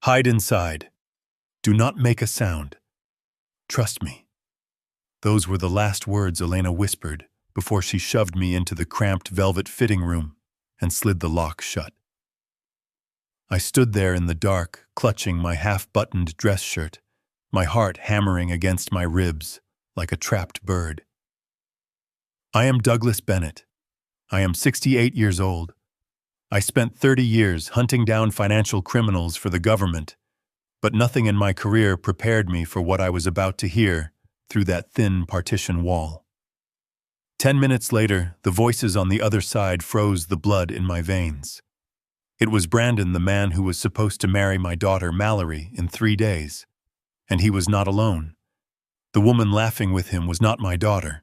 Hide inside. Do not make a sound. Trust me. Those were the last words Elena whispered before she shoved me into the cramped velvet fitting room and slid the lock shut. I stood there in the dark, clutching my half-buttoned dress shirt, my heart hammering against my ribs like a trapped bird. I am Douglas Bennett. I am 68 years old. I spent 30 years hunting down financial criminals for the government, but nothing in my career prepared me for what I was about to hear through that thin partition wall. 10 minutes later, the voices on the other side froze the blood in my veins. It was Brandon, the man who was supposed to marry my daughter Mallory in 3 days. And he was not alone. The woman laughing with him was not my daughter.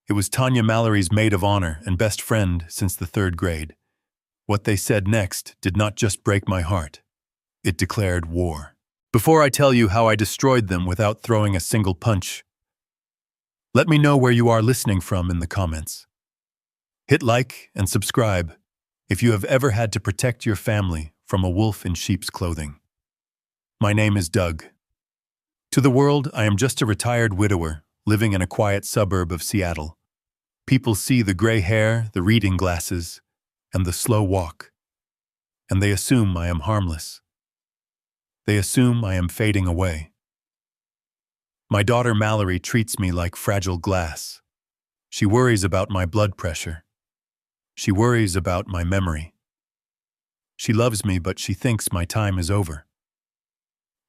It was Tanya, Mallory's maid of honor and best friend since the 3rd grade. What they said next did not just break my heart. It declared war. Before I tell you how I destroyed them without throwing a single punch, let me know where you are listening from in the comments. Hit like and subscribe if you have ever had to protect your family from a wolf in sheep's clothing. My name is Doug. To the world, I am just a retired widower living in a quiet suburb of Seattle. People see the gray hair, the reading glasses, and the slow walk, and they assume I am harmless. They assume I am fading away. My daughter Mallory treats me like fragile glass. She worries about my blood pressure. She worries about my memory. She loves me, but she thinks my time is over.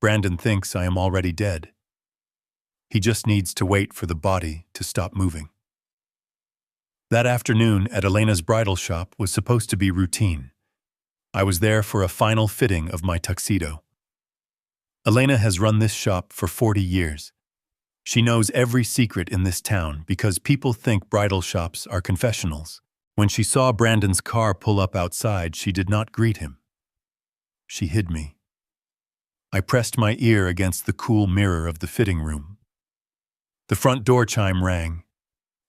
Brandon thinks I am already dead. He just needs to wait for the body to stop moving. That afternoon at Elena's bridal shop was supposed to be routine. I was there for a final fitting of my tuxedo. Elena has run this shop for 40 years. She knows every secret in this town because people think bridal shops are confessionals. When she saw Brandon's car pull up outside, she did not greet him. She hid me. I pressed my ear against the cool mirror of the fitting room. The front door chime rang.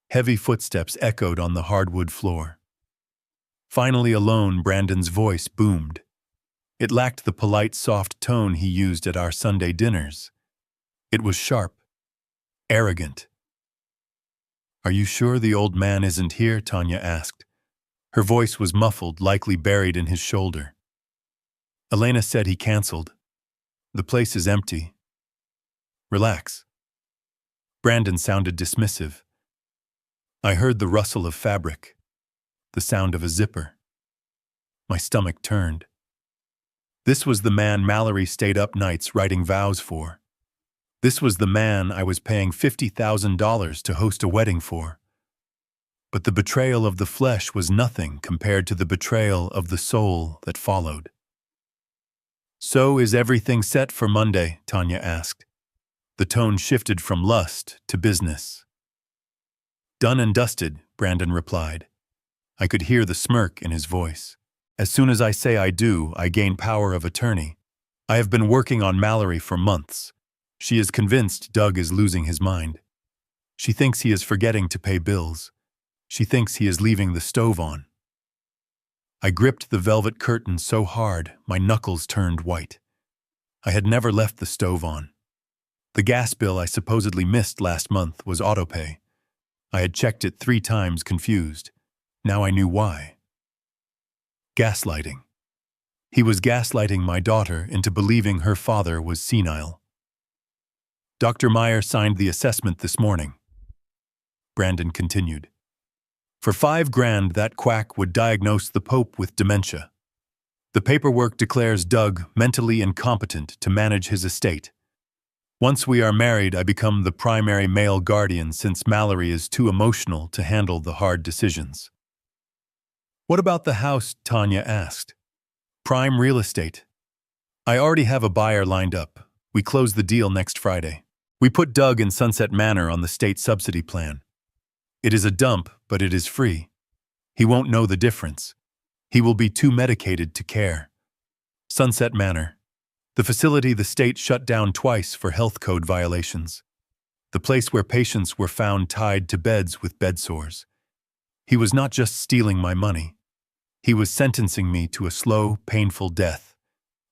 Heavy footsteps echoed on the hardwood floor. Finally alone, Brandon's voice boomed. It lacked the polite, soft tone he used at our Sunday dinners. It was sharp, arrogant. "Are you sure the old man isn't here?" Tanya asked. Her voice was muffled, likely buried in his shoulder. Elena said he canceled. "The place is empty. Relax." Brandon sounded dismissive. I heard the rustle of fabric, the sound of a zipper. My stomach turned. This was the man Mallory stayed up nights writing vows for. This was the man I was paying $50,000 to host a wedding for. But the betrayal of the flesh was nothing compared to the betrayal of the soul that followed. "So is everything set for Monday?" Tanya asked. The tone shifted from lust to business. "Done and dusted," Brandon replied. I could hear the smirk in his voice. "As soon as I say I do, I gain power of attorney. I have been working on Mallory for months. She is convinced Doug is losing his mind. She thinks he is forgetting to pay bills. She thinks he is leaving the stove on." I gripped the velvet curtain so hard, my knuckles turned white. I had never left the stove on. The gas bill I supposedly missed last month was autopay. I had checked it 3 times, confused. Now I knew why. Gaslighting. He was gaslighting my daughter into believing her father was senile. "Dr. Meyer signed the assessment this morning," Brandon continued. "For $5,000, that quack would diagnose the Pope with dementia. The paperwork declares Doug mentally incompetent to manage his estate. Once we are married, I become the primary male guardian since Mallory is too emotional to handle the hard decisions." "What about the house?" Tanya asked. "Prime real estate. I already have a buyer lined up. We close the deal next Friday. We put Doug in Sunset Manor on the state subsidy plan. It is a dump, but it is free. He won't know the difference. He will be too medicated to care. Sunset Manor, the facility the state shut down twice for health code violations. The place where patients were found tied to beds with bed sores. He was not just stealing my money. He was sentencing me to a slow, painful death.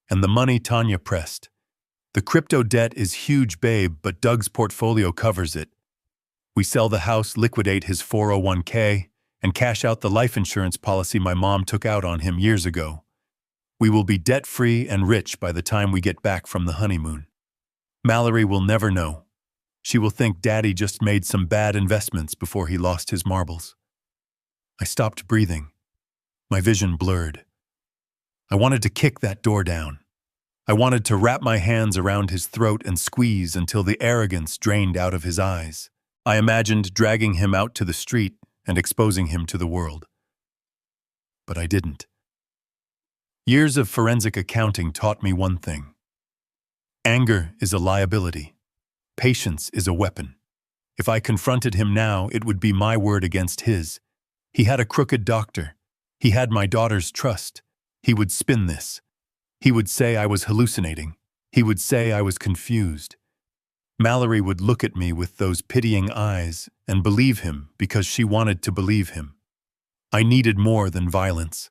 And the money, Tanya pressed. The crypto debt is huge, babe, but Doug's portfolio covers it. We sell the house, liquidate his 401k, and cash out the life insurance policy my mom took out on him years ago. We will be debt-free and rich by the time we get back from the honeymoon. Mallory will never know. She will think Daddy just made some bad investments before he lost his marbles. I stopped breathing. My vision blurred. I wanted to kick that door down. I wanted to wrap my hands around his throat and squeeze until the arrogance drained out of his eyes. I imagined dragging him out to the street and exposing him to the world. But I didn't. Years of forensic accounting taught me one thing. Anger is a liability. Patience is a weapon. If I confronted him now, it would be my word against his. He had a crooked doctor. He had my daughter's trust. He would spin this. He would say I was hallucinating. He would say I was confused. Mallory would look at me with those pitying eyes and believe him because she wanted to believe him. I needed more than violence.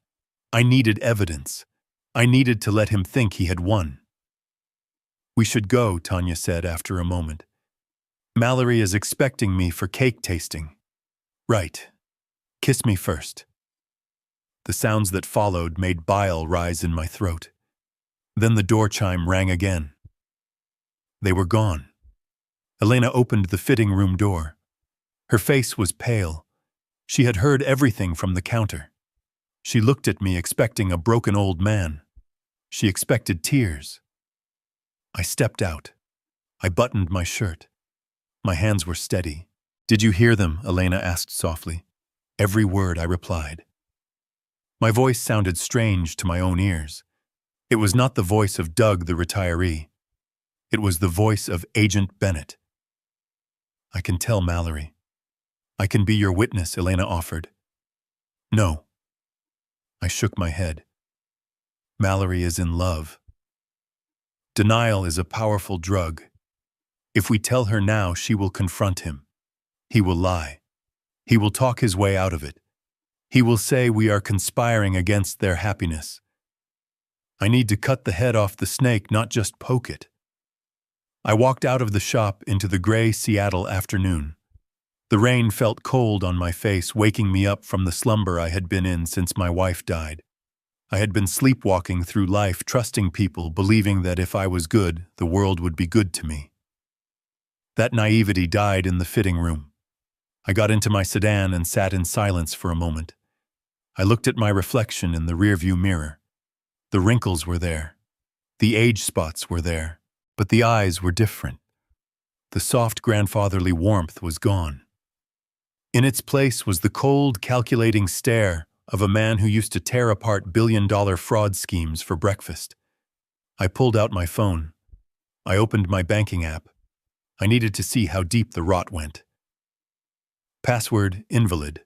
I needed evidence. I needed to let him think he had won. We should go, Tanya said after a moment. Mallory is expecting me for cake tasting. Right. Kiss me first. The sounds that followed made bile rise in my throat. Then the door chime rang again. They were gone. Elena opened the fitting room door. Her face was pale. She had heard everything from the counter. She looked at me expecting a broken old man. She expected tears. I stepped out. I buttoned my shirt. My hands were steady. Did you hear them? Elena asked softly. Every word, I replied. My voice sounded strange to my own ears. It was not the voice of Doug the retiree. It was the voice of Agent Bennett. I can tell Mallory. I can be your witness, Elena offered. No. I shook my head. Mallory is in love. Denial is a powerful drug. If we tell her now, she will confront him. He will lie. He will talk his way out of it. He will say we are conspiring against their happiness. I need to cut the head off the snake, not just poke it. I walked out of the shop into the gray Seattle afternoon. The rain felt cold on my face, waking me up from the slumber I had been in since my wife died. I had been sleepwalking through life, trusting people, believing that if I was good, the world would be good to me. That naivety died in the fitting room. I got into my sedan and sat in silence for a moment. I looked at my reflection in the rearview mirror. The wrinkles were there. The age spots were there. But the eyes were different. The soft grandfatherly warmth was gone. In its place was the cold, calculating stare of a man who used to tear apart billion-dollar fraud schemes for breakfast. I pulled out my phone. I opened my banking app. I needed to see how deep the rot went. Password invalid.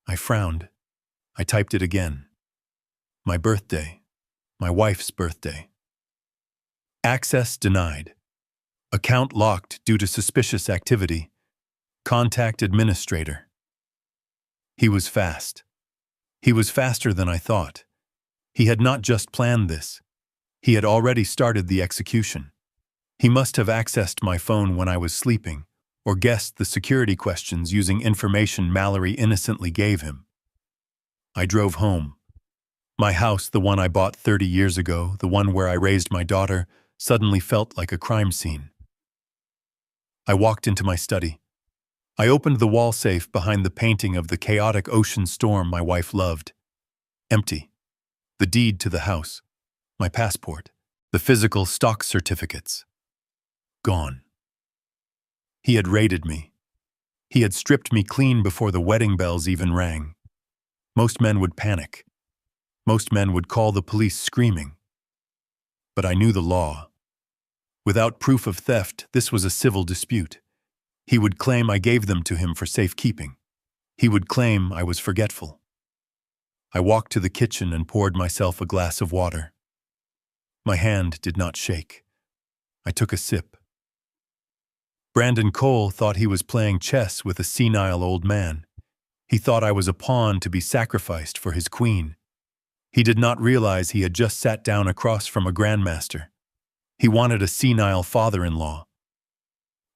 I frowned. I typed it again. My birthday. My wife's birthday. Access denied. Account locked due to suspicious activity. Contact administrator. He was fast. He was faster than I thought. He had not just planned this. He had already started the execution. He must have accessed my phone when I was sleeping, or guessed the security questions using information Mallory innocently gave him. I drove home. My house, the one I bought 30 years ago, the one where I raised my daughter, suddenly felt like a crime scene. I walked into my study. I opened the wall safe behind the painting of the chaotic ocean storm my wife loved. Empty. The deed to the house. My passport. The physical stock certificates. Gone. He had raided me. He had stripped me clean before the wedding bells even rang. Most men would panic. Most men would call the police screaming. But I knew the law. Without proof of theft, this was a civil dispute. He would claim I gave them to him for safekeeping. He would claim I was forgetful. I walked to the kitchen and poured myself a glass of water. My hand did not shake. I took a sip. Brandon Cole thought he was playing chess with a senile old man. He thought I was a pawn to be sacrificed for his queen. He did not realize he had just sat down across from a grandmaster. He wanted a senile father-in-law.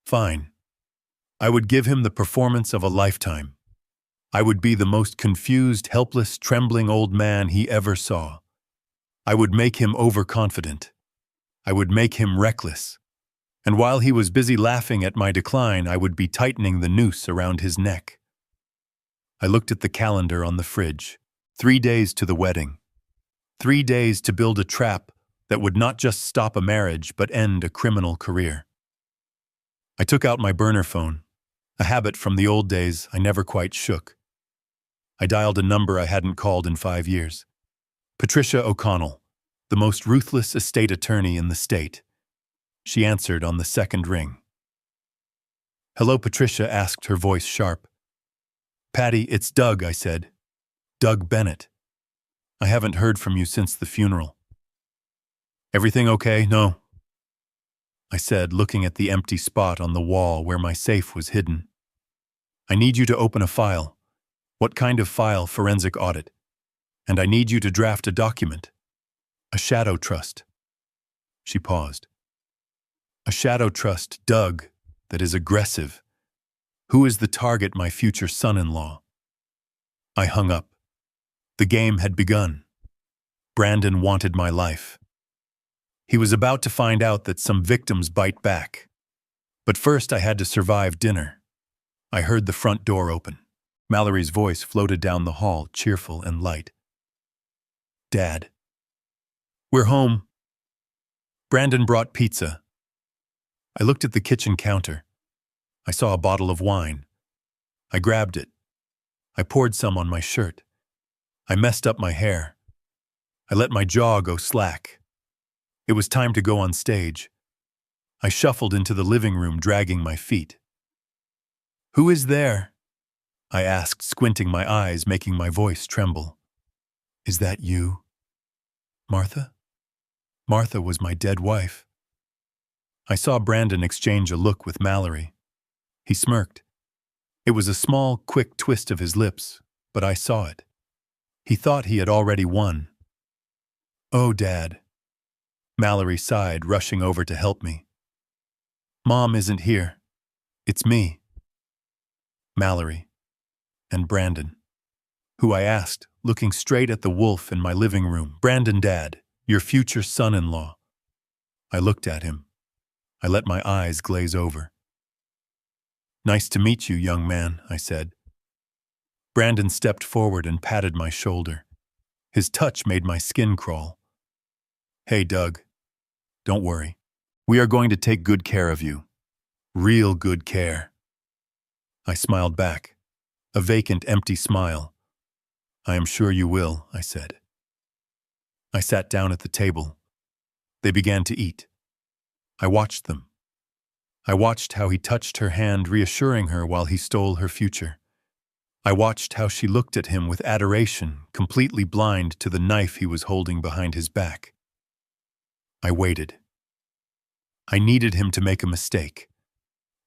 Fine. I would give him the performance of a lifetime. I would be the most confused, helpless, trembling old man he ever saw. I would make him overconfident. I would make him reckless. And while he was busy laughing at my decline, I would be tightening the noose around his neck. I looked at the calendar on the fridge. 3 days to the wedding. 3 days to build a trap that would not just stop a marriage but end a criminal career. I took out my burner phone, a habit from the old days I never quite shook. I dialed a number I hadn't called in 5 years. Patricia O'Connell, the most ruthless estate attorney in the state. She answered on the second ring. "Hello, Patricia," asked her voice sharp. "Patty, it's Doug," I said. "Doug Bennett. I haven't heard from you since the funeral." "Everything okay?" "No," I said, looking at the empty spot on the wall where my safe was hidden. "I need you to open a file." "What kind of file?" "Forensic audit. And I need you to draft a document. A shadow trust." She paused. "A shadow trust, Doug, that is aggressive. Who is the target? My future son-in-law." I hung up. The game had begun. Brandon wanted my life. He was about to find out that some victims bite back. But first I had to survive dinner. I heard the front door open. Mallory's voice floated down the hall, cheerful and light. "Dad." "We're home." Brandon brought pizza. I looked at the kitchen counter. I saw a bottle of wine. I grabbed it. I poured some on my shirt. I messed up my hair. I let my jaw go slack. It was time to go on stage. I shuffled into the living room, dragging my feet. "Who is there?" I asked, squinting my eyes, making my voice tremble. "Is that you, Martha?" Martha was my dead wife. I saw Brandon exchange a look with Mallory. He smirked. It was a small, quick twist of his lips, but I saw it. He thought he had already won. "Oh, Dad." Mallory sighed, rushing over to help me. "Mom isn't here. It's me." Mallory. And Brandon, who I asked, looking straight at the wolf in my living room. "Brandon, Dad, your future son-in-law." I looked at him. I let my eyes glaze over. "Nice to meet you, young man," I said. Brandon stepped forward and patted my shoulder. His touch made my skin crawl. "Hey, Doug. Don't worry. We are going to take good care of you. Real good care." I smiled back. A vacant, empty smile. "I am sure you will," I said. I sat down at the table. They began to eat. I watched them. I watched how he touched her hand, reassuring her while he stole her future. I watched how she looked at him with adoration, completely blind to the knife he was holding behind his back. I waited. I needed him to make a mistake.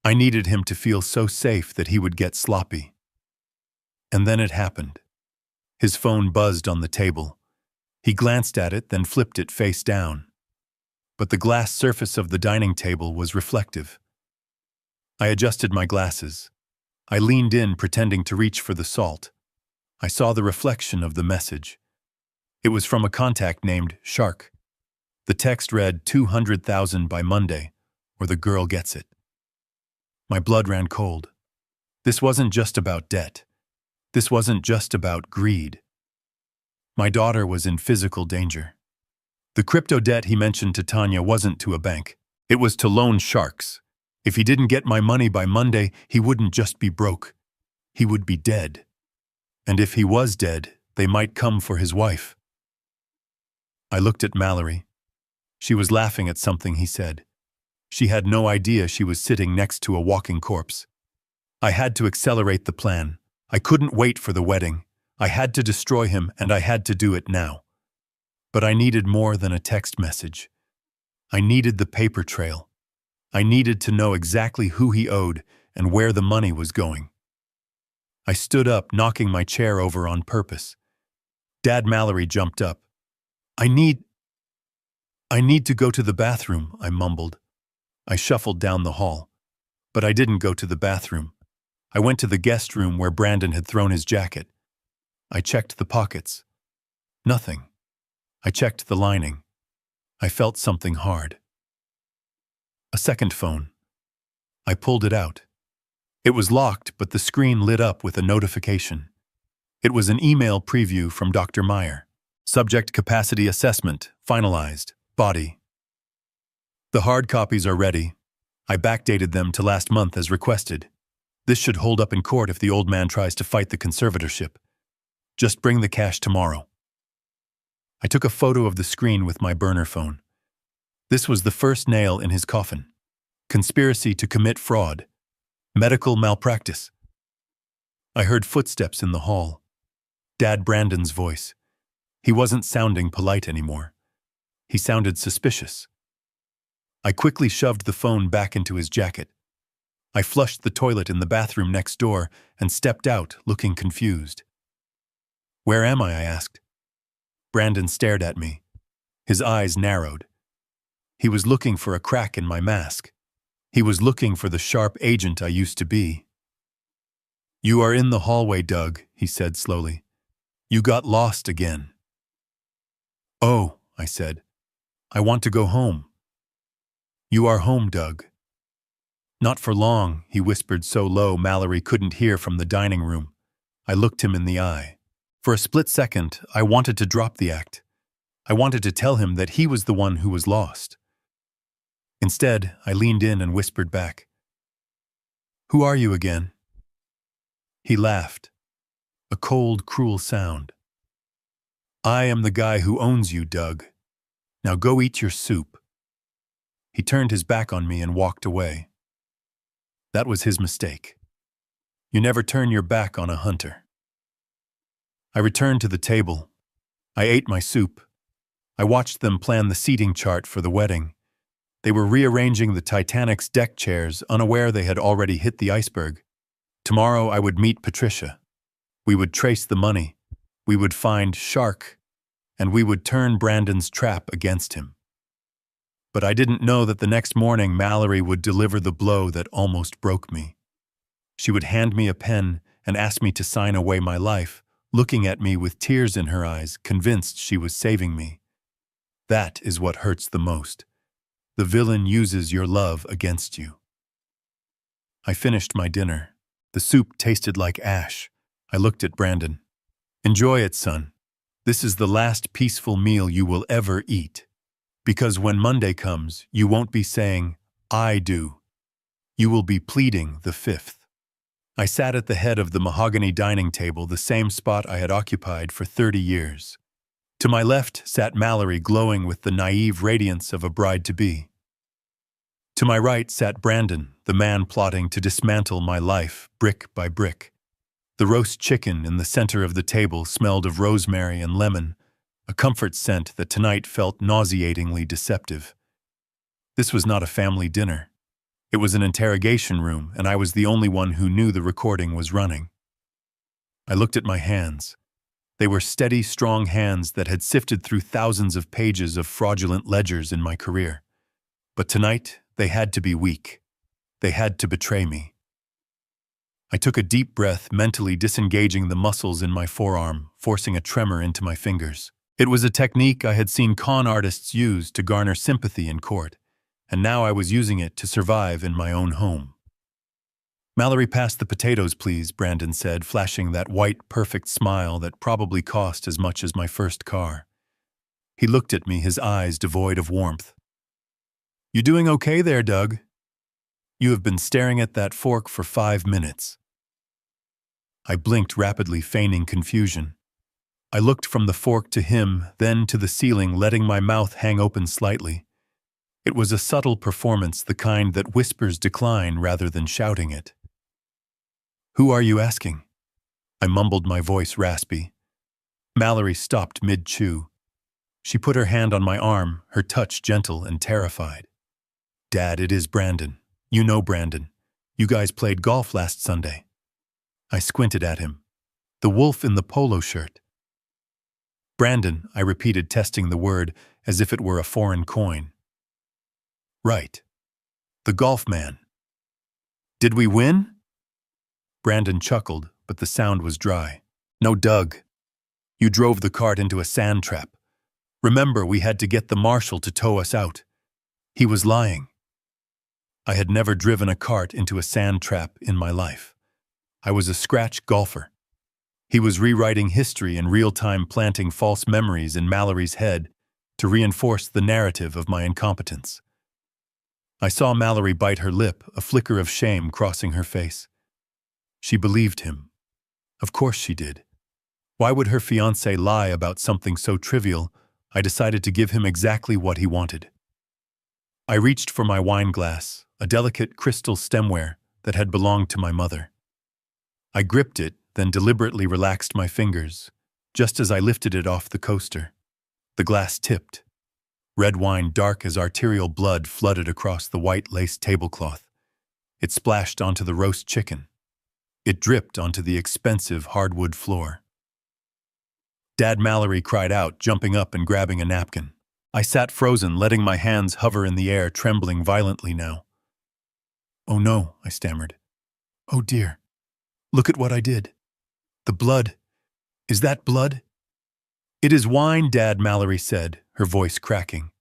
I needed him to feel so safe that he would get sloppy. And then it happened. His phone buzzed on the table. He glanced at it, then flipped it face down. But the glass surface of the dining table was reflective. I adjusted my glasses. I leaned in, pretending to reach for the salt. I saw the reflection of the message. It was from a contact named Shark. The text read, 200,000 by Monday, or the girl gets it. My blood ran cold. This wasn't just about debt. This wasn't just about greed. My daughter was in physical danger. The crypto debt he mentioned to Tanya wasn't to a bank. It was to loan sharks. If he didn't get my money by Monday, he wouldn't just be broke. He would be dead. And if he was dead, they might come for his wife. I looked at Mallory. She was laughing at something he said. She had no idea she was sitting next to a walking corpse. I had to accelerate the plan. I couldn't wait for the wedding. I had to destroy him, and I had to do it now. But I needed more than a text message. I needed the paper trail. I needed to know exactly who he owed and where the money was going. I stood up, knocking my chair over on purpose. Dad, Mallory jumped up. I need to go to the bathroom, I mumbled. I shuffled down the hall. But I didn't go to the bathroom. I went to the guest room where Brandon had thrown his jacket. I checked the pockets. Nothing. I checked the lining. I felt something hard. A second phone. I pulled it out. It was locked, but the screen lit up with a notification. It was an email preview from Dr. Meyer. Subject capacity assessment, finalized, body. The hard copies are ready. I backdated them to last month as requested. This should hold up in court if the old man tries to fight the conservatorship. Just bring the cash tomorrow. I took a photo of the screen with my burner phone. This was the first nail in his coffin. Conspiracy to commit fraud. Medical malpractice. I heard footsteps in the hall. Dad Brandon's voice. He wasn't sounding polite anymore. He sounded suspicious. I quickly shoved the phone back into his jacket. I flushed the toilet in the bathroom next door and stepped out, looking confused. Where am I asked. Brandon stared at me. His eyes narrowed. He was looking for a crack in my mask. He was looking for the sharp agent I used to be. You are in the hallway, Doug, he said slowly. You got lost again. Oh, I said. I want to go home. You are home, Doug. Not for long, he whispered so low Mallory couldn't hear from the dining room. I looked him in the eye. For a split second, I wanted to drop the act. I wanted to tell him that he was the one who was lost. Instead, I leaned in and whispered back. Who are you again? He laughed. A cold, cruel sound. I am the guy who owns you, Doug. Now go eat your soup. He turned his back on me and walked away. That was his mistake. You never turn your back on a hunter. I returned to the table. I ate my soup. I watched them plan the seating chart for the wedding. They were rearranging the Titanic's deck chairs, unaware they had already hit the iceberg. Tomorrow I would meet Patricia. We would trace the money. We would find Shark. And we would turn Brandon's trap against him. But I didn't know that the next morning Mallory would deliver the blow that almost broke me. She would hand me a pen and ask me to sign away my life, looking at me with tears in her eyes, convinced she was saving me. That is what hurts the most. The villain uses your love against you. I finished my dinner. The soup tasted like ash. I looked at Brandon. Enjoy it, son. This is the last peaceful meal you will ever eat. Because when Monday comes, you won't be saying, I do. You will be pleading the fifth. I sat at the head of the mahogany dining table, the same spot I had occupied for 30 years. To my left sat Mallory, glowing with the naive radiance of a bride-to-be. To my right sat Brandon, the man plotting to dismantle my life brick by brick. The roast chicken in the center of the table smelled of rosemary and lemon, a comfort scent that tonight felt nauseatingly deceptive. This was not a family dinner. It was an interrogation room, and I was the only one who knew the recording was running. I looked at my hands. They were steady, strong hands that had sifted through thousands of pages of fraudulent ledgers in my career. But tonight, they had to be weak. They had to betray me. I took a deep breath, mentally disengaging the muscles in my forearm, forcing a tremor into my fingers. It was a technique I had seen con artists use to garner sympathy in court, and now I was using it to survive in my own home. Mallory, pass the potatoes, please, Brandon said, flashing that white, perfect smile that probably cost as much as my first car. He looked at me, his eyes devoid of warmth. You doing okay there, Doug? You have been staring at that fork for 5 minutes. I blinked rapidly, feigning confusion. I looked from the fork to him, then to the ceiling, letting my mouth hang open slightly. It was a subtle performance, the kind that whispers decline rather than shouting it. Who are you asking? I mumbled, my voice raspy. Mallory stopped mid-chew. She put her hand on my arm, her touch gentle and terrified. Dad, it is Brandon. You know Brandon. You guys played golf last Sunday. I squinted at him. The wolf in the polo shirt. Brandon, I repeated, testing the word as if it were a foreign coin. Right. The golf man. Did we win? Brandon chuckled, but the sound was dry. No, Doug. You drove the cart into a sand trap. Remember, we had to get the marshal to tow us out. He was lying. I had never driven a cart into a sand trap in my life. I was a scratch golfer. He was rewriting history in real time, planting false memories in Mallory's head to reinforce the narrative of my incompetence. I saw Mallory bite her lip, a flicker of shame crossing her face. She believed him. Of course she did. Why would her fiancé lie about something so trivial? I decided to give him exactly what he wanted. I reached for my wine glass, a delicate crystal stemware that had belonged to my mother. I gripped it, then deliberately relaxed my fingers. Just as I lifted it off the coaster, the glass tipped. Red wine, dark as arterial blood, flooded across the white lace tablecloth. It splashed onto the roast chicken. It dripped onto the expensive hardwood floor. Dad, Mallory cried out, jumping up and grabbing a napkin. I sat frozen, letting my hands hover in the air, trembling violently now. Oh no, I stammered. Oh dear. Look at what I did. The blood. Is that blood? It is wine, Dad, Mallory said, her voice cracking.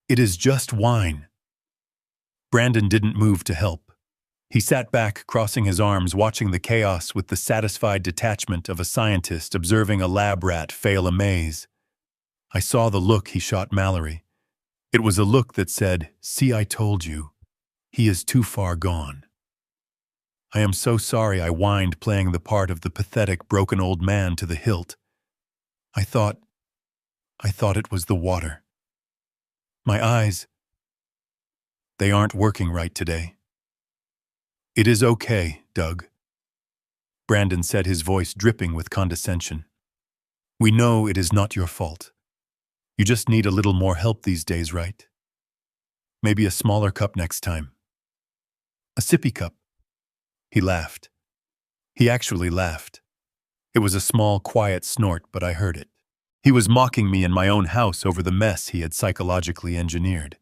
It is just wine. Brandon didn't move to help. He sat back, crossing his arms, watching the chaos with the satisfied detachment of a scientist observing a lab rat fail a maze. I saw the look he shot Mallory. It was a look that said, "See, I told you. He is too far gone." I am so sorry, I whined, playing the part of the pathetic, broken old man to the hilt. I thought it was the water. My eyes, they aren't working right today. It is okay, Doug. Brandon said, his voice dripping with condescension. We know it is not your fault. You just need a little more help these days, right? Maybe a smaller cup next time. A sippy cup. He laughed. He actually laughed. It was a small, quiet snort, but I heard it. He was mocking me in my own house over the mess he had psychologically engineered.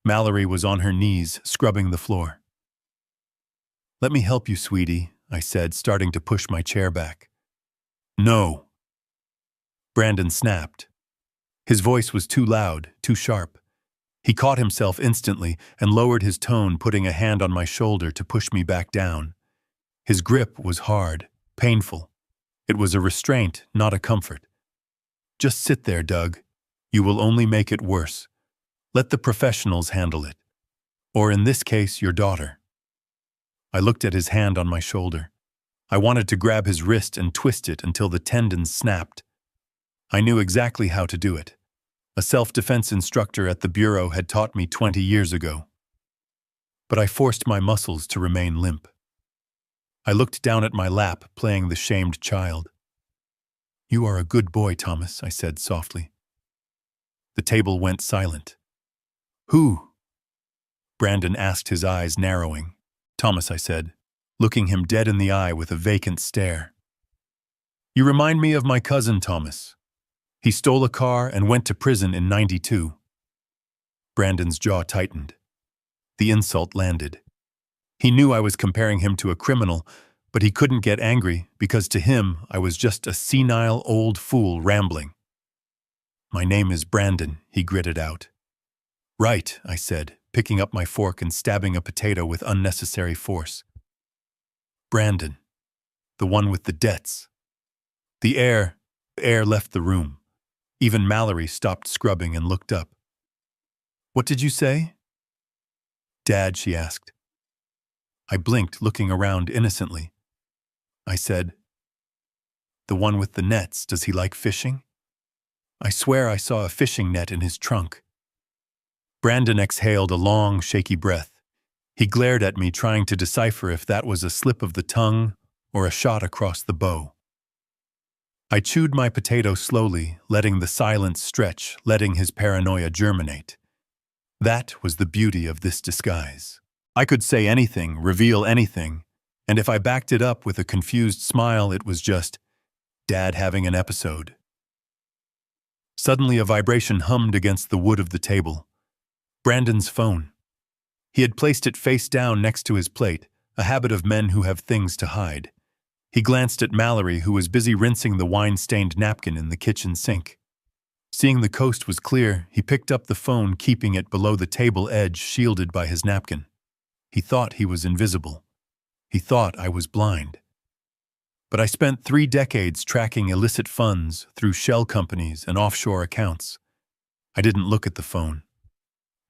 Mallory was on her knees, scrubbing the floor. Let me help you, sweetie, I said, starting to push my chair back. No. Brandon snapped. His voice was too loud, too sharp. He caught himself instantly and lowered his tone, putting a hand on my shoulder to push me back down. His grip was hard, painful. It was a restraint, not a comfort. Just sit there, Doug. You will only make it worse. Let the professionals handle it. Or in this case, your daughter. I looked at his hand on my shoulder. I wanted to grab his wrist and twist it until the tendons snapped. I knew exactly how to do it. A self-defense instructor at the bureau had taught me 20 years ago. But I forced my muscles to remain limp. I looked down at my lap, playing the shamed child. You are a good boy, Thomas, I said softly. The table went silent. Who? Brandon asked, his eyes narrowing. Thomas, I said, looking him dead in the eye with a vacant stare. You remind me of my cousin, Thomas. He stole a car and went to prison in '92. Brandon's jaw tightened. The insult landed. He knew I was comparing him to a criminal, but he couldn't get angry because to him I was just a senile old fool rambling. My name is Brandon, he gritted out. Right, I said, picking up my fork and stabbing a potato with unnecessary force. Brandon, the one with the debts. The air left the room. Even Mallory stopped scrubbing and looked up. What did you say? Dad, she asked. I blinked, looking around innocently. I said, the one with the nets, does he like fishing? I swear I saw a fishing net in his trunk. Brandon exhaled a long, shaky breath. He glared at me, trying to decipher if that was a slip of the tongue or a shot across the bow. I chewed my potato slowly, letting the silence stretch, letting his paranoia germinate. That was the beauty of this disguise. I could say anything, reveal anything, and if I backed it up with a confused smile, it was just Dad having an episode. Suddenly a vibration hummed against the wood of the table. Brandon's phone. He had placed it face down next to his plate, a habit of men who have things to hide. He glanced at Mallory, who was busy rinsing the wine-stained napkin in the kitchen sink. Seeing the coast was clear, he picked up the phone, keeping it below the table edge, shielded by his napkin. He thought he was invisible. He thought I was blind. But I spent 3 decades tracking illicit funds through shell companies and offshore accounts. I didn't look at the phone.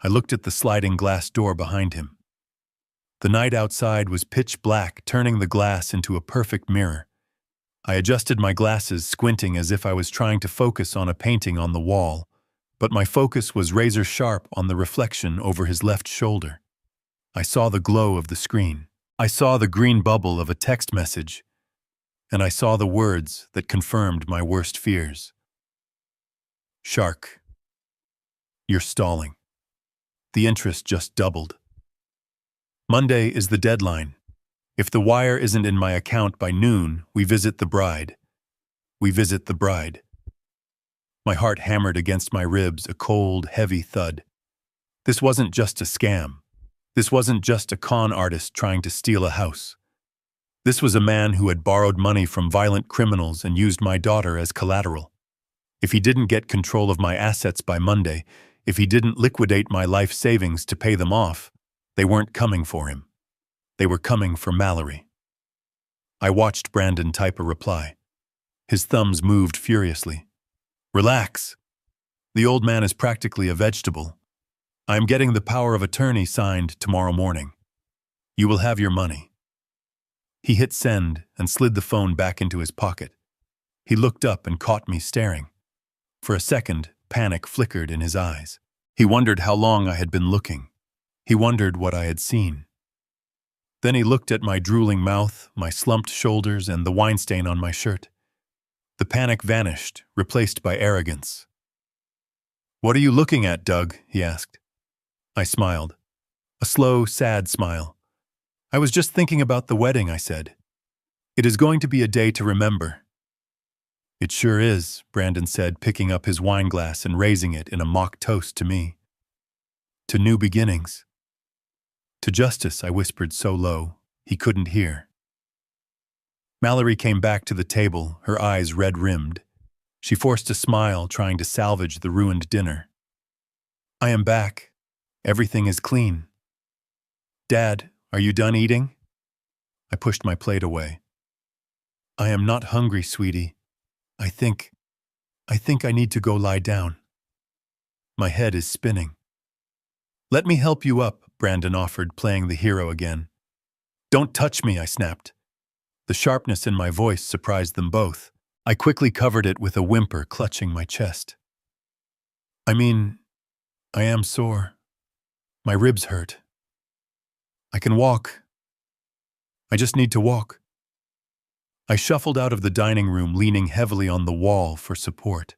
I looked at the sliding glass door behind him. The night outside was pitch black, turning the glass into a perfect mirror. I adjusted my glasses, squinting as if I was trying to focus on a painting on the wall, but my focus was razor sharp on the reflection over his left shoulder. I saw the glow of the screen. I saw the green bubble of a text message, and I saw the words that confirmed my worst fears. Shark. You're stalling. The interest just doubled. Monday is the deadline. If the wire isn't in my account by noon, we visit the bride. We visit the bride. My heart hammered against my ribs, a cold, heavy thud. This wasn't just a scam. This wasn't just a con artist trying to steal a house. This was a man who had borrowed money from violent criminals and used my daughter as collateral. If he didn't get control of my assets by Monday, if he didn't liquidate my life savings to pay them off, they weren't coming for him. They were coming for Mallory. I watched Brandon type a reply. His thumbs moved furiously. Relax. The old man is practically a vegetable. I am getting the power of attorney signed tomorrow morning. You will have your money. He hit send and slid the phone back into his pocket. He looked up and caught me staring. For a second, panic flickered in his eyes. He wondered how long I had been looking. He wondered what I had seen. Then he looked at my drooling mouth, my slumped shoulders, and the wine stain on my shirt. The panic vanished, replaced by arrogance. "What are you looking at, Doug?" he asked. I smiled. A slow, sad smile. "I was just thinking about the wedding," I said. "It is going to be a day to remember." "It sure is," Brandon said, picking up his wine glass and raising it in a mock toast to me. "To new beginnings." "To justice," I whispered so low, he couldn't hear. Mallory came back to the table, her eyes red-rimmed. She forced a smile, trying to salvage the ruined dinner. "I am back. Everything is clean." "Dad, are you done eating?" I pushed my plate away. "I am not hungry, sweetie. I think I need to go lie down. My head is spinning." "Let me help you up," Brandon offered, playing the hero again. "Don't touch me," I snapped. The sharpness in my voice surprised them both. I quickly covered it with a whimper, clutching my chest. "I mean, I am sore. My ribs hurt. I can walk. I just need to walk." I shuffled out of the dining room, leaning heavily on the wall for support.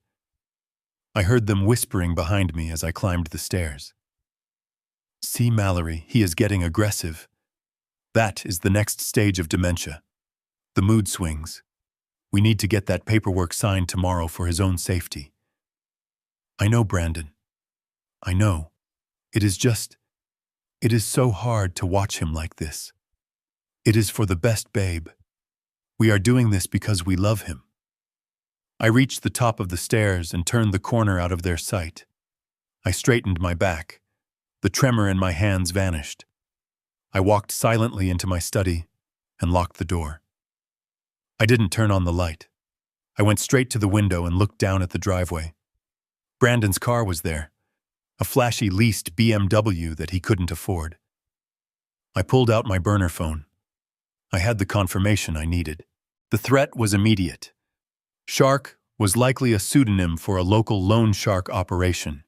I heard them whispering behind me as I climbed the stairs. "See, Mallory, he is getting aggressive. That is the next stage of dementia. The mood swings. We need to get that paperwork signed tomorrow for his own safety." "I know, Brandon. I know. It is so hard to watch him like this. It is for the best, babe. We are doing this because we love him." I reached the top of the stairs and turned the corner out of their sight. I straightened my back. The tremor in my hands vanished. I walked silently into my study and locked the door. I didn't turn on the light. I went straight to the window and looked down at the driveway. Brandon's car was there, a flashy leased BMW that he couldn't afford. I pulled out my burner phone. I had the confirmation I needed. The threat was immediate. Shark was likely a pseudonym for a local loan shark operation.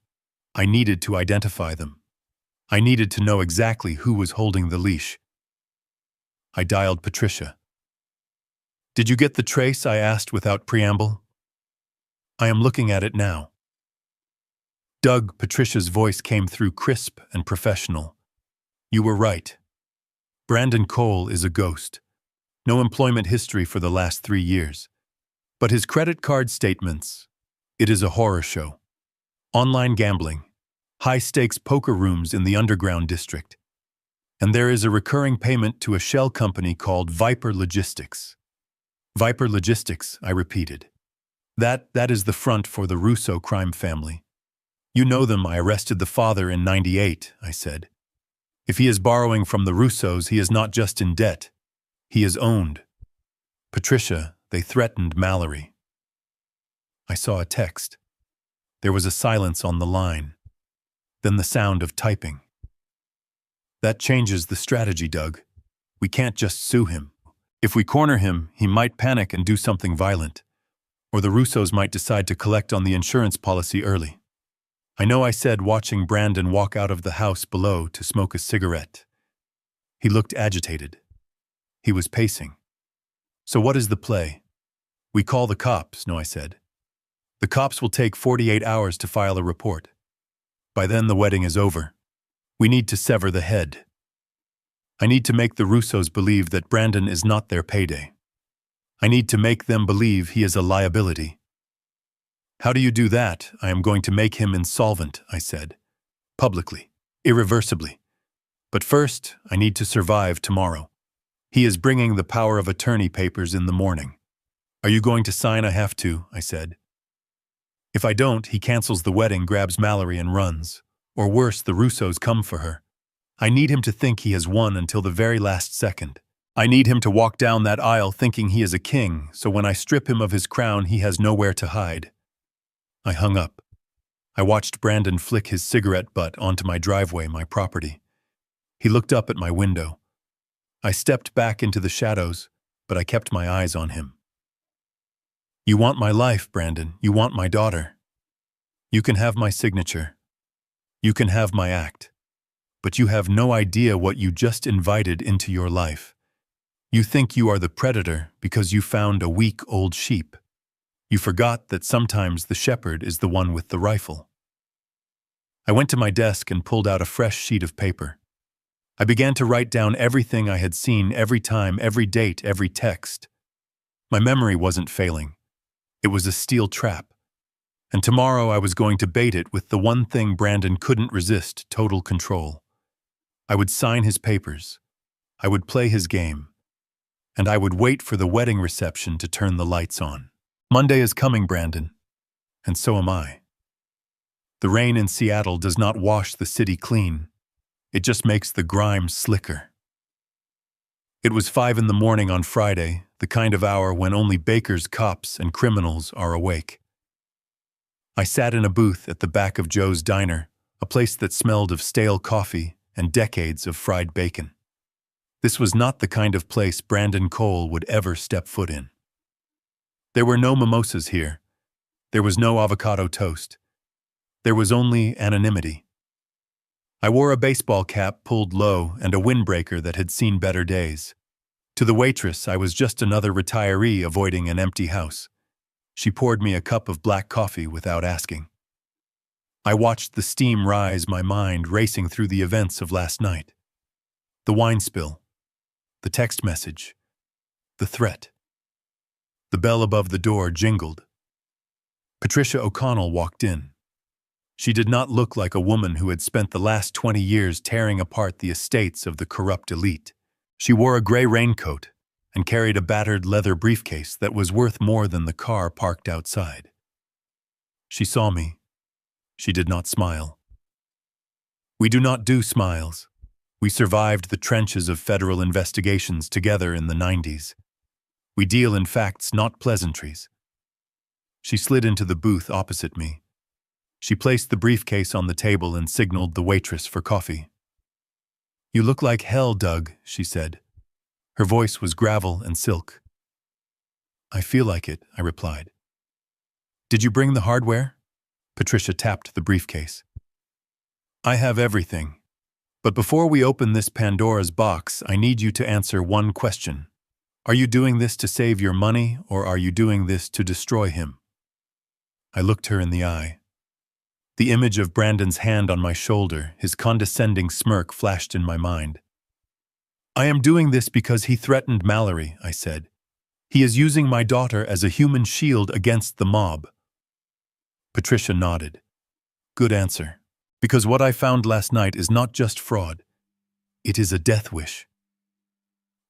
I needed to identify them. I needed to know exactly who was holding the leash. I dialed Patricia. "Did you get the trace?" I asked without preamble. "I am looking at it now." "Doug," Patricia's voice came through crisp and professional. "You were right. Brandon Cole is a ghost. No employment history for the last 3 years. But his credit card statements, It is a horror show. Online gambling, high-stakes poker rooms in the underground district, and there is a recurring payment to a shell company called Viper Logistics. Viper Logistics, I repeated. That is the front for the Russo crime family. You know them, I arrested the father in '98, I said. If he is borrowing from the Russos, he is not just in debt. He is owned. Patricia, they threatened Mallory. I saw a text. There was a silence on the line. Then the sound of typing. That changes the strategy, Doug. We can't just sue him. If we corner him, he might panic and do something violent. Or the Russos might decide to collect on the insurance policy early. I know I said watching Brandon walk out of the house below to smoke a cigarette. He looked agitated. He was pacing. So what is the play? We call the cops, no, I said. The cops will take 48 hours to file a report. By then the wedding is over. We need to sever the head. I need to make the Russos believe that Brandon is not their payday. I need to make them believe he is a liability. How do you do that? I am going to make him insolvent, I said. Publicly, irreversibly. But first, I need to survive tomorrow. He is bringing the power of attorney papers in the morning. Are you going to sign? I have to, I said. If I don't, he cancels the wedding, grabs Mallory and runs. Or worse, the Russos come for her. I need him to think he has won until the very last second. I need him to walk down that aisle thinking he is a king, so when I strip him of his crown, he has nowhere to hide. I hung up. I watched Brandon flick his cigarette butt onto my driveway, my property. He looked up at my window. I stepped back into the shadows, but I kept my eyes on him. You want my life, Brandon. You want my daughter. You can have my signature. You can have my act. But you have no idea what you just invited into your life. You think you are the predator because you found a weak old sheep. You forgot that sometimes the shepherd is the one with the rifle. I went to my desk and pulled out a fresh sheet of paper. I began to write down everything I had seen, every time, every date, every text. My memory wasn't failing. It was a steel trap. And tomorrow I was going to bait it with the one thing Brandon couldn't resist, total control. I would sign his papers. I would play his game. And I would wait for the wedding reception to turn the lights on. Monday is coming, Brandon. And so am I. The rain in Seattle does not wash the city clean. It just makes the grime slicker. It was 5 in the morning on Friday, the kind of hour when only bakers, cops, and criminals are awake. I sat in a booth at the back of Joe's Diner, a place that smelled of stale coffee and decades of fried bacon. This was not the kind of place Brandon Cole would ever step foot in. There were no mimosas here. There was no avocado toast. There was only anonymity. I wore a baseball cap pulled low and a windbreaker that had seen better days. To the waitress, I was just another retiree avoiding an empty house. She poured me a cup of black coffee without asking. I watched the steam rise, my mind racing through the events of last night. The wine spill. The text message. The threat. The bell above the door jingled. Patricia O'Connell walked in. She did not look like a woman who had spent the last 20 years tearing apart the estates of the corrupt elite. She wore a gray raincoat and carried a battered leather briefcase that was worth more than the car parked outside. She saw me. She did not smile. We do not do smiles. We survived the trenches of federal investigations together in the 90s. We deal in facts, not pleasantries. She slid into the booth opposite me. She placed the briefcase on the table and signaled the waitress for coffee. You look like hell, Doug, she said. Her voice was gravel and silk. I feel like it, I replied. Did you bring the hardware? Patricia tapped the briefcase. I have everything. But before we open this Pandora's box, I need you to answer one question. Are you doing this to save your money, or are you doing this to destroy him? I looked her in the eye. The image of Brandon's hand on my shoulder, his condescending smirk flashed in my mind. I am doing this because he threatened Mallory, I said. He is using my daughter as a human shield against the mob. Patricia nodded. Good answer. Because what I found last night is not just fraud. It is a death wish.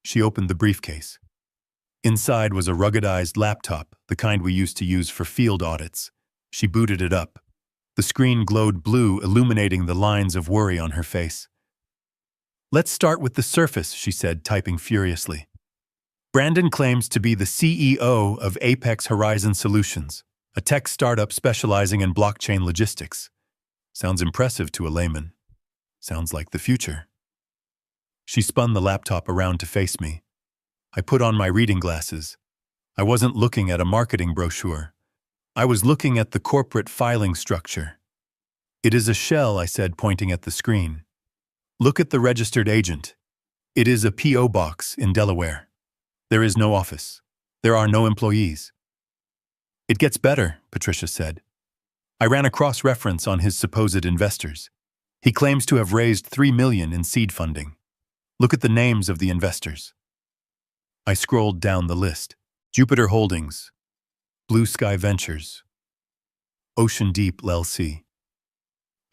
She opened the briefcase. Inside was a ruggedized laptop, the kind we used to use for field audits. She booted it up. The screen glowed blue, illuminating the lines of worry on her face. Let's start with the surface, she said, typing furiously. Brandon claims to be the CEO of Apex Horizon Solutions, a tech startup specializing in blockchain logistics. Sounds impressive to a layman. Sounds like the future. She spun the laptop around to face me. I put on my reading glasses. I wasn't looking at a marketing brochure. I was looking at the corporate filing structure. It is a shell, I said, pointing at the screen. Look at the registered agent. It is a P.O. box in Delaware. There is no office. There are no employees. It gets better, Patricia said. I ran a cross-reference on his supposed investors. He claims to have raised $3 million in seed funding. Look at the names of the investors. I scrolled down the list. Jupiter Holdings, Blue Sky Ventures, Ocean Deep LLC.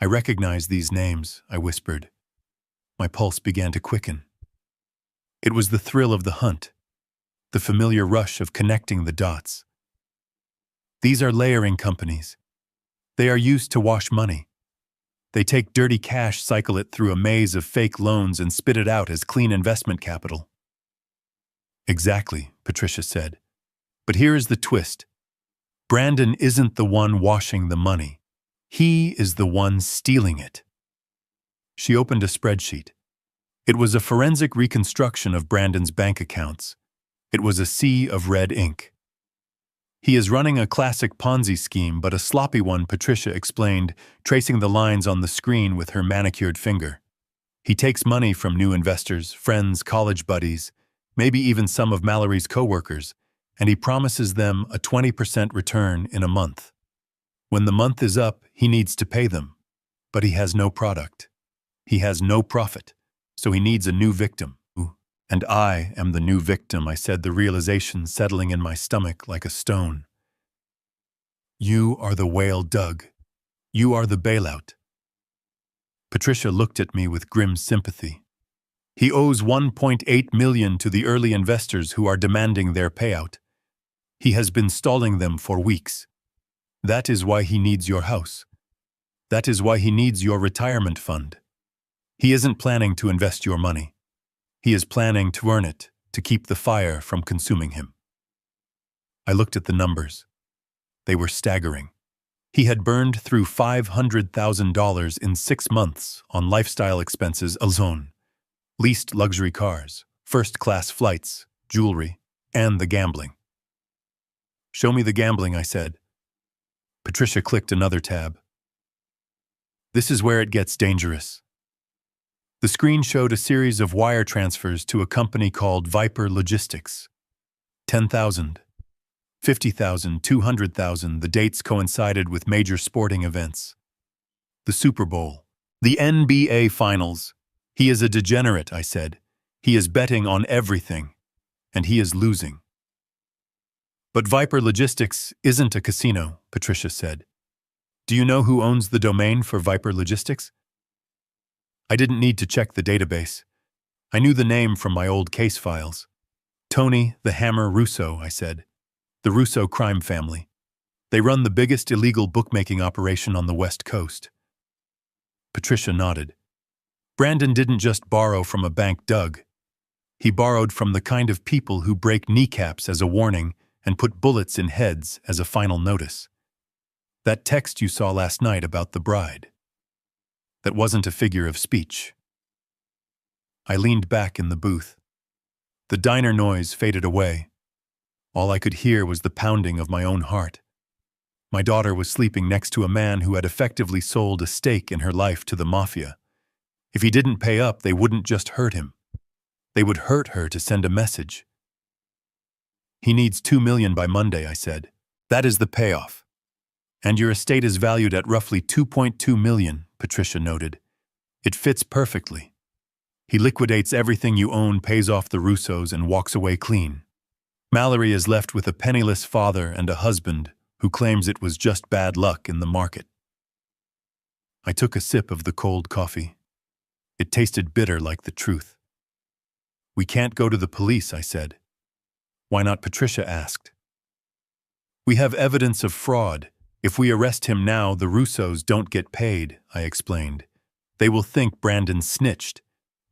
I recognized these names, I whispered. My pulse began to quicken. It was the thrill of the hunt, the familiar rush of connecting the dots. These are layering companies. They are used to wash money. They take dirty cash, cycle it through a maze of fake loans, and spit it out as clean investment capital. Exactly, Patricia said. But here is the twist. Brandon isn't the one washing the money. He is the one stealing it. She opened a spreadsheet. It was a forensic reconstruction of Brandon's bank accounts. It was a sea of red ink. He is running a classic Ponzi scheme, but a sloppy one, Patricia explained, tracing the lines on the screen with her manicured finger. He takes money from new investors, friends, college buddies, maybe even some of Mallory's coworkers, and he promises them a 20% return in a month. When the month is up, he needs to pay them, but he has no product. He has no profit, so he needs a new victim. And I am the new victim, I said, the realization settling in my stomach like a stone. You are the whale, Doug. You are the bailout. Patricia looked at me with grim sympathy. He owes $1.8 million to the early investors who are demanding their payout. He has been stalling them for weeks. That is why he needs your house. That is why he needs your retirement fund. He isn't planning to invest your money. He is planning to earn it, to keep the fire from consuming him. I looked at the numbers. They were staggering. He had burned through $500,000 in 6 months on lifestyle expenses alone. Leased luxury cars, first-class flights, jewelry, and the gambling. Show me the gambling, I said. Patricia clicked another tab. This is where it gets dangerous. The screen showed a series of wire transfers to a company called Viper Logistics. 10,000, 50,000, 200,000. The dates coincided with major sporting events. The Super Bowl, the NBA Finals. He is a degenerate, I said. He is betting on everything, and he is losing. But Viper Logistics isn't a casino, Patricia said. Do you know who owns the domain for Viper Logistics? I didn't need to check the database. I knew the name from my old case files. Tony the Hammer Russo, I said. The Russo crime family. They run the biggest illegal bookmaking operation on the West Coast. Patricia nodded. Brandon didn't just borrow from a bank, Doug. He borrowed from the kind of people who break kneecaps as a warning and put bullets in heads as a final notice. That text you saw last night about the bride. That wasn't a figure of speech. I leaned back in the booth. The diner noise faded away. All I could hear was the pounding of my own heart. My daughter was sleeping next to a man who had effectively sold a stake in her life to the mafia. If he didn't pay up, they wouldn't just hurt him. They would hurt her to send a message. He needs $2 million by Monday, I said. That is the payoff. And your estate is valued at roughly $2.2 million, Patricia noted. It fits perfectly. He liquidates everything you own, pays off the Russos, and walks away clean. Mallory is left with a penniless father and a husband who claims it was just bad luck in the market. I took a sip of the cold coffee. It tasted bitter like the truth. We can't go to the police, I said. Why not? Patricia asked. We have evidence of fraud. If we arrest him now, the Russos don't get paid, I explained. They will think Brandon snitched.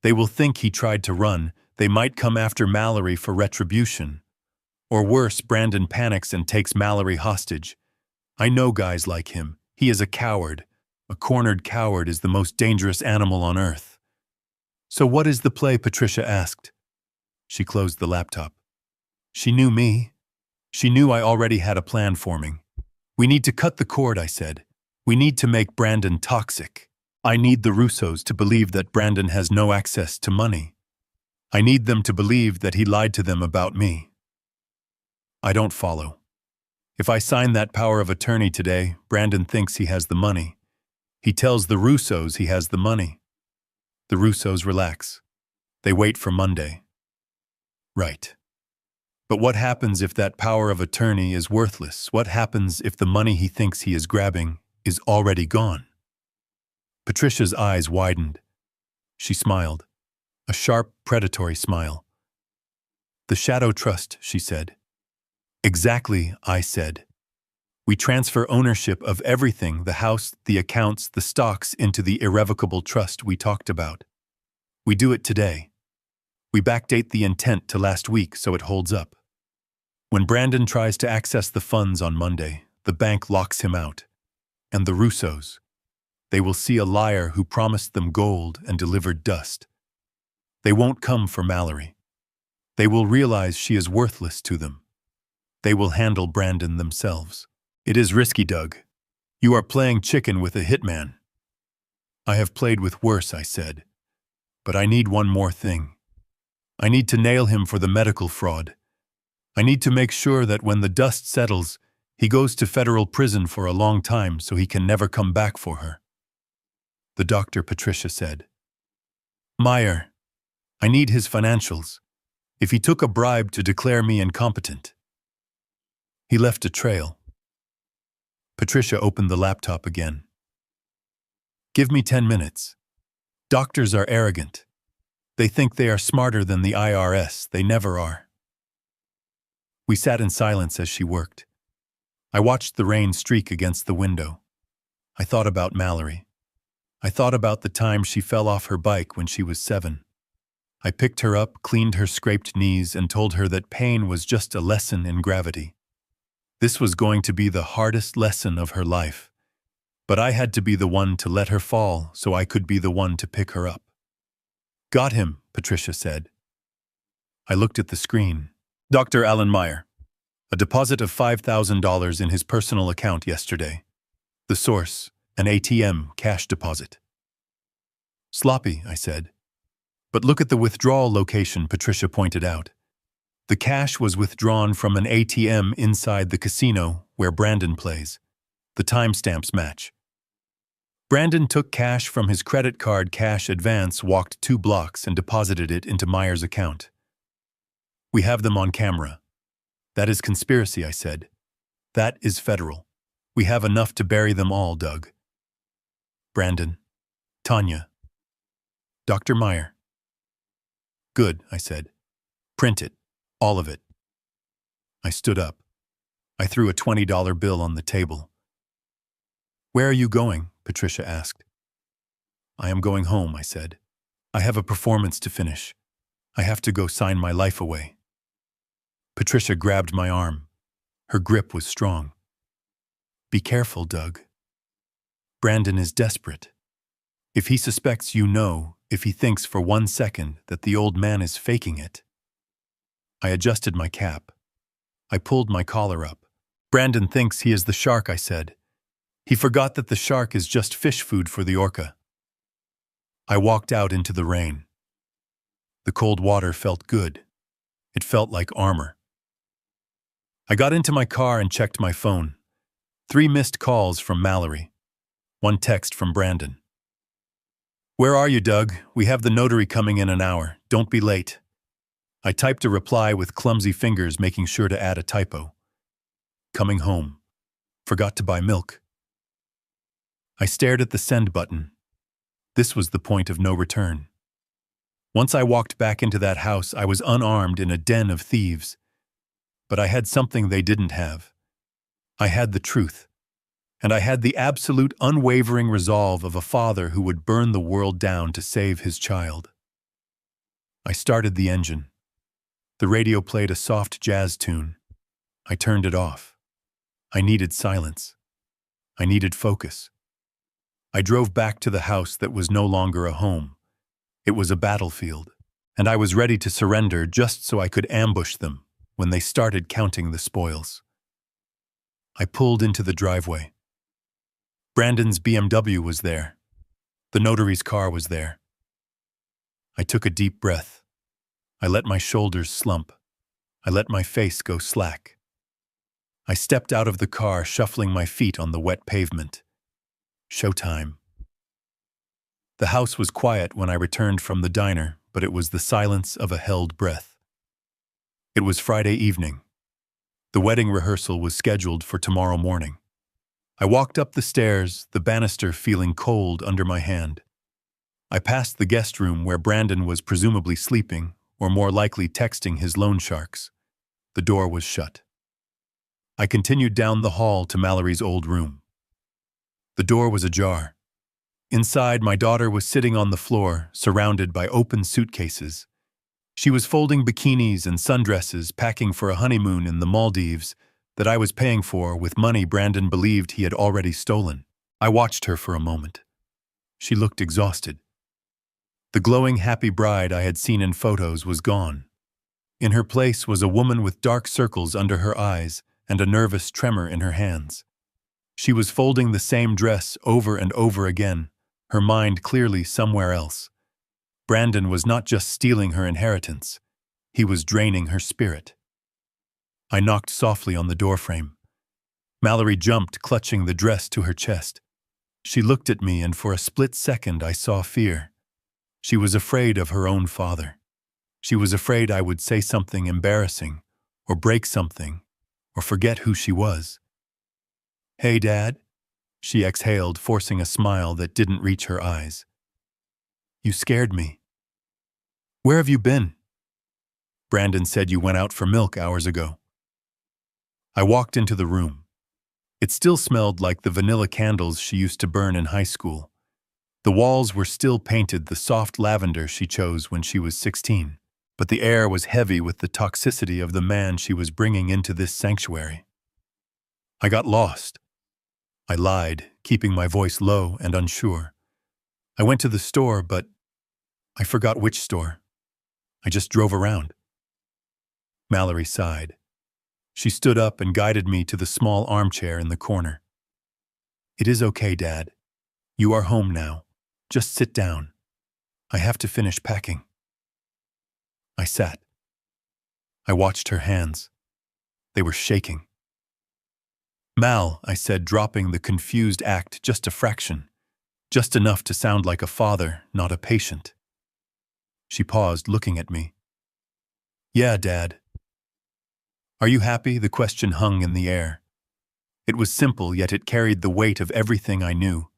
They will think he tried to run. They might come after Mallory for retribution. Or worse, Brandon panics and takes Mallory hostage. I know guys like him. He is a coward. A cornered coward is the most dangerous animal on earth. So what is the play? Patricia asked. She closed the laptop. She knew me. She knew I already had a plan forming. We need to cut the cord, I said. We need to make Brandon toxic. I need the Russos to believe that Brandon has no access to money. I need them to believe that he lied to them about me. I don't follow. If I sign that power of attorney today, Brandon thinks he has the money. He tells the Russos he has the money. The Russos relax. They wait for Monday. Right. But what happens if that power of attorney is worthless? What happens if the money he thinks he is grabbing is already gone? Patricia's eyes widened. She smiled. A sharp, predatory smile. The shadow trust, she said. Exactly, I said. We transfer ownership of everything, the house, the accounts, the stocks, into the irrevocable trust we talked about. We do it today. We backdate the intent to last week so it holds up. When Brandon tries to access the funds on Monday, the bank locks him out. And the Russos, they will see a liar who promised them gold and delivered dust. They won't come for Mallory. They will realize she is worthless to them. They will handle Brandon themselves. It is risky, Doug. You are playing chicken with a hitman. I have played with worse, I said. But I need one more thing. I need to nail him for the medical fraud. I need to make sure that when the dust settles, he goes to federal prison for a long time so he can never come back for her. The doctor, Patricia said. Meyer, I need his financials. If he took a bribe to declare me incompetent. He left a trail. Patricia opened the laptop again. Give me 10 minutes. Doctors are arrogant. They think they are smarter than the IRS. They never are. We sat in silence as she worked. I watched the rain streak against the window. I thought about Mallory. I thought about the time she fell off her bike when she was 7. I picked her up, cleaned her scraped knees, and told her that pain was just a lesson in gravity. This was going to be the hardest lesson of her life. But I had to be the one to let her fall so I could be the one to pick her up. Got him, Patricia said. I looked at the screen. Dr. Alan Meyer. A deposit of $5,000 in his personal account yesterday. The source, an ATM cash deposit. Sloppy, I said. But look at the withdrawal location, Patricia pointed out. The cash was withdrawn from an ATM inside the casino where Brandon plays. The timestamps match. Brandon took cash from his credit card cash advance, walked 2 blocks, and deposited it into Meyer's account. We have them on camera. That is conspiracy, I said. That is federal. We have enough to bury them all, Doug. Brandon. Tanya. Dr. Meyer. Good, I said. Print it. All of it. I stood up. I threw a $20 bill on the table. Where are you going? Patricia asked. I am going home, I said. I have a performance to finish. I have to go sign my life away. Patricia grabbed my arm. Her grip was strong. Be careful, Doug. Brandon is desperate. If he suspects you know, if he thinks for 1 second that the old man is faking it. I adjusted my cap. I pulled my collar up. Brandon thinks he is the shark, I said. He forgot that the shark is just fish food for the orca. I walked out into the rain. The cold water felt good. It felt like armor. I got into my car and checked my phone. 3 missed calls from Mallory. 1 text from Brandon. Where are you, Doug? We have the notary coming in an hour. Don't be late. I typed a reply with clumsy fingers, making sure to add a typo. Coming home. Forgot to buy milk. I stared at the send button. This was the point of no return. Once I walked back into that house, I was unarmed in a den of thieves. But I had something they didn't have. I had the truth. And I had the absolute unwavering resolve of a father who would burn the world down to save his child. I started the engine. The radio played a soft jazz tune. I turned it off. I needed silence. I needed focus. I drove back to the house that was no longer a home. It was a battlefield, and I was ready to surrender just so I could ambush them when they started counting the spoils. I pulled into the driveway. Brandon's BMW was there. The notary's car was there. I took a deep breath. I let my shoulders slump. I let my face go slack. I stepped out of the car, shuffling my feet on the wet pavement. Showtime. The house was quiet when I returned from the diner, but it was the silence of a held breath. It was Friday evening. The wedding rehearsal was scheduled for tomorrow morning. I walked up the stairs, the banister feeling cold under my hand. I passed the guest room where Brandon was presumably sleeping, or more likely texting his loan sharks. The door was shut. I continued down the hall to Mallory's old room. The door was ajar. Inside, my daughter was sitting on the floor, surrounded by open suitcases. She was folding bikinis and sundresses, packing for a honeymoon in the Maldives that I was paying for with money Brandon believed he had already stolen. I watched her for a moment. She looked exhausted. The glowing happy bride I had seen in photos was gone. In her place was a woman with dark circles under her eyes and a nervous tremor in her hands. She was folding the same dress over and over again, her mind clearly somewhere else. Brandon was not just stealing her inheritance, he was draining her spirit. I knocked softly on the doorframe. Mallory jumped, clutching the dress to her chest. She looked at me, and for a split second I saw fear. She was afraid of her own father. She was afraid I would say something embarrassing, or break something, or forget who she was. "Hey, Dad," she exhaled, forcing a smile that didn't reach her eyes. "You scared me." "Where have you been?" "Brandon said you went out for milk hours ago." I walked into the room. It still smelled like the vanilla candles she used to burn in high school. The walls were still painted the soft lavender she chose when she was 16, but the air was heavy with the toxicity of the man she was bringing into this sanctuary. "I got lost." I lied, keeping my voice low and unsure. "I went to the store, but I forgot which store. I just drove around." Mallory sighed. She stood up and guided me to the small armchair in the corner. "It is okay, Dad. You are home now. Just sit down. I have to finish packing." I sat. I watched her hands. They were shaking. "Mal," I said, dropping the confused act just a fraction, just enough to sound like a father, not a patient. She paused, looking at me. "Yeah, Dad." "Are you happy?" The question hung in the air. It was simple, yet it carried the weight of everything I knew.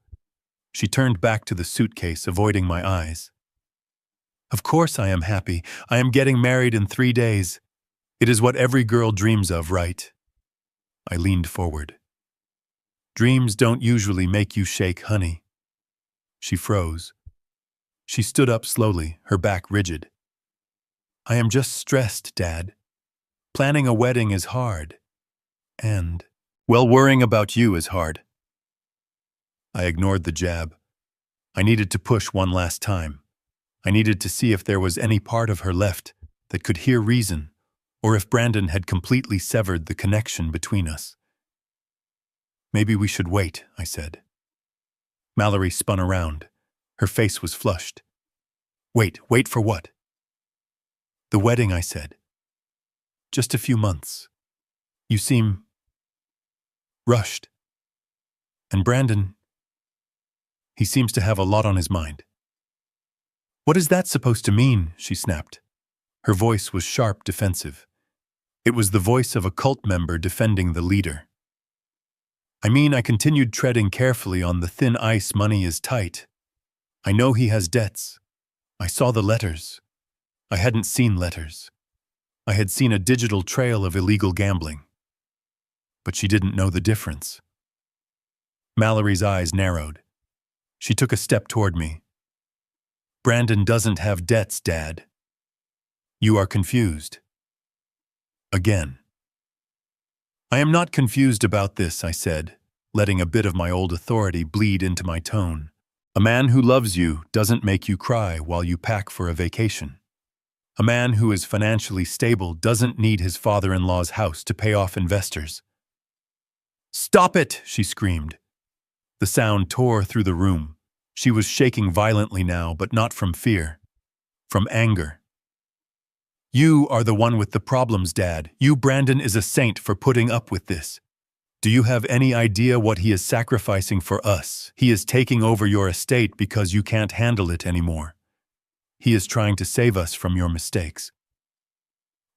She turned back to the suitcase, avoiding my eyes. "Of course I am happy. I am getting married in 3 days. It is what every girl dreams of, right?" I leaned forward. "Dreams don't usually make you shake, honey." She froze. She stood up slowly, her back rigid. "I am just stressed, Dad. Planning a wedding is hard. And, well, worrying about you is hard." I ignored the jab. I needed to push one last time. I needed to see if there was any part of her left that could hear reason, or if Brandon had completely severed the connection between us. "Maybe we should wait," I said. Mallory spun around. Her face was flushed. Wait for what?" "The wedding," I said. "Just a few months. You seem rushed. And Brandon, he seems to have a lot on his mind." "What is that supposed to mean?" she snapped. Her voice was sharp, defensive. It was the voice of a cult member defending the leader. I continued treading carefully on the thin ice. Money is tight. I know he has debts. I saw the letters. I hadn't seen letters. I had seen a digital trail of illegal gambling. But she didn't know the difference. Mallory's eyes narrowed. She took a step toward me. Brandon doesn't have debts, Dad. You are confused. Again. I am not confused about this, I said, letting a bit of my old authority bleed into my tone. A man who loves you doesn't make you cry while you pack for a vacation. A man who is financially stable doesn't need his father-in-law's house to pay off investors. Stop it, she screamed. The sound tore through the room. She was shaking violently now, but not from fear. From anger. You are the one with the problems, Dad. You, Brandon, is a saint for putting up with this. Do you have any idea what he is sacrificing for us? He is taking over your estate because you can't handle it anymore. He is trying to save us from your mistakes.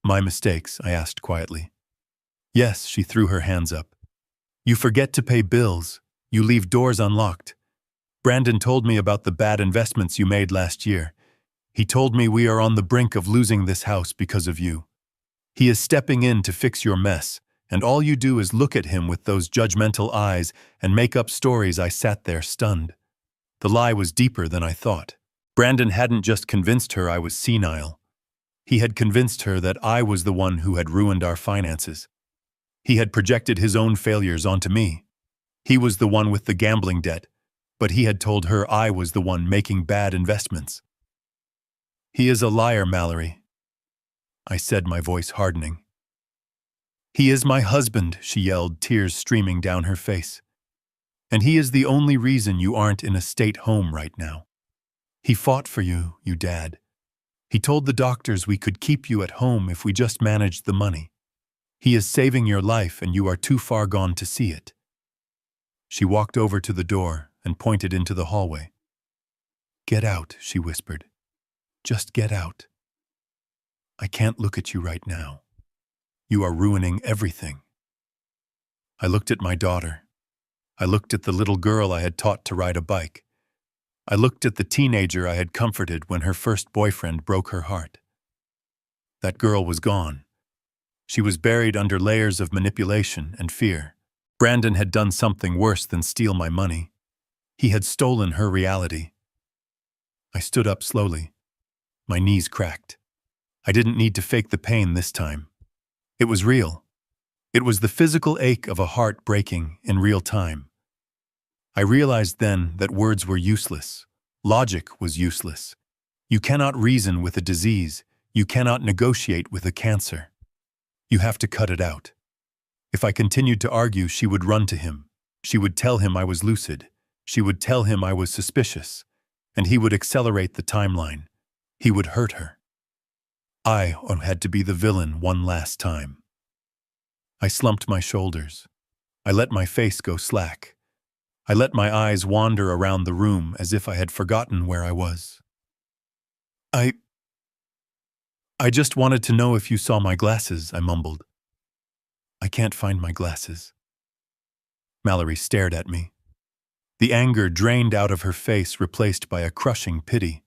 My mistakes? I asked quietly. Yes, she threw her hands up. You forget to pay bills. You leave doors unlocked. Brandon told me about the bad investments you made last year. He told me we are on the brink of losing this house because of you. He is stepping in to fix your mess, and all you do is look at him with those judgmental eyes and make up stories. I sat there stunned. The lie was deeper than I thought. Brandon hadn't just convinced her I was senile. He had convinced her that I was the one who had ruined our finances. He had projected his own failures onto me. He was the one with the gambling debt, but he had told her I was the one making bad investments. He is a liar, Mallory, I said, my voice hardening. He is my husband, she yelled, tears streaming down her face. And he is the only reason you aren't in a state home right now. He fought for you, you dad. He told the doctors we could keep you at home if we just managed the money. He is saving your life and you are too far gone to see it. She walked over to the door and pointed into the hallway. Get out, she whispered. Just get out. I can't look at you right now. You are ruining everything. I looked at my daughter. I looked at the little girl I had taught to ride a bike. I looked at the teenager I had comforted when her first boyfriend broke her heart. That girl was gone. She was buried under layers of manipulation and fear. Brandon had done something worse than steal my money. He had stolen her reality. I stood up slowly. My knees cracked. I didn't need to fake the pain this time. It was real. It was the physical ache of a heart breaking in real time. I realized then that words were useless. Logic was useless. You cannot reason with a disease. You cannot negotiate with a cancer. You have to cut it out. If I continued to argue, she would run to him. She would tell him I was lucid. She would tell him I was suspicious. And he would accelerate the timeline. He would hurt her. I had to be the villain one last time. I slumped my shoulders. I let my face go slack. I let my eyes wander around the room as if I had forgotten where I was. I just wanted to know if you saw my glasses, I mumbled. I can't find my glasses. Mallory stared at me. The anger drained out of her face, replaced by a crushing pity.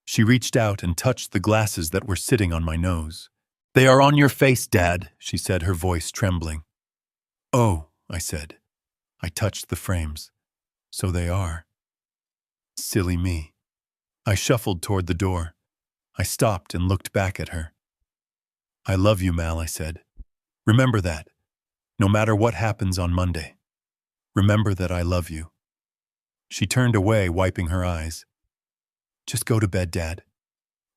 She reached out and touched the glasses that were sitting on my nose. They are on your face, Dad, she said, her voice trembling. Oh, I said. I touched the frames. So they are. Silly me. I shuffled toward the door. I stopped and looked back at her. I love you, Mal, I said. Remember that. No matter what happens on Monday. Remember that I love you. She turned away, wiping her eyes. Just go to bed, Dad.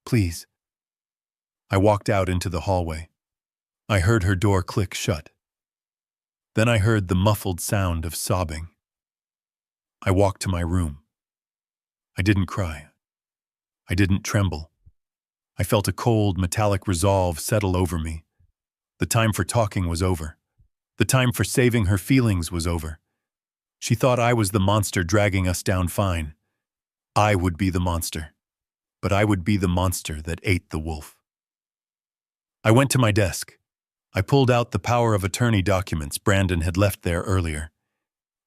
Please. I walked out into the hallway. I heard her door click shut. Then I heard the muffled sound of sobbing. I walked to my room. I didn't cry. I didn't tremble. I felt a cold, metallic resolve settle over me. The time for talking was over. The time for saving her feelings was over. She thought I was the monster dragging us down fine. I would be the monster. But I would be the monster that ate the wolf. I went to my desk. I pulled out the power of attorney documents Brandon had left there earlier.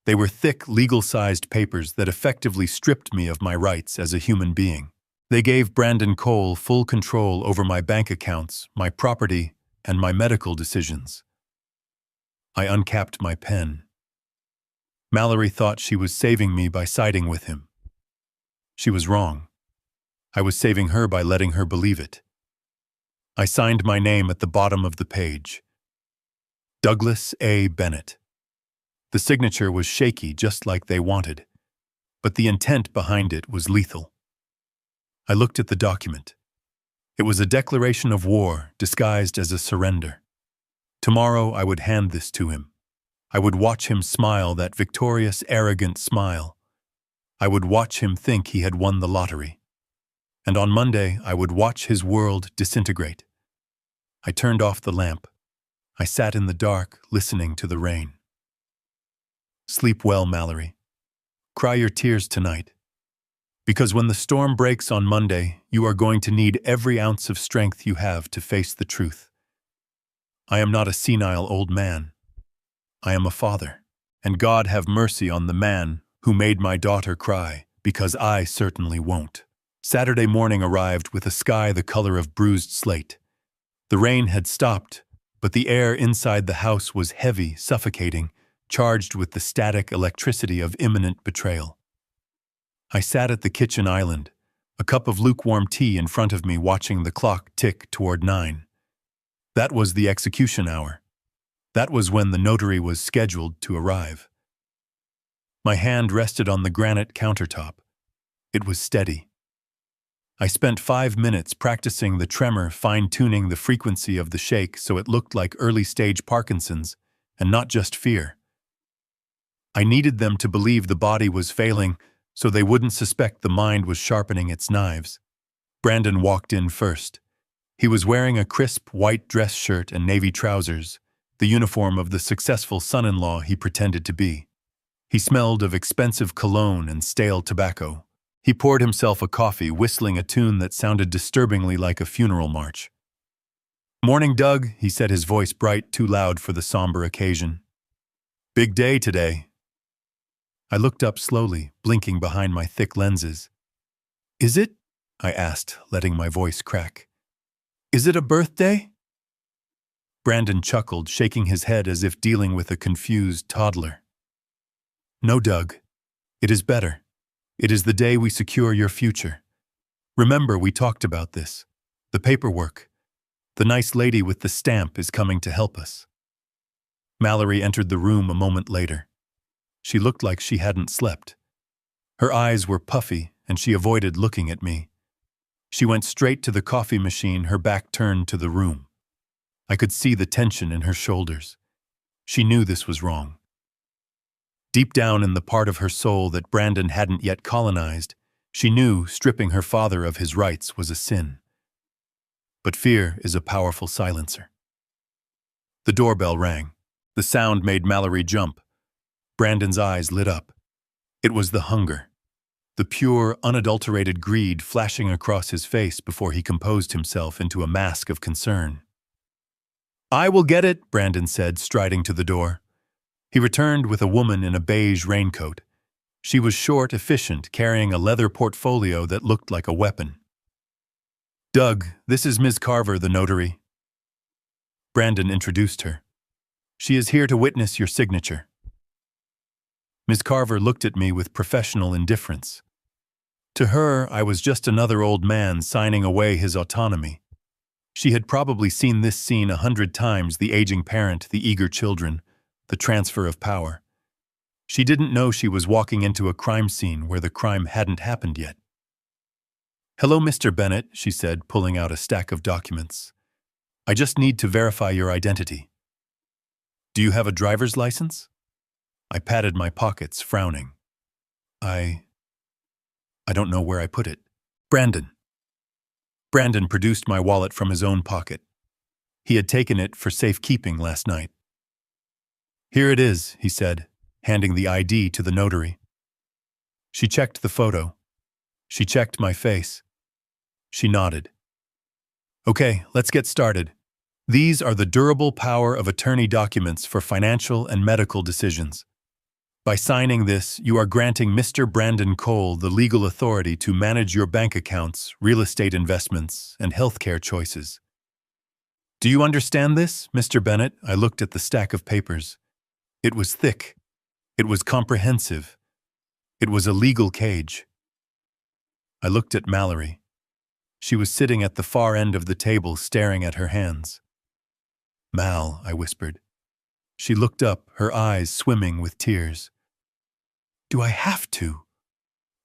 They were thick, legal-sized papers that effectively stripped me of my rights as a human being. They gave Brandon Cole full control over my bank accounts, my property, and my medical decisions. I uncapped my pen. Mallory thought she was saving me by siding with him. She was wrong. I was saving her by letting her believe it. I signed my name at the bottom of the page. Douglas A. Bennett. The signature was shaky, just like they wanted, but the intent behind it was lethal. I looked at the document. It was a declaration of war disguised as a surrender. Tomorrow I would hand this to him. I would watch him smile that victorious, arrogant smile. I would watch him think he had won the lottery. And on Monday I would watch his world disintegrate. I turned off the lamp. I sat in the dark, listening to the rain. Sleep well, Mallory. Cry your tears tonight. Because when the storm breaks on Monday, you are going to need every ounce of strength you have to face the truth. I am not a senile old man. I am a father, and God have mercy on the man who made my daughter cry, because I certainly won't. Saturday morning arrived with a sky the color of bruised slate. The rain had stopped, but the air inside the house was heavy, suffocating, charged with the static electricity of imminent betrayal. I sat at the kitchen island, a cup of lukewarm tea in front of me, watching the clock tick toward 9. That was the execution hour. That was when the notary was scheduled to arrive. My hand rested on the granite countertop. It was steady. I spent 5 minutes practicing the tremor, fine-tuning the frequency of the shake so it looked like early-stage Parkinson's, and not just fear. I needed them to believe the body was failing so they wouldn't suspect the mind was sharpening its knives. Brandon walked in first. He was wearing a crisp white dress shirt and navy trousers, the uniform of the successful son-in-law he pretended to be. He smelled of expensive cologne and stale tobacco. He poured himself a coffee, whistling a tune that sounded disturbingly like a funeral march. "Morning, Doug," he said, his voice bright, too loud for the somber occasion. "Big day today." I looked up slowly, blinking behind my thick lenses. "Is it?" I asked, letting my voice crack. "Is it a birthday?" Brandon chuckled, shaking his head as if dealing with a confused toddler. "No, Doug. It is better. It is the day we secure your future. Remember, we talked about this. The paperwork. The nice lady with the stamp is coming to help us." Mallory entered the room a moment later. She looked like she hadn't slept. Her eyes were puffy, and she avoided looking at me. She went straight to the coffee machine, her back turned to the room. I could see the tension in her shoulders. She knew this was wrong. Deep down in the part of her soul that Brandon hadn't yet colonized, she knew stripping her father of his rights was a sin. But fear is a powerful silencer. The doorbell rang. The sound made Mallory jump. Brandon's eyes lit up. It was the hunger, the pure, unadulterated greed flashing across his face before he composed himself into a mask of concern. "I will get it," Brandon said, striding to the door. He returned with a woman in a beige raincoat. She was short, efficient, carrying a leather portfolio that looked like a weapon. "Doug, this is Ms. Carver, the notary." Brandon introduced her. "She is here to witness your signature." Ms. Carver looked at me with professional indifference. To her, I was just another old man signing away his autonomy. She had probably seen this scene 100 times, the aging parent, the eager children, the transfer of power. She didn't know she was walking into a crime scene where the crime hadn't happened yet. "Hello, Mr. Bennett," she said, pulling out a stack of documents. "I just need to verify your identity. Do you have a driver's license?" I patted my pockets, frowning. I don't know where I put it. Brandon produced my wallet from his own pocket. He had taken it for safekeeping last night. "Here it is," he said, handing the ID to the notary. She checked the photo. She checked my face. She nodded. "Okay, let's get started. These are the durable power of attorney documents for financial and medical decisions." By signing this, you are granting Mr. Brandon Cole the legal authority to manage your bank accounts, real estate investments, and healthcare choices. Do you understand this, Mr. Bennett? I looked at the stack of papers. It was thick. It was comprehensive. It was a legal cage. I looked at Mallory. She was sitting at the far end of the table staring at her hands. Mal, I whispered. She looked up, her eyes swimming with tears. Do I have to?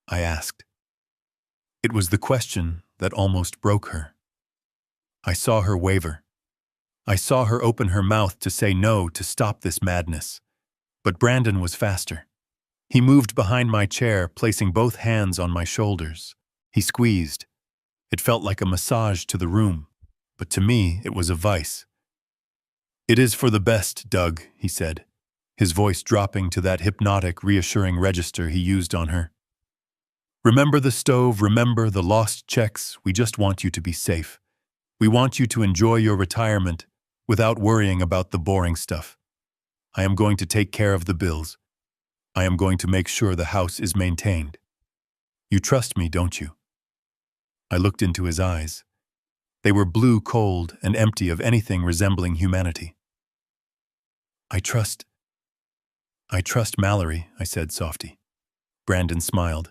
I asked. It was the question that almost broke her. I saw her waver. I saw her open her mouth to say no to stop this madness. But Brandon was faster. He moved behind my chair, placing both hands on my shoulders. He squeezed. It felt like a massage to the room, but to me it was a vice. It is for the best, Doug, he said, his voice dropping to that hypnotic, reassuring register he used on her. Remember the stove, remember the lost checks. We just want you to be safe. We want you to enjoy your retirement without worrying about the boring stuff. I am going to take care of the bills. I am going to make sure the house is maintained. You trust me, don't you? I looked into his eyes. They were blue, cold, and empty of anything resembling humanity. I trust Mallory, I said softly. Brandon smiled.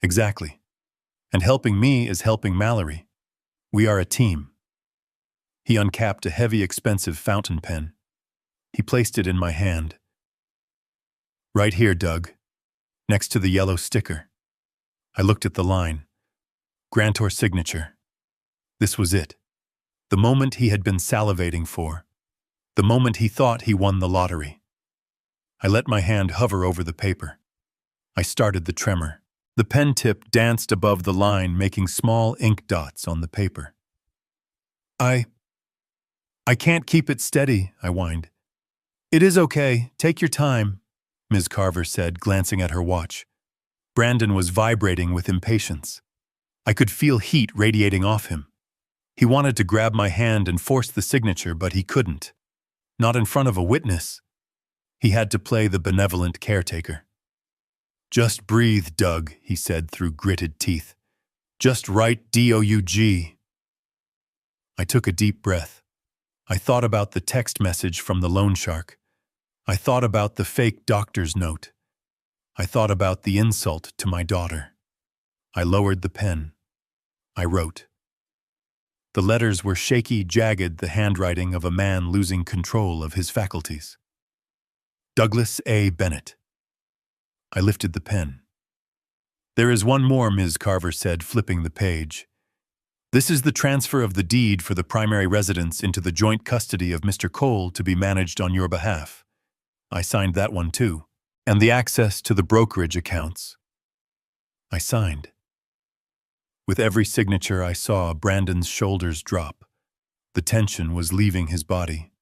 Exactly. And helping me is helping Mallory. We are a team. He uncapped a heavy, expensive fountain pen. He placed it in my hand. Right here, Doug, next to the yellow sticker. I looked at the line. Grantor signature. This was it. The moment he had been salivating for. The moment he thought he won the lottery. I let my hand hover over the paper. I started the tremor. The pen tip danced above the line, making small ink dots on the paper. I can't keep it steady, I whined. It is okay. Take your time, Ms. Carver said, glancing at her watch. Brandon was vibrating with impatience. I could feel heat radiating off him. He wanted to grab my hand and force the signature, but he couldn't. Not in front of a witness. He had to play the benevolent caretaker. Just breathe, Doug, he said through gritted teeth. Just write DOUG. I took a deep breath. I thought about the text message from the loan shark. I thought about the fake doctor's note. I thought about the insult to my daughter. I lowered the pen. I wrote. The letters were shaky, jagged, the handwriting of a man losing control of his faculties. Douglas A. Bennett. I lifted the pen. There is one more, Ms. Carver said, flipping the page. This is the transfer of the deed for the primary residence into the joint custody of Mr. Cole to be managed on your behalf. I signed that one too. And the access to the brokerage accounts. I signed. With every signature I saw Brandon's shoulders drop. The tension was leaving his body.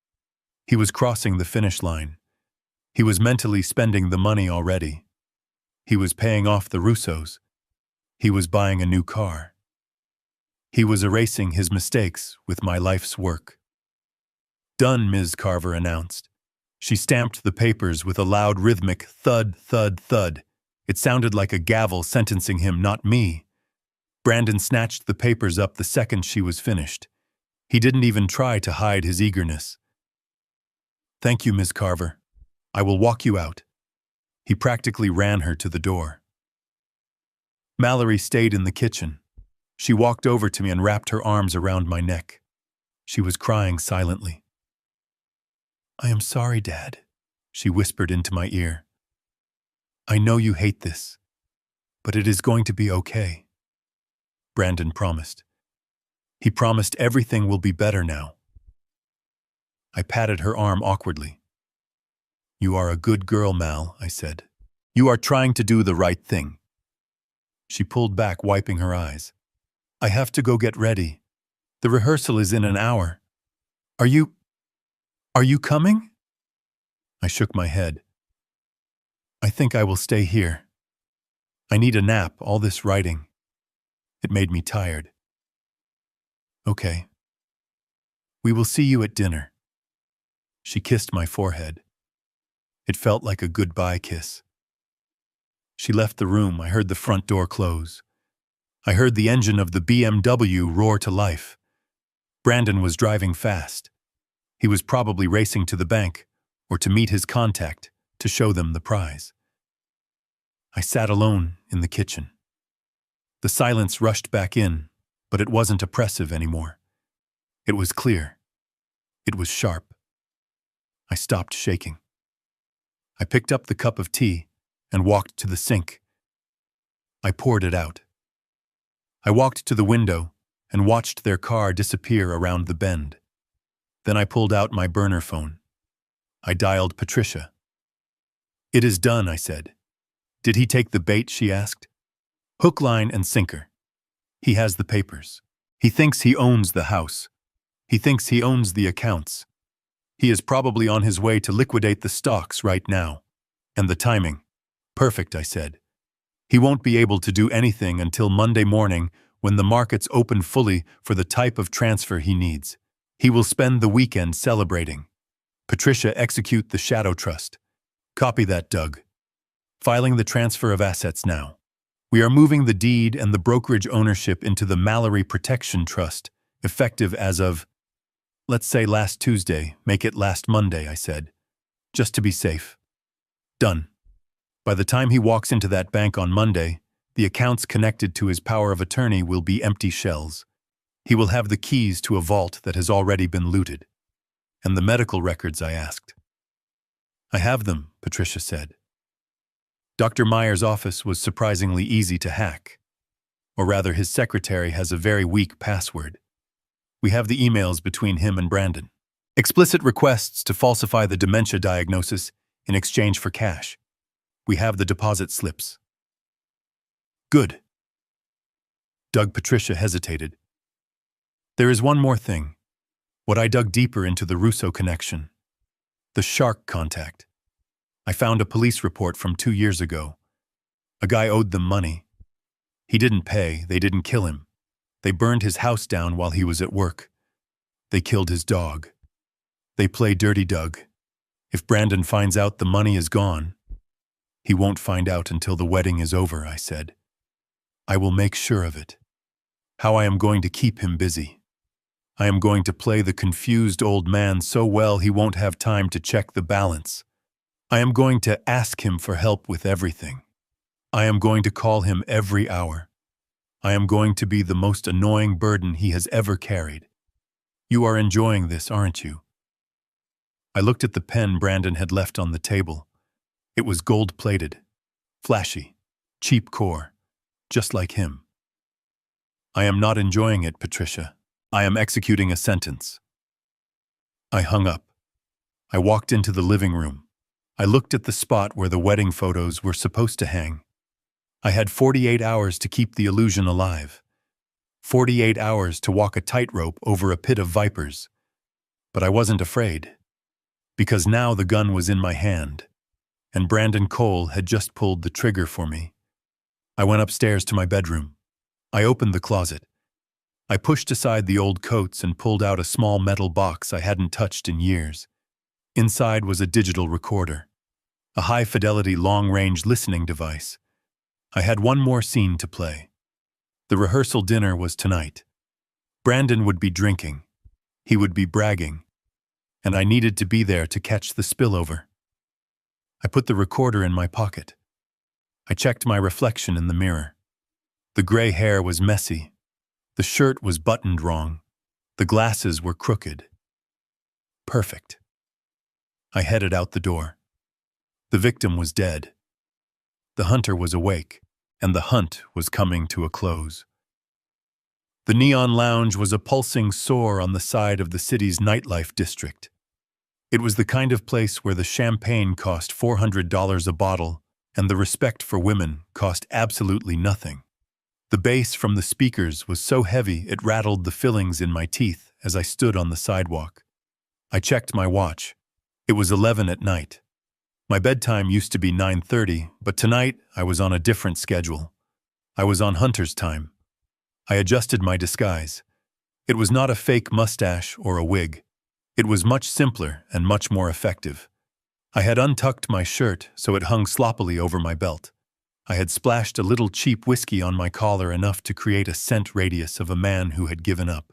He was crossing the finish line. He was mentally spending the money already. He was paying off the Russos. He was buying a new car. He was erasing his mistakes with my life's work. Done, Ms. Carver announced. She stamped the papers with a loud rhythmic thud, thud, thud. It sounded like a gavel sentencing him, not me. Brandon snatched the papers up the second she was finished. He didn't even try to hide his eagerness. Thank you, Ms. Carver. I will walk you out. He practically ran her to the door. Mallory stayed in the kitchen. She walked over to me and wrapped her arms around my neck. She was crying silently. I am sorry, Dad, she whispered into my ear. I know you hate this, but it is going to be okay. Brandon promised. He promised everything will be better now. I patted her arm awkwardly. You are a good girl, Mal, I said. You are trying to do the right thing. She pulled back, wiping her eyes. I have to go get ready. The rehearsal is in an hour. Are you coming? I shook my head. I think I will stay here. I need a nap, all this writing. It made me tired. Okay. We will see you at dinner. She kissed my forehead. It felt like a goodbye kiss. she left the room, I heard the front door close. I heard the engine of the BMW roar to life. Brandon was driving fast. He was probably racing to the bank, or to meet his contact, to show them the prize. I sat alone in the kitchen. The silence rushed back in, but it wasn't oppressive anymore. It was clear. It was sharp. I stopped shaking. I picked up the cup of tea and walked to the sink. I poured it out. I walked to the window and watched their car disappear around the bend. Then I pulled out my burner phone. I dialed Patricia. "It is done," I said. "Did he take the bait?" she asked. "Hook, line, and sinker. He has the papers. He thinks he owns the house. He thinks he owns the accounts. He is probably on his way to liquidate the stocks right now. And the timing. Perfect," I said. "He won't be able to do anything until Monday morning when the markets open fully for the type of transfer he needs. He will spend the weekend celebrating. Patricia, execute the shadow trust. Copy that, Doug. Filing the transfer of assets now. We are moving the deed and the brokerage ownership into the Mallory Protection Trust, effective as of, let's say last Tuesday, make it last Monday," I said, "just to be safe." Done. By the time he walks into that bank on Monday, the accounts connected to his power of attorney will be empty shells. He will have the keys to a vault that has already been looted. "And the medical records?" I asked. "I have them," Patricia said. Dr. Meyer's office was surprisingly easy to hack. Or rather, his secretary has a very weak password. We have the emails between him and Brandon. Explicit requests to falsify the dementia diagnosis in exchange for cash. We have the deposit slips. Good. Doug. Patricia hesitated. There is one more thing. What I dug deeper into the Russo connection. The shark contact. I found a police report from 2 years ago. A guy owed them money. He didn't pay, they didn't kill him. They burned his house down while he was at work. They killed his dog. They play dirty, Doug. If Brandon finds out the money is gone, he won't find out until the wedding is over, I said. I will make sure of it. How I am going to keep him busy. I am going to play the confused old man so well he won't have time to check the balance. I am going to ask him for help with everything. I am going to call him every hour. I am going to be the most annoying burden he has ever carried. You are enjoying this, aren't you? I looked at the pen Brandon had left on the table. It was gold-plated, flashy, cheap core, just like him. I am not enjoying it, Patricia. I am executing a sentence. I hung up. I walked into the living room. I looked at the spot where the wedding photos were supposed to hang. I had 48 hours to keep the illusion alive. 48 hours to walk a tightrope over a pit of vipers. But I wasn't afraid, because now the gun was in my hand, and Brandon Cole had just pulled the trigger for me. I went upstairs to my bedroom. I opened the closet. I pushed aside the old coats and pulled out a small metal box I hadn't touched in years. Inside was a digital recorder, a high-fidelity long-range listening device. I had one more scene to play. The rehearsal dinner was tonight. Brandon would be drinking. He would be bragging. And I needed to be there to catch the spillover. I put the recorder in my pocket. I checked my reflection in the mirror. The gray hair was messy. The shirt was buttoned wrong. The glasses were crooked. Perfect. I headed out the door. The victim was dead. The hunter was awake, and the hunt was coming to a close. The Neon Lounge was a pulsing sore on the side of the city's nightlife district. It was the kind of place where the champagne cost $400 a bottle, and the respect for women cost absolutely nothing. The bass from the speakers was so heavy it rattled the fillings in my teeth as I stood on the sidewalk. I checked my watch. It was 11 at night. My bedtime used to be 9:30, but tonight I was on a different schedule. I was on hunter's time. I adjusted my disguise. It was not a fake mustache or a wig. It was much simpler and much more effective. I had untucked my shirt so it hung sloppily over my belt. I had splashed a little cheap whiskey on my collar, enough to create a scent radius of a man who had given up.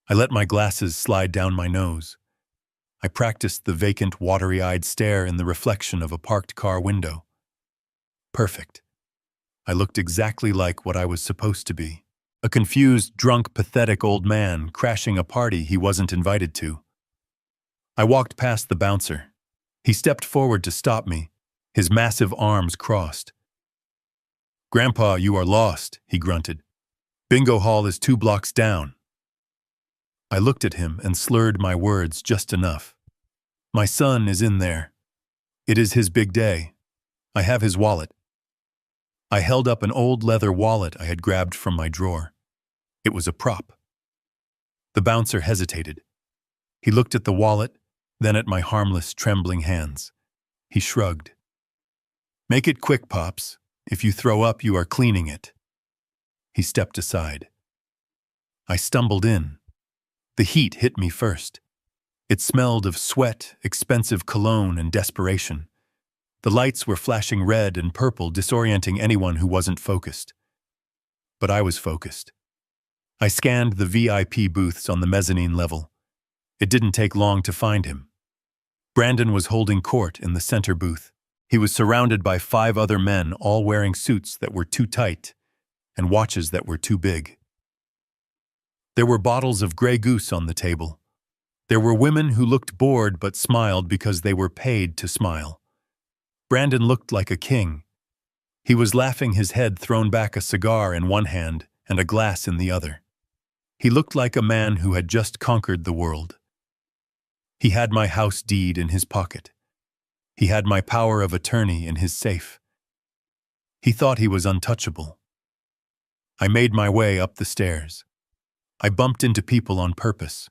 I let my glasses slide down my nose. I practiced the vacant, watery-eyed stare in the reflection of a parked car window. Perfect. I looked exactly like what I was supposed to be. A confused, drunk, pathetic old man crashing a party he wasn't invited to. I walked past the bouncer. He stepped forward to stop me, his massive arms crossed. "Grandpa, you are lost," he grunted. "Bingo hall is 2 blocks down." I looked at him and slurred my words just enough. "My son is in there. It is his big day. I have his wallet." I held up an old leather wallet I had grabbed from my drawer. It was a prop. The bouncer hesitated. He looked at the wallet, then at my harmless, trembling hands. He shrugged. "Make it quick, Pops. If you throw up, you are cleaning it." He stepped aside. I stumbled in. The heat hit me first. It smelled of sweat, expensive cologne, and desperation. The lights were flashing red and purple, disorienting anyone who wasn't focused. But I was focused. I scanned the VIP booths on the mezzanine level. It didn't take long to find him. Brandon was holding court in the center booth. He was surrounded by 5 other men, all wearing suits that were too tight and watches that were too big. There were bottles of Grey Goose on the table. There were women who looked bored but smiled because they were paid to smile. Brandon looked like a king. He was laughing, his head thrown back, a cigar in one hand and a glass in the other. He looked like a man who had just conquered the world. He had my house deed in his pocket. He had my power of attorney in his safe. He thought he was untouchable. I made my way up the stairs. I bumped into people on purpose.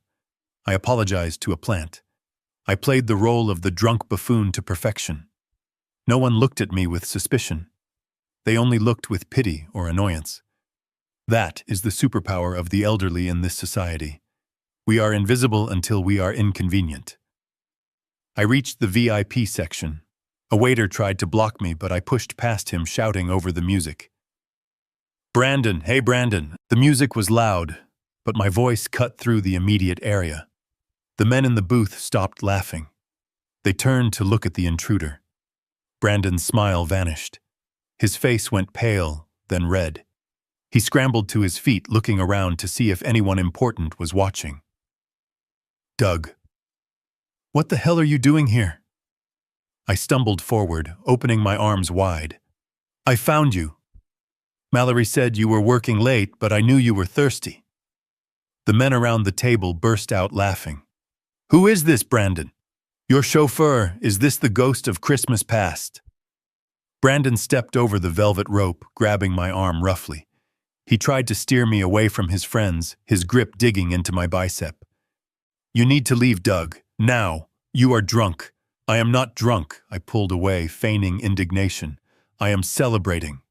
I apologized to a plant. I played the role of the drunk buffoon to perfection. No one looked at me with suspicion. They only looked with pity or annoyance. That is the superpower of the elderly in this society. We are invisible until we are inconvenient. I reached the VIP section. A waiter tried to block me, but I pushed past him, shouting over the music. "Brandon, hey Brandon!" The music was loud, but my voice cut through the immediate area. The men in the booth stopped laughing. They turned to look at the intruder. Brandon's smile vanished. His face went pale, then red. He scrambled to his feet, looking around to see if anyone important was watching. "Doug. What the hell are you doing here?" I stumbled forward, opening my arms wide. "I found you. Mallory said you were working late, but I knew you were thirsty." The men around the table burst out laughing. "Who is this, Brandon? Your chauffeur, is this the ghost of Christmas past?" Brandon stepped over the velvet rope, grabbing my arm roughly. He tried to steer me away from his friends, his grip digging into my bicep. "You need to leave, Doug. Now. You are drunk." "I am not drunk," I pulled away, feigning indignation. "I am celebrating.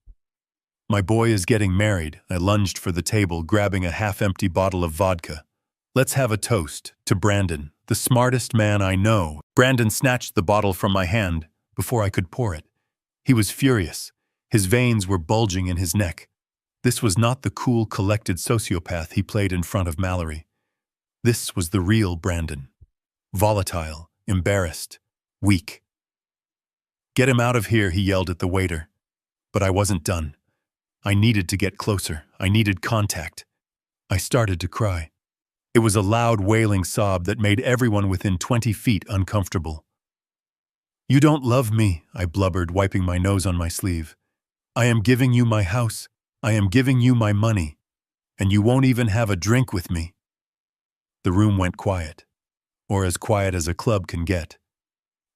My boy is getting married." I lunged for the table, grabbing a half-empty bottle of vodka. "Let's have a toast to Brandon, the smartest man I know." Brandon snatched the bottle from my hand before I could pour it. He was furious. His veins were bulging in his neck. This was not the cool, collected sociopath he played in front of Mallory. This was the real Brandon. Volatile, embarrassed, weak. "Get him out of here," he yelled at the waiter. But I wasn't done. I needed to get closer. I needed contact. I started to cry. It was a loud, wailing sob that made everyone within 20 feet uncomfortable. "You don't love me," I blubbered, wiping my nose on my sleeve. "I am giving you my house. I am giving you my money. And you won't even have a drink with me." The room went quiet, or as quiet as a club can get.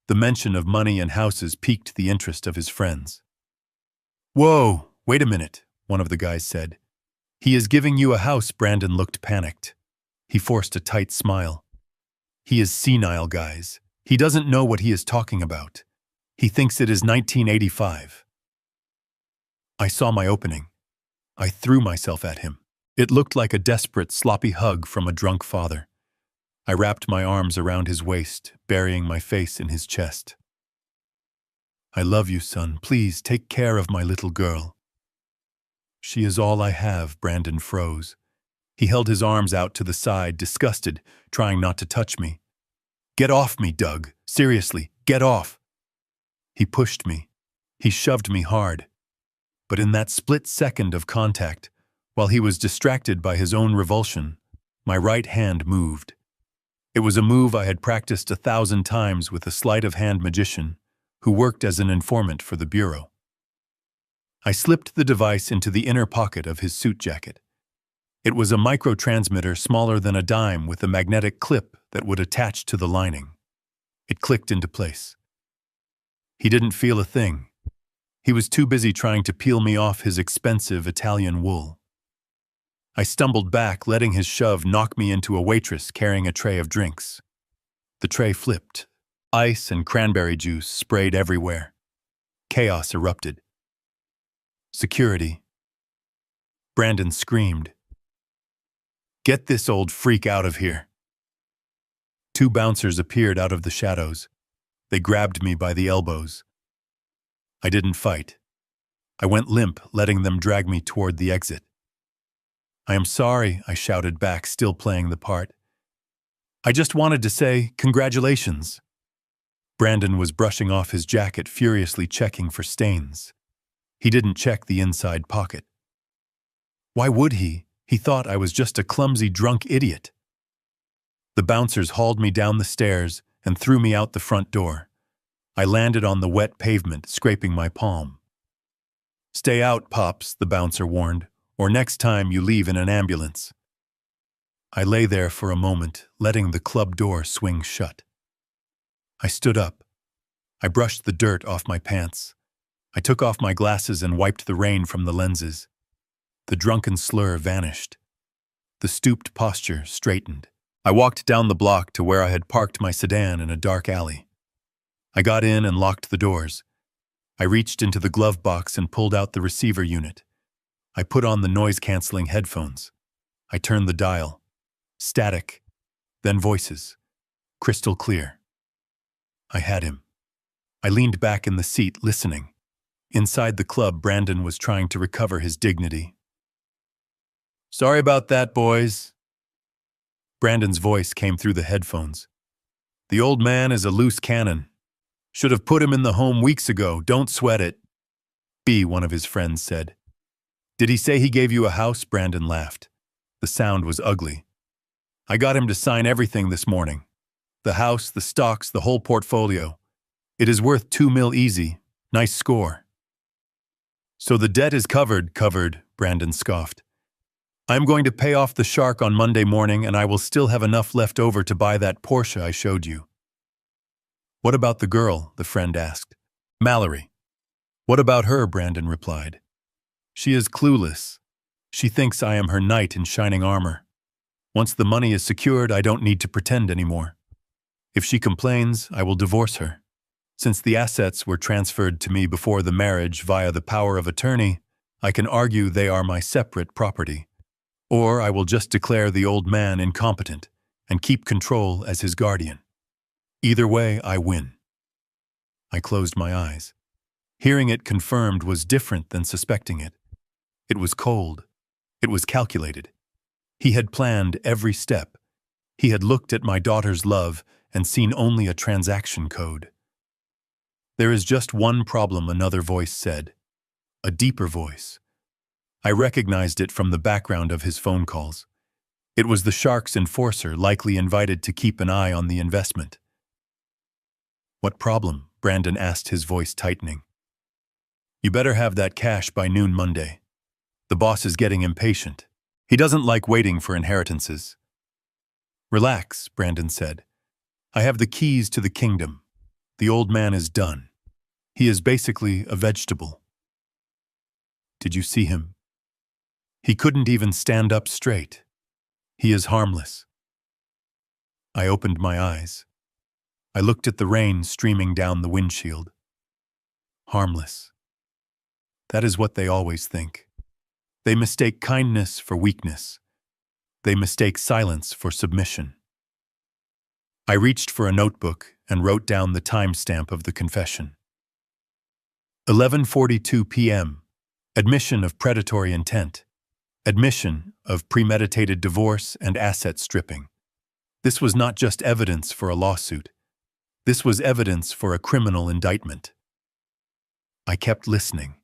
The mention of money and houses piqued the interest of his friends. "Whoa, wait a minute," one of the guys said. "He is giving you a house." Brandon looked panicked. He forced a tight smile. "He is senile, guys. He doesn't know what he is talking about. He thinks it is 1985. I saw my opening. I threw myself at him. It looked like a desperate, sloppy hug from a drunk father. I wrapped my arms around his waist, burying my face in his chest. I love you, son. Please take care of my little girl. She is all I have, Brandon froze. He held his arms out to the side, disgusted, trying not to touch me. Get off me, Doug. Seriously, get off. He pushed me. He shoved me hard. But in that split second of contact, while he was distracted by his own revulsion, my right hand moved. It was a move I had practiced 1,000 times with a sleight-of-hand magician who worked as an informant for the bureau. I slipped the device into the inner pocket of his suit jacket. It was a microtransmitter smaller than a dime with a magnetic clip that would attach to the lining. It clicked into place. He didn't feel a thing. He was too busy trying to peel me off his expensive Italian wool. I stumbled back, letting his shove knock me into a waitress carrying a tray of drinks. The tray flipped. Ice and cranberry juice sprayed everywhere. Chaos erupted. Security. Brandon screamed. Get this old freak out of here. 2 bouncers appeared out of the shadows. They grabbed me by the elbows. I didn't fight. I went limp, letting them drag me toward the exit. I am sorry, I shouted back, still playing the part. I just wanted to say, congratulations. Brandon was brushing off his jacket, furiously checking for stains. He didn't check the inside pocket. Why would he? He thought I was just a clumsy, drunk idiot. The bouncers hauled me down the stairs and threw me out the front door. I landed on the wet pavement, scraping my palm. Stay out, Pops, the bouncer warned, or next time you leave in an ambulance. I lay there for a moment, letting the club door swing shut. I stood up. I brushed the dirt off my pants. I took off my glasses and wiped the rain from the lenses. The drunken slur vanished. The stooped posture straightened. I walked down the block to where I had parked my sedan in a dark alley. I got in and locked the doors. I reached into the glove box and pulled out the receiver unit. I put on the noise-canceling headphones. I turned the dial. Static, then voices. Crystal clear. I had him. I leaned back in the seat, listening. Inside the club, Brandon was trying to recover his dignity. Sorry about that, boys. Brandon's voice came through the headphones. The old man is a loose cannon. Should have put him in the home weeks ago. Don't sweat it. B, one of his friends said. Did he say he gave you a house? Brandon laughed. The sound was ugly. I got him to sign everything this morning. The house, the stocks, the whole portfolio. It is worth $2 million easy. Nice score. So the debt is covered, Brandon scoffed. I'm going to pay off the shark on Monday morning, and I will still have enough left over to buy that Porsche I showed you. What about the girl? The friend asked. Mallory. What about her? Brandon replied. She is clueless. She thinks I am her knight in shining armor. Once the money is secured, I don't need to pretend anymore. If she complains, I will divorce her. Since the assets were transferred to me before the marriage via the power of attorney, I can argue they are my separate property. Or I will just declare the old man incompetent and keep control as his guardian. Either way, I win. I closed my eyes. Hearing it confirmed was different than suspecting it. It was cold. It was calculated. He had planned every step. He had looked at my daughter's love and seen only a transaction code. There is just one problem, another voice said. A deeper voice. I recognized it from the background of his phone calls. It was the shark's enforcer, likely invited to keep an eye on the investment. What problem? Brandon asked, his voice tightening. You better have that cash by noon Monday. The boss is getting impatient. He doesn't like waiting for inheritances. Relax, Brandon said. I have the keys to the kingdom. The old man is done. He is basically a vegetable. Did you see him? He couldn't even stand up straight. He is harmless. I opened my eyes. I looked at the rain streaming down the windshield. Harmless. That is what they always think. They mistake kindness for weakness. They mistake silence for submission. I reached for a notebook and wrote down the timestamp of the confession. 11:42 p.m. Admission of predatory intent. Admission of premeditated divorce and asset stripping. This was not just evidence for a lawsuit. This was evidence for a criminal indictment. I kept listening.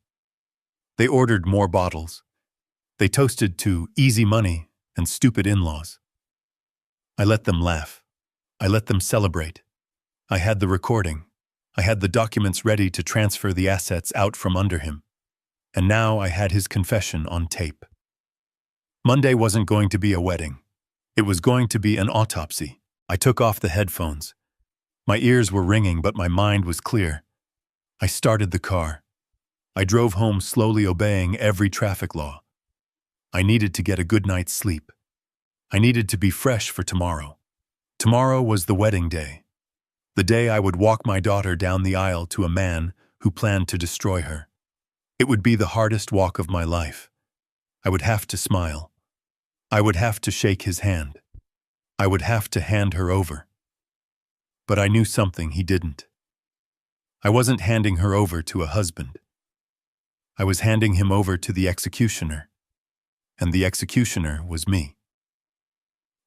They ordered more bottles. They toasted to easy money and stupid in-laws. I let them laugh. I let them celebrate. I had the recording. I had the documents ready to transfer the assets out from under him. And now I had his confession on tape. Monday wasn't going to be a wedding. It was going to be an autopsy. I took off the headphones. My ears were ringing, but my mind was clear. I started the car. I drove home slowly, obeying every traffic law. I needed to get a good night's sleep. I needed to be fresh for tomorrow. Tomorrow was the wedding day. The day I would walk my daughter down the aisle to a man who planned to destroy her. It would be the hardest walk of my life. I would have to smile. I would have to shake his hand. I would have to hand her over. But I knew something he didn't. I wasn't handing her over to a husband. I was handing him over to the executioner. And the executioner was me.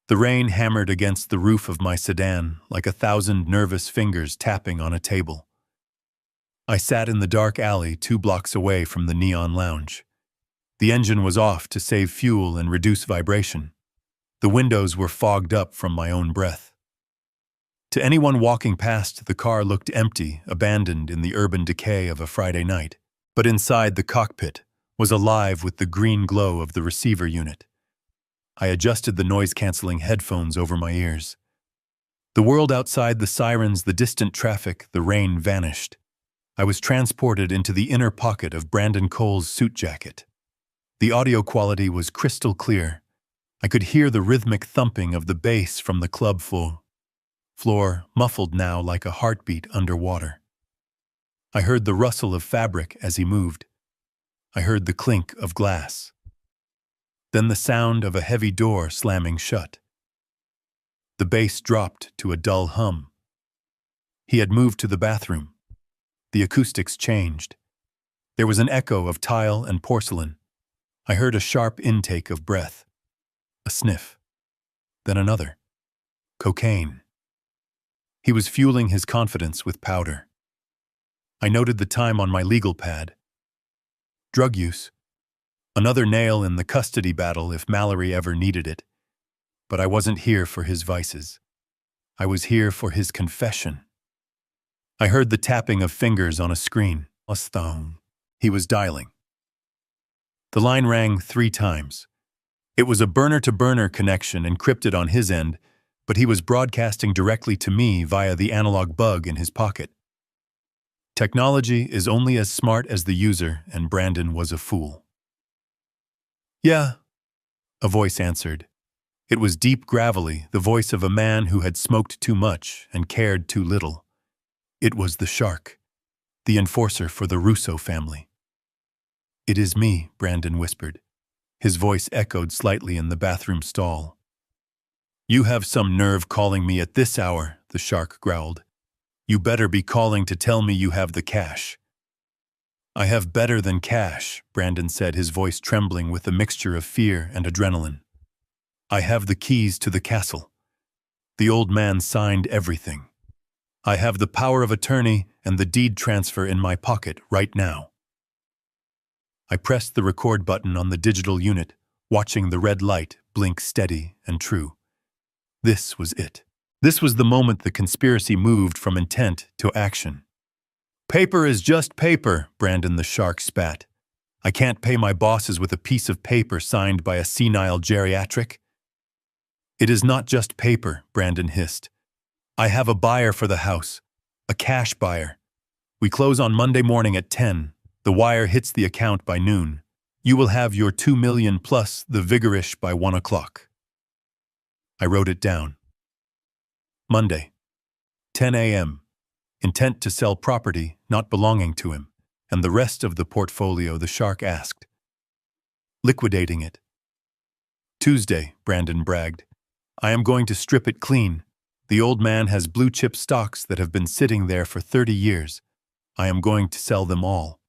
The rain hammered against the roof of my sedan like 1,000 nervous fingers tapping on a table. I sat in the dark alley 2 blocks away from the neon lounge. The engine was off to save fuel and reduce vibration. The windows were fogged up from my own breath. To anyone walking past, the car looked empty, abandoned in the urban decay of a Friday night. But inside, the cockpit was alive with the green glow of the receiver unit. I adjusted the noise-canceling headphones over my ears. The world outside, the sirens, the distant traffic, the rain vanished. I was transported into the inner pocket of Brandon Cole's suit jacket. The audio quality was crystal clear. I could hear the rhythmic thumping of the bass from the club floor, muffled now like a heartbeat underwater. I heard the rustle of fabric as he moved. I heard the clink of glass. Then the sound of a heavy door slamming shut. The bass dropped to a dull hum. He had moved to the bathroom. The acoustics changed. There was an echo of tile and porcelain. I heard a sharp intake of breath. A sniff. Then another. Cocaine. He was fueling his confidence with powder. I noted the time on my legal pad. Drug use. Another nail in the custody battle if Mallory ever needed it. But I wasn't here for his vices. I was here for his confession. I heard the tapping of fingers on a screen. He was dialing. The line rang 3 times. It was a burner-to-burner connection encrypted on his end, but he was broadcasting directly to me via the analog bug in his pocket. Technology is only as smart as the user, and Brandon was a fool. "Yeah," a voice answered. It was deep, gravelly, the voice of a man who had smoked too much and cared too little. It was the shark, the enforcer for the Russo family. "It is me," Brandon whispered. His voice echoed slightly in the bathroom stall. "You have some nerve calling me at this hour," the shark growled. "You better be calling to tell me you have the cash." "I have better than cash," Brandon said, his voice trembling with a mixture of fear and adrenaline. "I have the keys to the castle. The old man signed everything. I have the power of attorney and the deed transfer in my pocket right now." I pressed the record button on the digital unit, watching the red light blink steady and true. This was it. This was the moment the conspiracy moved from intent to action. "Paper is just paper," Brandon the shark spat. "I can't pay my bosses with a piece of paper signed by a senile geriatric." "It is not just paper," Brandon hissed. "I have a buyer for the house, a cash buyer. We close on Monday morning at 10. The wire hits the account by noon. You will have your 2 million plus the vigorish by 1 o'clock. I wrote it down. Monday, 10 a.m. Intent to sell property not belonging to him, and the rest of the portfolio, the shark asked. Liquidating it. Tuesday, Brandon bragged. I am going to strip it clean. The old man has blue-chip stocks that have been sitting there for 30 years. I am going to sell them all.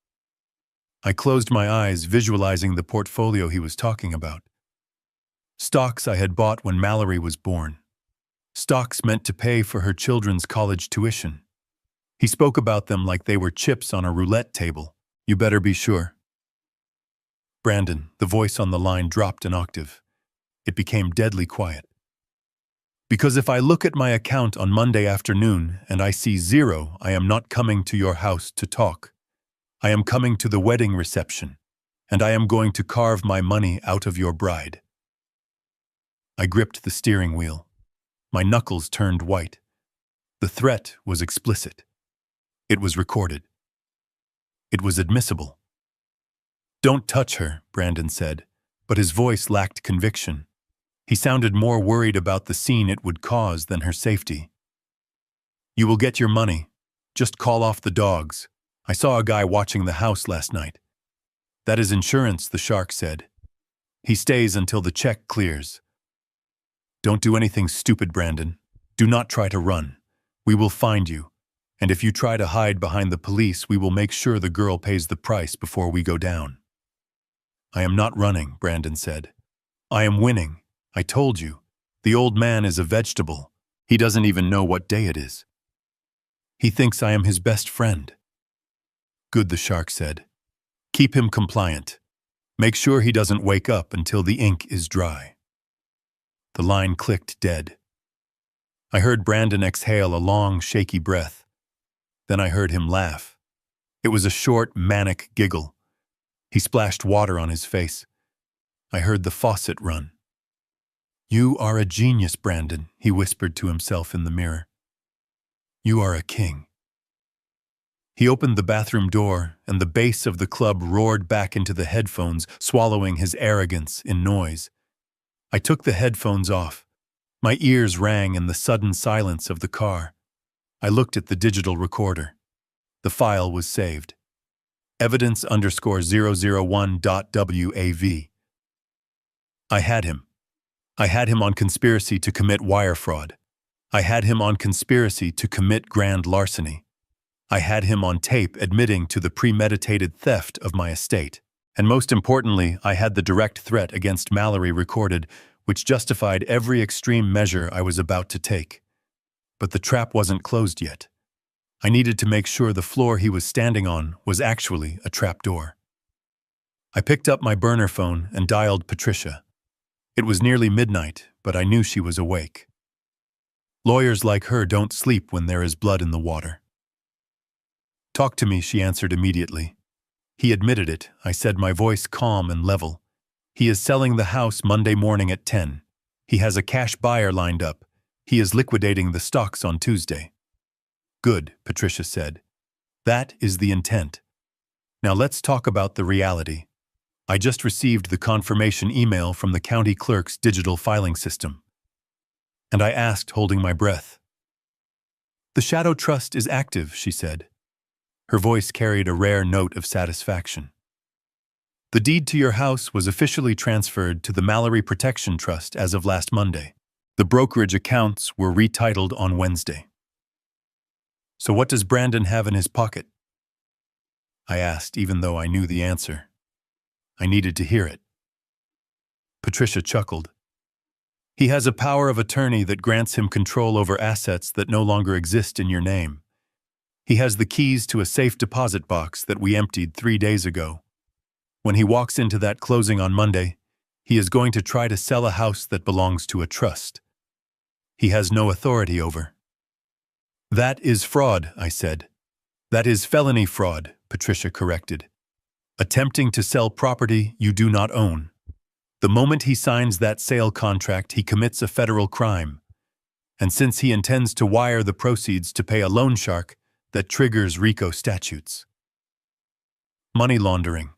I closed my eyes, visualizing the portfolio he was talking about. Stocks I had bought when Mallory was born. Stocks meant to pay for her children's college tuition. He spoke about them like they were chips on a roulette table. You better be sure. Brandon, the voice on the line dropped an octave. It became deadly quiet. Because if I look at my account on Monday afternoon and I see zero, I am not coming to your house to talk. I am coming to the wedding reception, and I am going to carve my money out of your bride. I gripped the steering wheel. My knuckles turned white. The threat was explicit. It was recorded. It was admissible. Don't touch her, Brandon said, but his voice lacked conviction. He sounded more worried about the scene it would cause than her safety. You will get your money. Just call off the dogs. I saw a guy watching the house last night. That is insurance, the shark said. He stays until the check clears. Don't do anything stupid, Brandon. Do not try to run. We will find you. And if you try to hide behind the police, we will make sure the girl pays the price before we go down. I am not running, Brandon said. I am winning. I told you. The old man is a vegetable. He doesn't even know what day it is. He thinks I am his best friend. Good, the shark said. Keep him compliant. Make sure he doesn't wake up until the ink is dry. The line clicked dead. I heard Brandon exhale a long, shaky breath. Then I heard him laugh. It was a short, manic giggle. He splashed water on his face. I heard the faucet run. You are a genius, Brandon, he whispered to himself in the mirror. You are a king. He opened the bathroom door, and the bass of the club roared back into the headphones, swallowing his arrogance in noise. I took the headphones off. My ears rang in the sudden silence of the car. I looked at the digital recorder. The file was saved. Evidence_001.wav. I had him. I had him on conspiracy to commit wire fraud. I had him on conspiracy to commit grand larceny. I had him on tape admitting to the premeditated theft of my estate. And most importantly, I had the direct threat against Mallory recorded, which justified every extreme measure I was about to take. But the trap wasn't closed yet. I needed to make sure the floor he was standing on was actually a trapdoor. I picked up my burner phone and dialed Patricia. It was nearly midnight, but I knew she was awake. Lawyers like her don't sleep when there is blood in the water. Talk to me, she answered immediately. He admitted it, I said, my voice calm and level. He is selling the house Monday morning at 10. He has a cash buyer lined up. He is liquidating the stocks on Tuesday. Good, Patricia said. That is the intent. Now let's talk about the reality. I just received the confirmation email from the county clerk's digital filing system. And I asked, holding my breath. The shadow trust is active, she said. Her voice carried a rare note of satisfaction. The deed to your house was officially transferred to the Mallory Protection Trust as of last Monday. The brokerage accounts were retitled on Wednesday. So what does Brandon have in his pocket? I asked, even though I knew the answer. I needed to hear it. Patricia chuckled. He has a power of attorney that grants him control over assets that no longer exist in your name. He has the keys to a safe deposit box that we emptied 3 days ago. When he walks into that closing on Monday, he is going to try to sell a house that belongs to a trust. He has no authority over. That is fraud, I said. That is felony fraud, Patricia corrected. Attempting to sell property you do not own. The moment he signs that sale contract, he commits a federal crime. And since he intends to wire the proceeds to pay a loan shark, that triggers RICO statutes. Money laundering.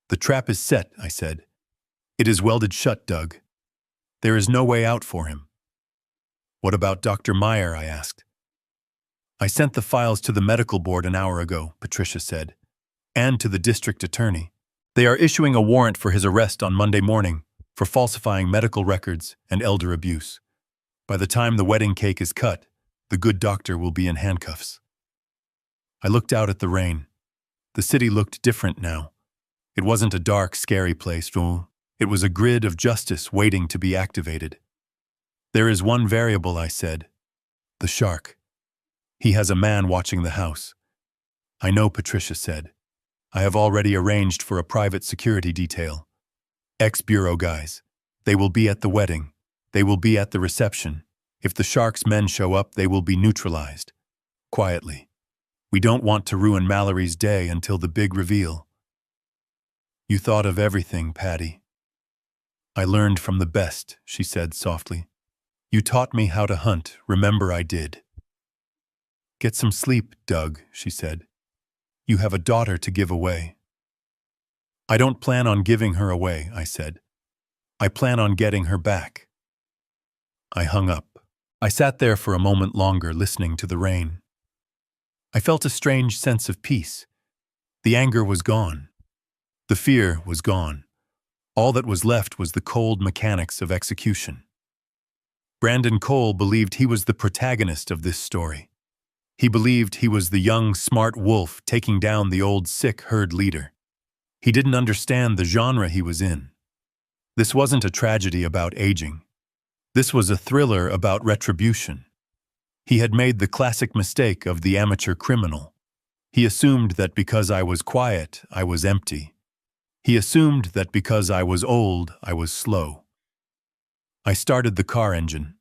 The trap is set, I said. It is welded shut, Doug. There is no way out for him. What about Dr. Meyer, I asked. I sent the files to the medical board an hour ago, Patricia said, and to the district attorney. They are issuing a warrant for his arrest on Monday morning for falsifying medical records and elder abuse. By the time the wedding cake is cut, the good doctor will be in handcuffs. I looked out at the rain. The city looked different now. It wasn't a dark, scary place. It was a grid of justice waiting to be activated. There is one variable, I said. The shark. He has a man watching the house. I know, Patricia said. I have already arranged for a private security detail. Ex-bureau guys. They will be at the wedding. They will be at the reception. If the shark's men show up, they will be neutralized. Quietly. We don't want to ruin Mallory's day until the big reveal. You thought of everything, Patty. I learned from the best, she said softly. You taught me how to hunt, remember I did. Get some sleep, Doug, she said. You have a daughter to give away. I don't plan on giving her away, I said. I plan on getting her back. I hung up. I sat there for a moment longer, listening to the rain. I felt a strange sense of peace. The anger was gone. The fear was gone. All that was left was the cold mechanics of execution. Brandon Cole believed he was the protagonist of this story. He believed he was the young, smart wolf taking down the old, sick herd leader. He didn't understand the genre he was in. This wasn't a tragedy about aging. This was a thriller about retribution. He had made the classic mistake of the amateur criminal. He assumed that because I was quiet, I was empty. He assumed that because I was old, I was slow. I started the car engine.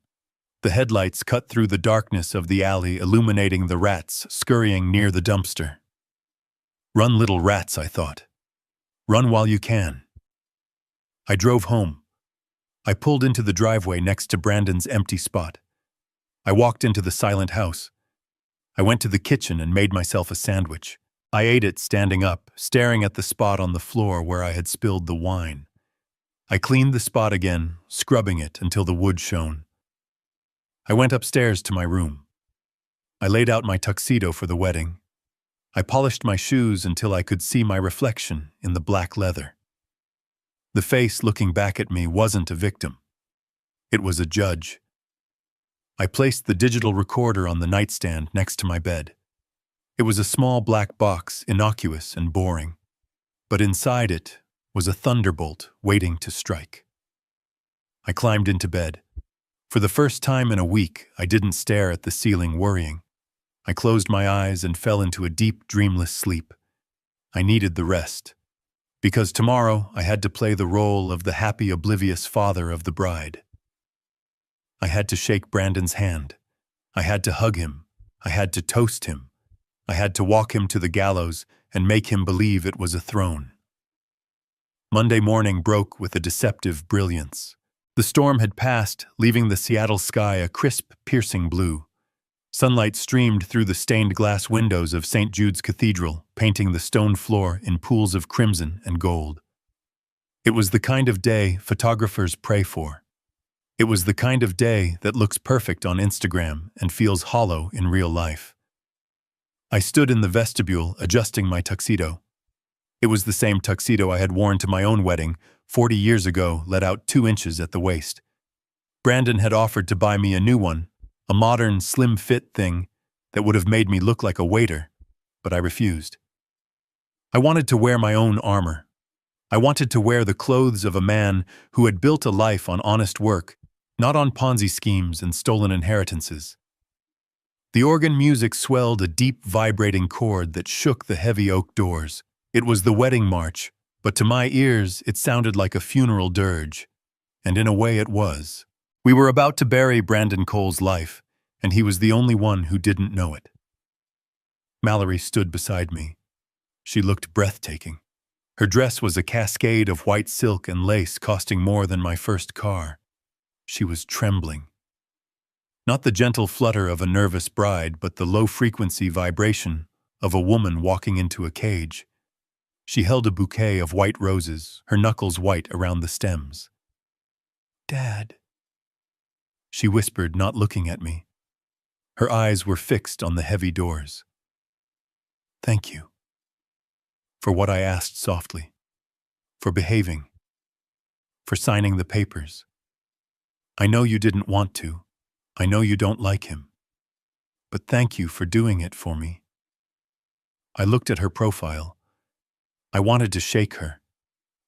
The headlights cut through the darkness of the alley, illuminating the rats scurrying near the dumpster. Run, little rats, I thought. Run while you can. I drove home. I pulled into the driveway next to Brandon's empty spot. I walked into the silent house. I went to the kitchen and made myself a sandwich. I ate it standing up, staring at the spot on the floor where I had spilled the wine. I cleaned the spot again, scrubbing it until the wood shone. I went upstairs to my room. I laid out my tuxedo for the wedding. I polished my shoes until I could see my reflection in the black leather. The face looking back at me wasn't a victim. It was a judge. I placed the digital recorder on the nightstand next to my bed. It was a small black box, innocuous and boring. But inside it was a thunderbolt waiting to strike. I climbed into bed. For the first time in a week, I didn't stare at the ceiling worrying. I closed my eyes and fell into a deep, dreamless sleep. I needed the rest. Because tomorrow I had to play the role of the happy, oblivious father of the bride. I had to shake Brandon's hand. I had to hug him. I had to toast him. I had to walk him to the gallows and make him believe it was a throne. Monday morning broke with a deceptive brilliance. The storm had passed, leaving the Seattle sky a crisp, piercing blue. Sunlight streamed through the stained glass windows of St. Jude's Cathedral, painting the stone floor in pools of crimson and gold. It was the kind of day photographers pray for. It was the kind of day that looks perfect on Instagram and feels hollow in real life. I stood in the vestibule, adjusting my tuxedo. It was the same tuxedo I had worn to my own wedding 40 years ago, let out 2 inches at the waist. Brandon had offered to buy me a new one, a modern, slim-fit thing that would have made me look like a waiter, but I refused. I wanted to wear my own armor. I wanted to wear the clothes of a man who had built a life on honest work, not on Ponzi schemes and stolen inheritances. The organ music swelled a deep, vibrating chord that shook the heavy oak doors. It was the wedding march, but to my ears it sounded like a funeral dirge, and in a way it was. We were about to bury Brandon Cole's life, and he was the only one who didn't know it. Mallory stood beside me. She looked breathtaking. Her dress was a cascade of white silk and lace costing more than my first car. She was trembling. Not the gentle flutter of a nervous bride, but the low-frequency vibration of a woman walking into a cage. She held a bouquet of white roses, her knuckles white around the stems. "Dad," she whispered, not looking at me. Her eyes were fixed on the heavy doors. "Thank you." For what I asked softly. For behaving. For signing the papers. I know you didn't want to. I know you don't like him. But thank you for doing it for me. I looked at her profile, I wanted to shake her.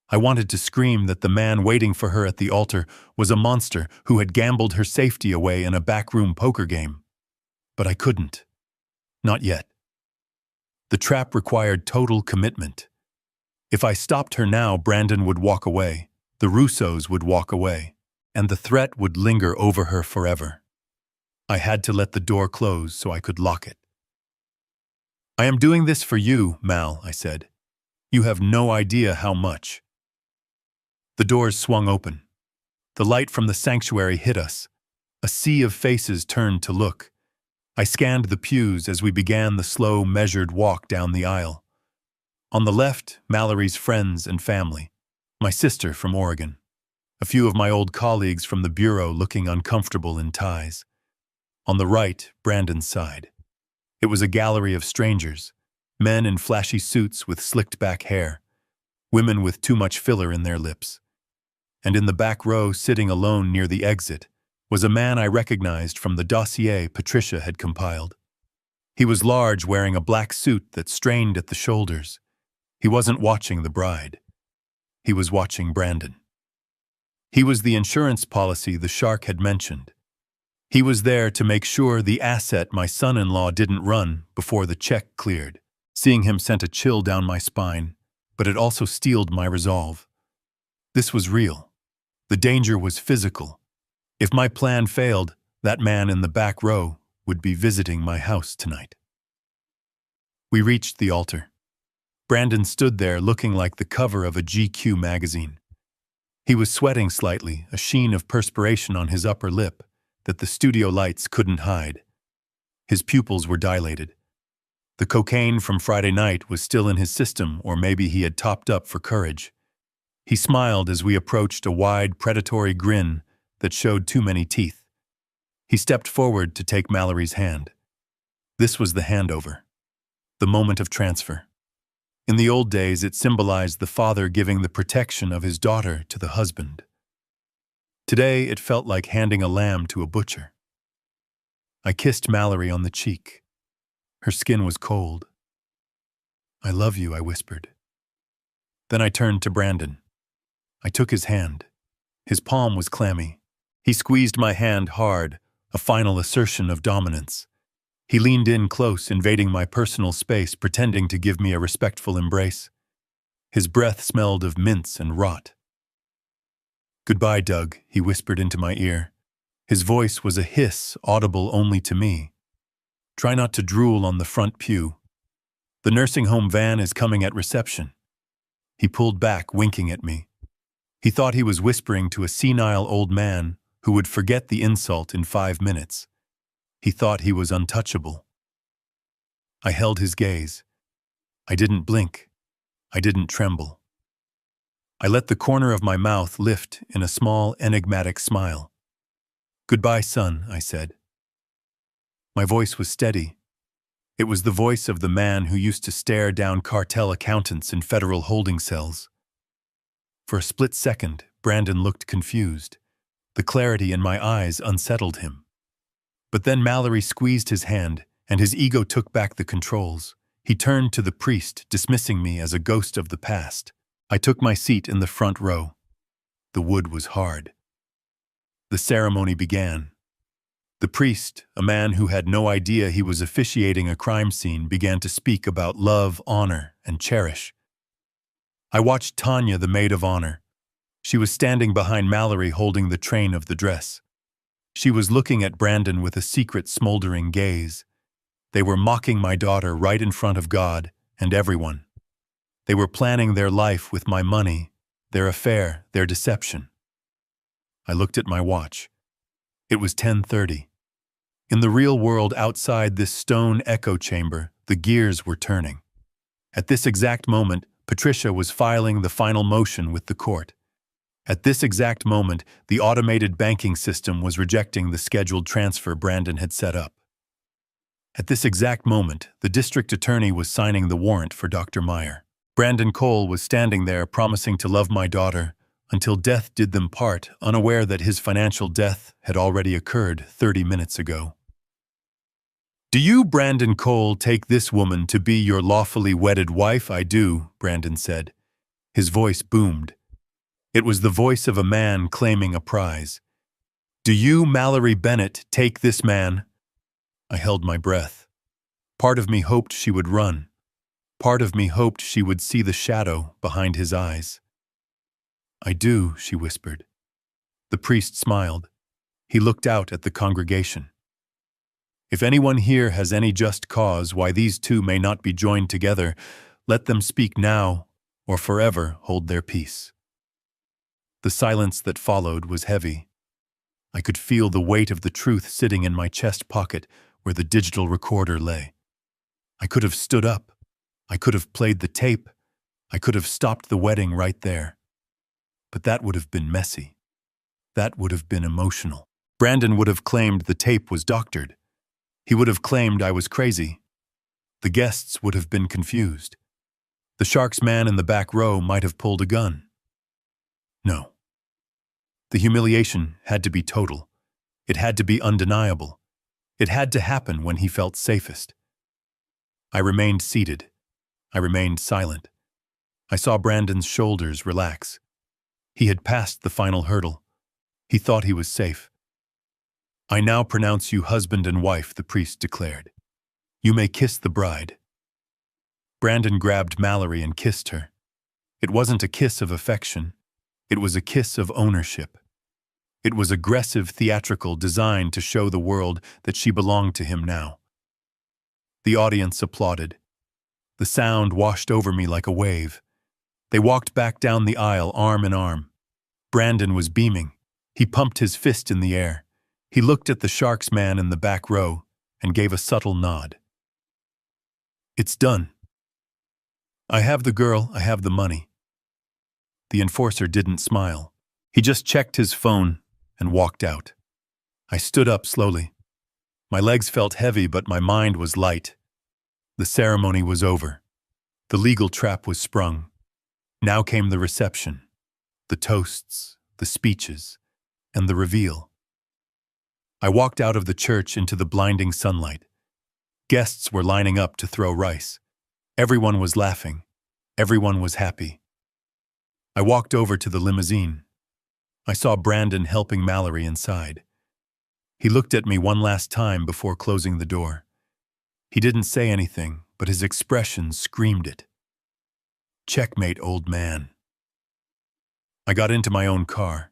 I wanted to scream that the man waiting for her at the altar was a monster who had gambled her safety away in a backroom poker game. But I couldn't. Not yet. The trap required total commitment. If I stopped her now, Brandon would walk away, the Russos would walk away, and the threat would linger over her forever. I had to let the door close so I could lock it. "I am doing this for you, Mal," I said. "You have no idea how much." The doors swung open. The light from the sanctuary hit us. A sea of faces turned to look. I scanned the pews as we began the slow, measured walk down the aisle. On the left, Mallory's friends and family, my sister from Oregon, a few of my old colleagues from the bureau looking uncomfortable in ties. On the right, Brandon's side. It was a gallery of strangers, men in flashy suits with slicked-back hair, women with too much filler in their lips. And in the back row, sitting alone near the exit, was a man I recognized from the dossier Patricia had compiled. He was large, wearing a black suit that strained at the shoulders. He wasn't watching the bride. He was watching Brandon. He was the insurance policy the shark had mentioned. He was there to make sure the asset my son-in-law didn't run before the check cleared. Seeing him sent a chill down my spine, but it also steeled my resolve. This was real. The danger was physical. If my plan failed, that man in the back row would be visiting my house tonight. We reached the altar. Brandon stood there looking like the cover of a GQ magazine. He was sweating slightly, a sheen of perspiration on his upper lip that the studio lights couldn't hide. His pupils were dilated. The cocaine from Friday night was still in his system, or maybe he had topped up for courage. He smiled as we approached a wide, predatory grin that showed too many teeth. He stepped forward to take Mallory's hand. This was the handover, the moment of transfer. In the old days, it symbolized the father giving the protection of his daughter to the husband. Today, it felt like handing a lamb to a butcher. I kissed Mallory on the cheek. Her skin was cold. "I love you," I whispered. Then I turned to Brandon. I took his hand. His palm was clammy. He squeezed my hand hard, a final assertion of dominance. He leaned in close, invading my personal space, pretending to give me a respectful embrace. His breath smelled of mints and rot. "Goodbye, Doug," he whispered into my ear. His voice was a hiss, audible only to me. "Try not to drool on the front pew. The nursing home van is coming at reception." He pulled back, winking at me. He thought he was whispering to a senile old man who would forget the insult in 5 minutes. He thought he was untouchable. I held his gaze. I didn't blink. I didn't tremble. I let the corner of my mouth lift in a small, enigmatic smile. "Goodbye, son," I said. My voice was steady. It was the voice of the man who used to stare down cartel accountants in federal holding cells. For a split second, Brandon looked confused. The clarity in my eyes unsettled him. But then Mallory squeezed his hand, and his ego took back the controls. He turned to the priest, dismissing me as a ghost of the past. I took my seat in the front row. The wood was hard. The ceremony began. The priest, a man who had no idea he was officiating a crime scene, began to speak about love, honor, and cherish. I watched Tanya, the maid of honor. She was standing behind Mallory holding the train of the dress. She was looking at Brandon with a secret, smoldering gaze. They were mocking my daughter right in front of God and everyone. They were planning their life with my money, their affair, their deception. I looked at my watch. It was 10:30. In the real world outside this stone echo chamber, the gears were turning. At this exact moment, Patricia was filing the final motion with the court. At this exact moment, the automated banking system was rejecting the scheduled transfer Brandon had set up. At this exact moment, the district attorney was signing the warrant for Dr. Meyer. Brandon Cole was standing there promising to love my daughter until death did them part, unaware that his financial death had already occurred 30 minutes ago. Do you, Brandon Cole, take this woman to be your lawfully wedded wife? I do, Brandon said. His voice boomed. It was the voice of a man claiming a prize. Do you, Mallory Bennett, take this man? I held my breath. Part of me hoped she would run. Part of me hoped she would see the shadow behind his eyes. I do, she whispered. The priest smiled. He looked out at the congregation. If anyone here has any just cause why these two may not be joined together, let them speak now or forever hold their peace. The silence that followed was heavy. I could feel the weight of the truth sitting in my chest pocket where the digital recorder lay. I could have stood up. I could have played the tape. I could have stopped the wedding right there. But that would have been messy. That would have been emotional. Brandon would have claimed the tape was doctored. He would have claimed I was crazy. The guests would have been confused. The Sharks man in the back row might have pulled a gun. No. The humiliation had to be total. It had to be undeniable. It had to happen when he felt safest. I remained seated. I remained silent. I saw Brandon's shoulders relax. He had passed the final hurdle. He thought he was safe. I now pronounce you husband and wife, the priest declared. You may kiss the bride. Brandon grabbed Mallory and kissed her. It wasn't a kiss of affection. It was a kiss of ownership. It was aggressive, theatrical, designed to show the world that she belonged to him now. The audience applauded. The sound washed over me like a wave. They walked back down the aisle, arm in arm. Brandon was beaming. He pumped his fist in the air. He looked at the Sharks man in the back row and gave a subtle nod. It's done. I have the girl, I have the money. The enforcer didn't smile. He just checked his phone and walked out. I stood up slowly. My legs felt heavy, but my mind was light. The ceremony was over. The legal trap was sprung. Now came the reception, the toasts, the speeches, and the reveal. I walked out of the church into the blinding sunlight. Guests were lining up to throw rice. Everyone was laughing. Everyone was happy. I walked over to the limousine. I saw Brandon helping Mallory inside. He looked at me one last time before closing the door. He didn't say anything, but his expression screamed it. Checkmate, old man. I got into my own car.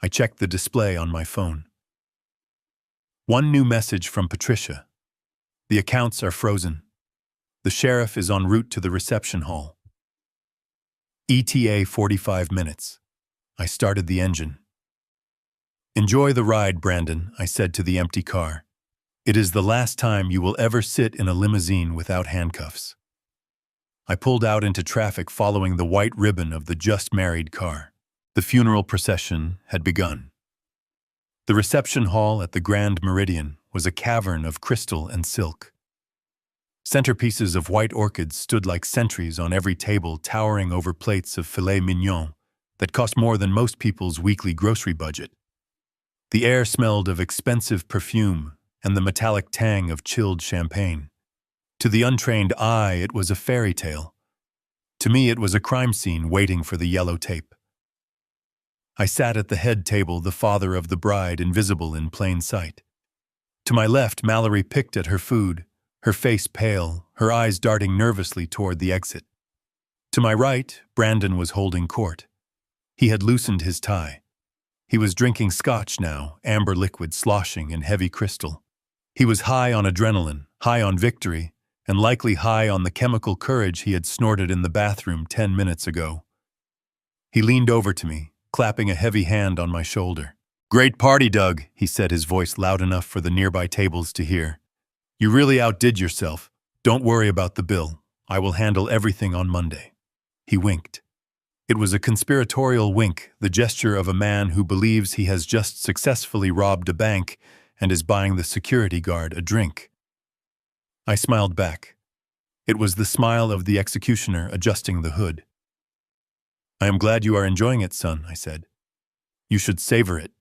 I checked the display on my phone. One new message from Patricia. The accounts are frozen. The sheriff is en route to the reception hall. ETA 45 minutes. I started the engine. Enjoy the ride, Brandon, I said to the empty car. It is the last time you will ever sit in a limousine without handcuffs. I pulled out into traffic following the white ribbon of the just-married car. The funeral procession had begun. The reception hall at the Grand Meridian was a cavern of crystal and silk. Centerpieces of white orchids stood like sentries on every table, towering over plates of filet mignon that cost more than most people's weekly grocery budget. The air smelled of expensive perfume and the metallic tang of chilled champagne. To the untrained eye, it was a fairy tale. To me, it was a crime scene waiting for the yellow tape. I sat at the head table, the father of the bride invisible in plain sight. To my left, Mallory picked at her food, her face pale, her eyes darting nervously toward the exit. To my right, Brandon was holding court. He had loosened his tie. He was drinking scotch now, amber liquid sloshing in heavy crystal. He was high on adrenaline, high on victory, and likely high on the chemical courage he had snorted in the bathroom 10 minutes ago. He leaned over to me, clapping a heavy hand on my shoulder. "Great party, Doug," he said, his voice loud enough for the nearby tables to hear. "You really outdid yourself. Don't worry about the bill. I will handle everything on Monday." He winked. It was a conspiratorial wink, the gesture of a man who believes he has just successfully robbed a bank and is buying the security guard a drink. I smiled back. It was the smile of the executioner adjusting the hood. "I am glad you are enjoying it, son," I said. "You should savor it."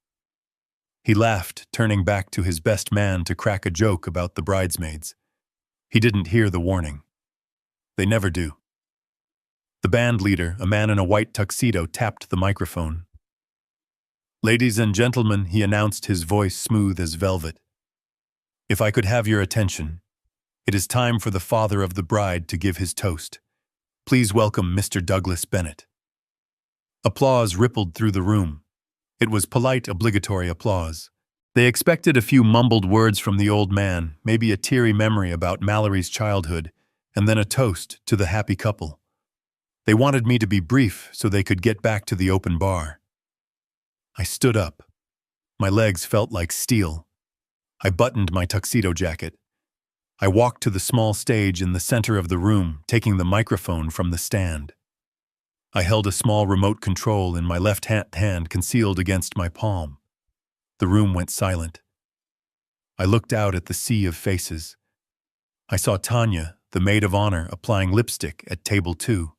He laughed, turning back to his best man to crack a joke about the bridesmaids. He didn't hear the warning. They never do. The band leader, a man in a white tuxedo, tapped the microphone. "Ladies and gentlemen," he announced, his voice smooth as velvet. "If I could have your attention, it is time for the father of the bride to give his toast. Please welcome Mr. Douglas Bennett." Applause rippled through the room. It was polite, obligatory applause. They expected a few mumbled words from the old man, maybe a teary memory about Mallory's childhood, and then a toast to the happy couple. They wanted me to be brief so they could get back to the open bar. I stood up. My legs felt like steel. I buttoned my tuxedo jacket. I walked to the small stage in the center of the room, taking the microphone from the stand. I held a small remote control in my left hand concealed against my palm. The room went silent. I looked out at the sea of faces. I saw Tanya, the maid of honor, applying lipstick at table 2.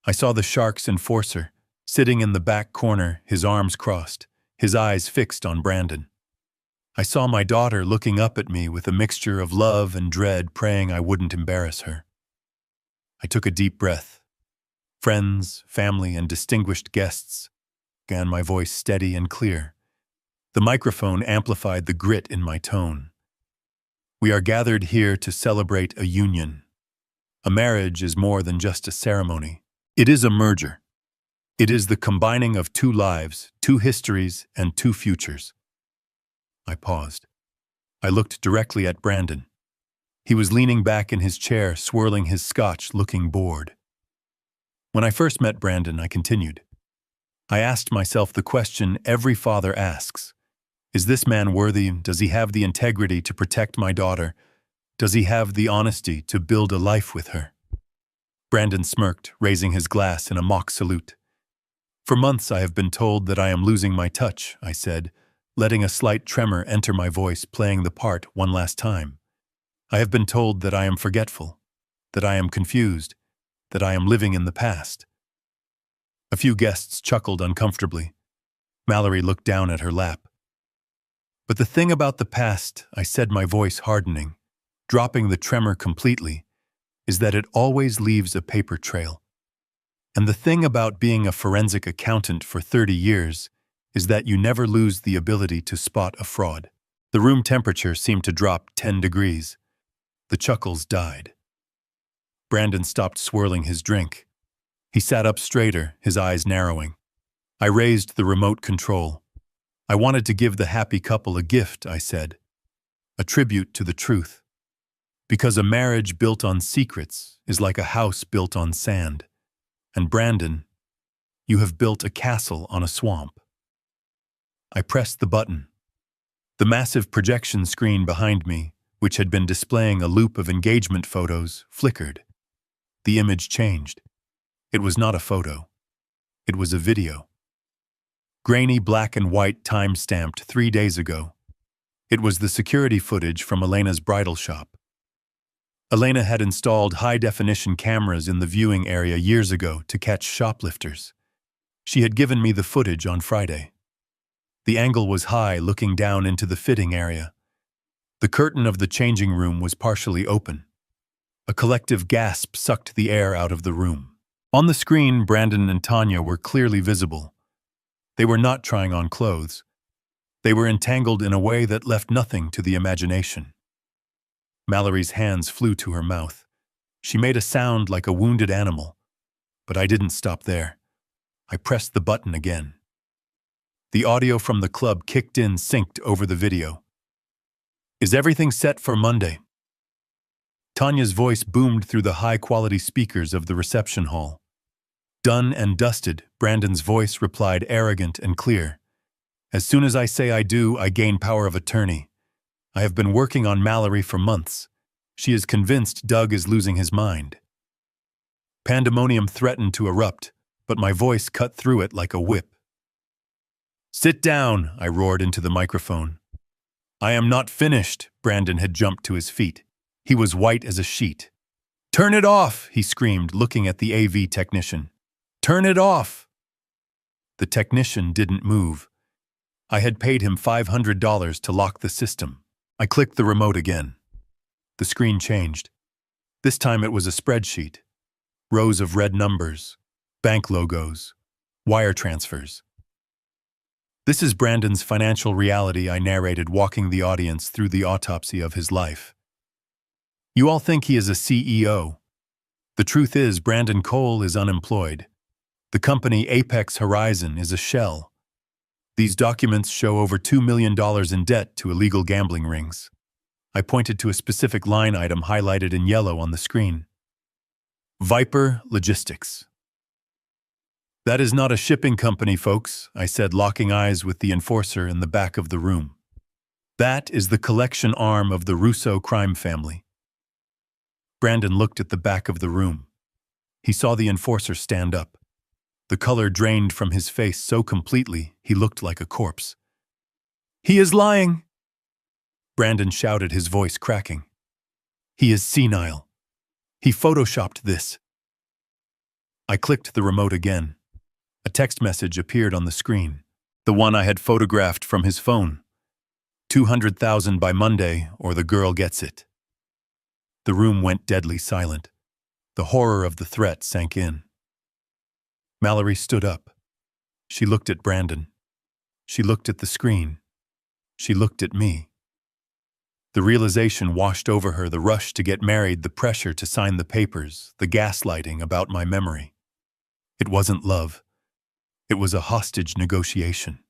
I saw the Sharks' enforcer, sitting in the back corner, his arms crossed, his eyes fixed on Brandon. I saw my daughter looking up at me with a mixture of love and dread, praying I wouldn't embarrass her. I took a deep breath. Friends, family, and distinguished guests, began my voice steady and clear. The microphone amplified the grit in my tone. We are gathered here to celebrate a union. A marriage is more than just a ceremony. It is a merger. It is the combining of 2 lives, 2 histories, and 2 futures. I paused. I looked directly at Brandon. He was leaning back in his chair, swirling his scotch, looking bored. When I first met Brandon, I continued. I asked myself the question every father asks. Is this man worthy? Does he have the integrity to protect my daughter? Does he have the honesty to build a life with her? Brandon smirked, raising his glass in a mock salute. For months I have been told that I am losing my touch, I said, letting a slight tremor enter my voice, playing the part one last time. I have been told that I am forgetful, that I am confused, that I am living in the past. A few guests chuckled uncomfortably. Mallory looked down at her lap. But the thing about the past, I said, my voice hardening, dropping the tremor completely, is that it always leaves a paper trail. And the thing about being a forensic accountant for 30 years is that you never lose the ability to spot a fraud. The room temperature seemed to drop 10 degrees. The chuckles died. Brandon stopped swirling his drink. He sat up straighter, his eyes narrowing. I raised the remote control. I wanted to give the happy couple a gift, I said. A tribute to the truth. Because a marriage built on secrets is like a house built on sand. And Brandon, you have built a castle on a swamp. I pressed the button. The massive projection screen behind me, which had been displaying a loop of engagement photos, flickered. The image changed. It was not a photo. It was a video. Grainy black and white, time-stamped 3 days ago. It was the security footage from Elena's bridal shop. Elena had installed high-definition cameras in the viewing area years ago to catch shoplifters. She had given me the footage on Friday. The angle was high, looking down into the fitting area. The curtain of the changing room was partially open. A collective gasp sucked the air out of the room. On the screen, Brandon and Tanya were clearly visible. They were not trying on clothes. They were entangled in a way that left nothing to the imagination. Mallory's hands flew to her mouth. She made a sound like a wounded animal. But I didn't stop there. I pressed the button again. The audio from the club kicked in, synced over the video. Is everything set for Monday? Tanya's voice boomed through the high-quality speakers of the reception hall. Done and dusted, Brandon's voice replied, arrogant and clear. As soon as I say I do, I gain power of attorney. I have been working on Mallory for months. She is convinced Doug is losing his mind. Pandemonium threatened to erupt, but my voice cut through it like a whip. Sit down, I roared into the microphone. I am not finished. Brandon had jumped to his feet. He was white as a sheet. Turn it off, he screamed, looking at the AV technician. Turn it off. The technician didn't move. I had paid him $500 to lock the system. I clicked the remote again. The screen changed. This time it was a spreadsheet. Rows of red numbers, bank logos, wire transfers. This is Brandon's financial reality, I narrated, walking the audience through the autopsy of his life. You all think he is a CEO. The truth is, Brandon Cole is unemployed. The company Apex Horizon is a shell. These documents show over $2 million in debt to illegal gambling rings. I pointed to a specific line item highlighted in yellow on the screen. Viper Logistics. That is not a shipping company, folks, I said, locking eyes with the enforcer in the back of the room. That is the collection arm of the Russo crime family. Brandon looked at the back of the room. He saw the enforcer stand up. The color drained from his face so completely he looked like a corpse. He is lying! Brandon shouted, his voice cracking. He is senile. He photoshopped this. I clicked the remote again. A text message appeared on the screen, the one I had photographed from his phone. 200,000 by Monday, or the girl gets it. The room went deadly silent. The horror of the threat sank in. Mallory stood up. She looked at Brandon. She looked at the screen. She looked at me. The realization washed over her, the rush to get married, the pressure to sign the papers, the gaslighting about my memory. It wasn't love. It was a hostage negotiation.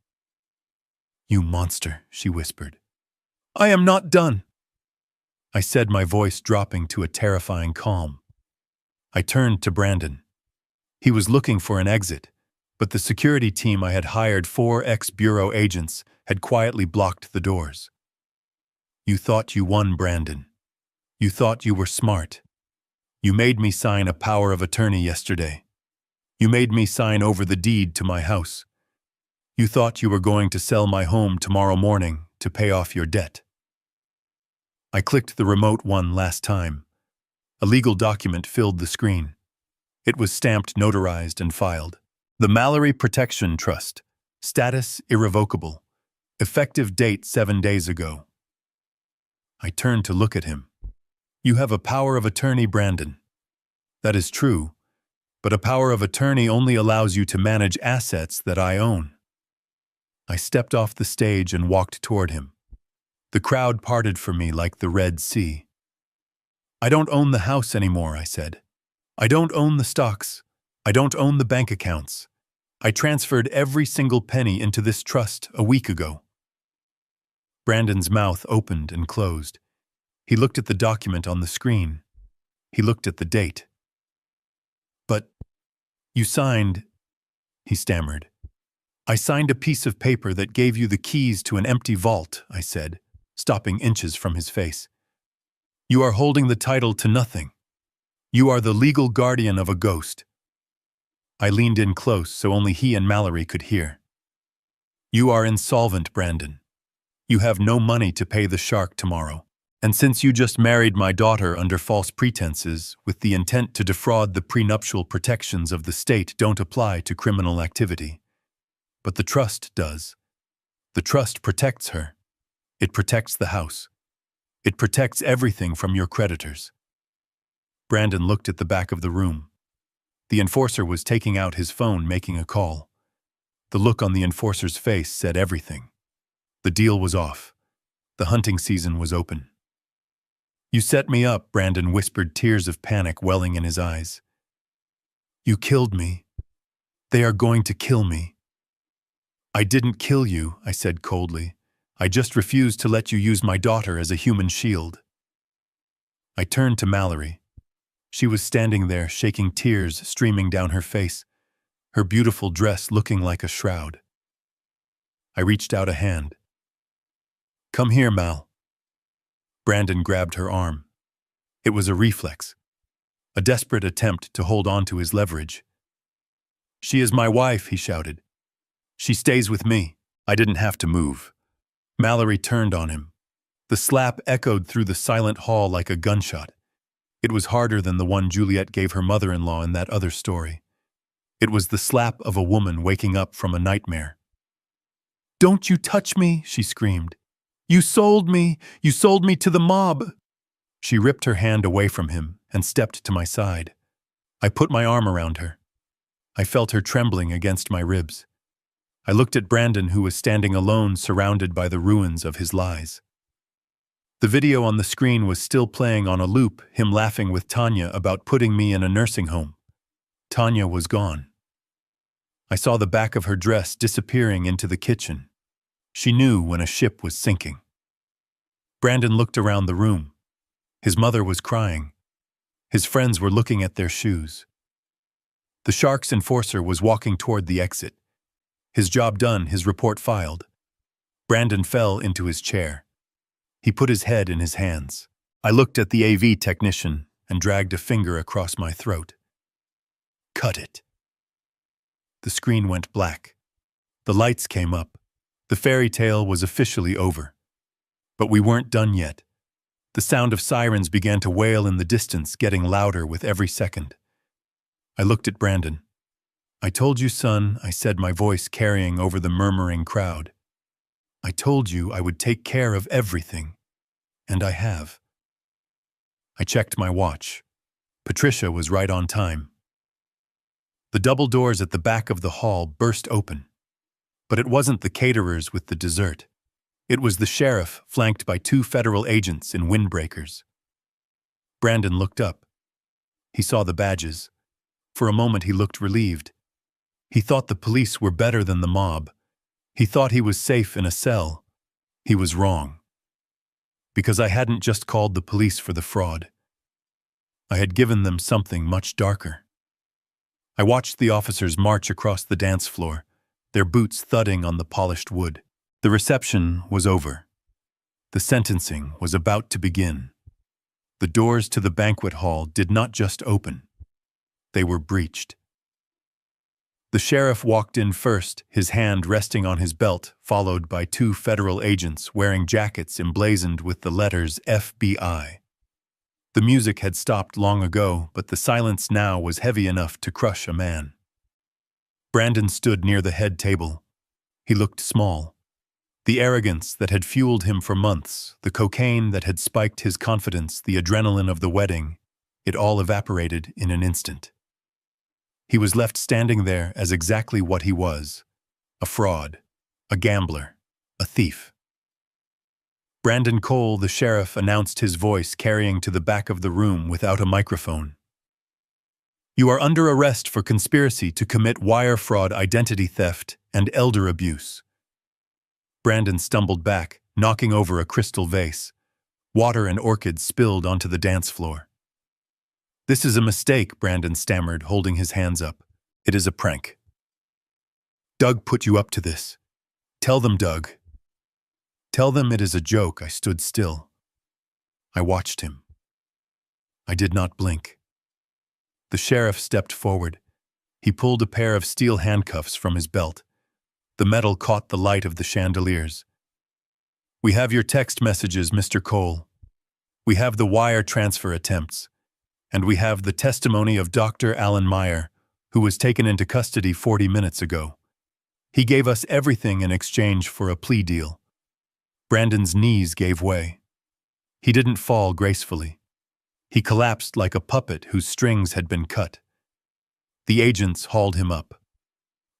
You monster, she whispered. I am not done, I said, my voice dropping to a terrifying calm. I turned to Brandon. He was looking for an exit, but the security team I had hired, 4 ex-bureau agents, had quietly blocked the doors. You thought you won, Brandon. You thought you were smart. You made me sign a power of attorney yesterday. You made me sign over the deed to my house. You thought you were going to sell my home tomorrow morning to pay off your debt. I clicked the remote one last time. A legal document filled the screen. It was stamped, notarized, and filed. The Mallory Protection Trust. Status irrevocable. Effective date 7 days ago. I turned to look at him. You have a power of attorney, Brandon. That is true, but a power of attorney only allows you to manage assets that I own. I stepped off the stage and walked toward him. The crowd parted for me like the Red Sea. I don't own the house anymore, I said. I don't own the stocks. I don't own the bank accounts. I transferred every single penny into this trust a week ago. Brandon's mouth opened and closed. He looked at the document on the screen. He looked at the date. But you signed, he stammered. I signed a piece of paper that gave you the keys to an empty vault, I said, stopping inches from his face. You are holding the title to nothing. You are the legal guardian of a ghost. I leaned in close so only he and Mallory could hear. You are insolvent, Brandon. You have no money to pay the shark tomorrow. And since you just married my daughter under false pretenses with the intent to defraud, the prenuptial protections of the state don't apply to criminal activity. But the trust does. The trust protects her. It protects the house. It protects everything from your creditors. Brandon looked at the back of the room. The enforcer was taking out his phone, making a call. The look on the enforcer's face said everything. The deal was off. The hunting season was open. You set me up, Brandon whispered, tears of panic welling in his eyes. You killed me. They are going to kill me. I didn't kill you, I said coldly. I just refused to let you use my daughter as a human shield. I turned to Mallory. She was standing there, shaking, tears streaming down her face, her beautiful dress looking like a shroud. I reached out a hand. Come here, Mal. Brandon grabbed her arm. It was a reflex, a desperate attempt to hold on to his leverage. She is my wife, he shouted. She stays with me. I didn't have to move. Mallory turned on him. The slap echoed through the silent hall like a gunshot. It was harder than the one Juliet gave her mother-in-law in that other story. It was the slap of a woman waking up from a nightmare. "Don't you touch me," she screamed. "You sold me! You sold me to the mob!" She ripped her hand away from him and stepped to my side. I put my arm around her. I felt her trembling against my ribs. I looked at Brandon, who was standing alone, surrounded by the ruins of his lies. The video on the screen was still playing on a loop, him laughing with Tanya about putting me in a nursing home. Tanya was gone. I saw the back of her dress disappearing into the kitchen. She knew when a ship was sinking. Brandon looked around the room. His mother was crying. His friends were looking at their shoes. The Sharks enforcer was walking toward the exit. His job done, his report filed. Brandon fell into his chair. He put his head in his hands. I looked at the AV technician and dragged a finger across my throat. "Cut it." The screen went black. The lights came up. The fairy tale was officially over. But we weren't done yet. The sound of sirens began to wail in the distance, getting louder with every second. I looked at Brandon. "I told you, son," I said, my voice carrying over the murmuring crowd. "I told you I would take care of everything. And I have." I checked my watch. Patricia was right on time. The double doors at the back of the hall burst open. But it wasn't the caterers with the dessert. It was the sheriff, flanked by 2 federal agents in windbreakers. Brandon looked up. He saw the badges. For a moment he looked relieved. He thought the police were better than the mob. He thought he was safe in a cell. He was wrong. Because I hadn't just called the police for the fraud. I had given them something much darker. I watched the officers march across the dance floor, their boots thudding on the polished wood. The reception was over. The sentencing was about to begin. The doors to the banquet hall did not just open. They were breached. The sheriff walked in first, his hand resting on his belt, followed by 2 federal agents wearing jackets emblazoned with the letters FBI. The music had stopped long ago, but the silence now was heavy enough to crush a man. Brandon stood near the head table. He looked small. The arrogance that had fueled him for months, the cocaine that had spiked his confidence, the adrenaline of the wedding, it all evaporated in an instant. He was left standing there as exactly what he was: a fraud, a gambler, a thief. Brandon Cole, the sheriff, announced, his voice carrying to the back of the room without a microphone. "You are under arrest for conspiracy to commit wire fraud, identity theft, and elder abuse." Brandon stumbled back, knocking over a crystal vase. Water and orchids spilled onto the dance floor. "This is a mistake," Brandon stammered, holding his hands up. "It is a prank. Doug put you up to this. Tell them, Doug. Tell them it is a joke." I stood still. I watched him. I did not blink. The sheriff stepped forward. He pulled a pair of steel handcuffs from his belt. The metal caught the light of the chandeliers. "We have your text messages, Mr. Cole. We have the wire transfer attempts. And we have the testimony of Dr. Alan Meyer, who was taken into custody 40 minutes ago. He gave us everything in exchange for a plea deal." Brandon's knees gave way. He didn't fall gracefully. He collapsed like a puppet whose strings had been cut. The agents hauled him up.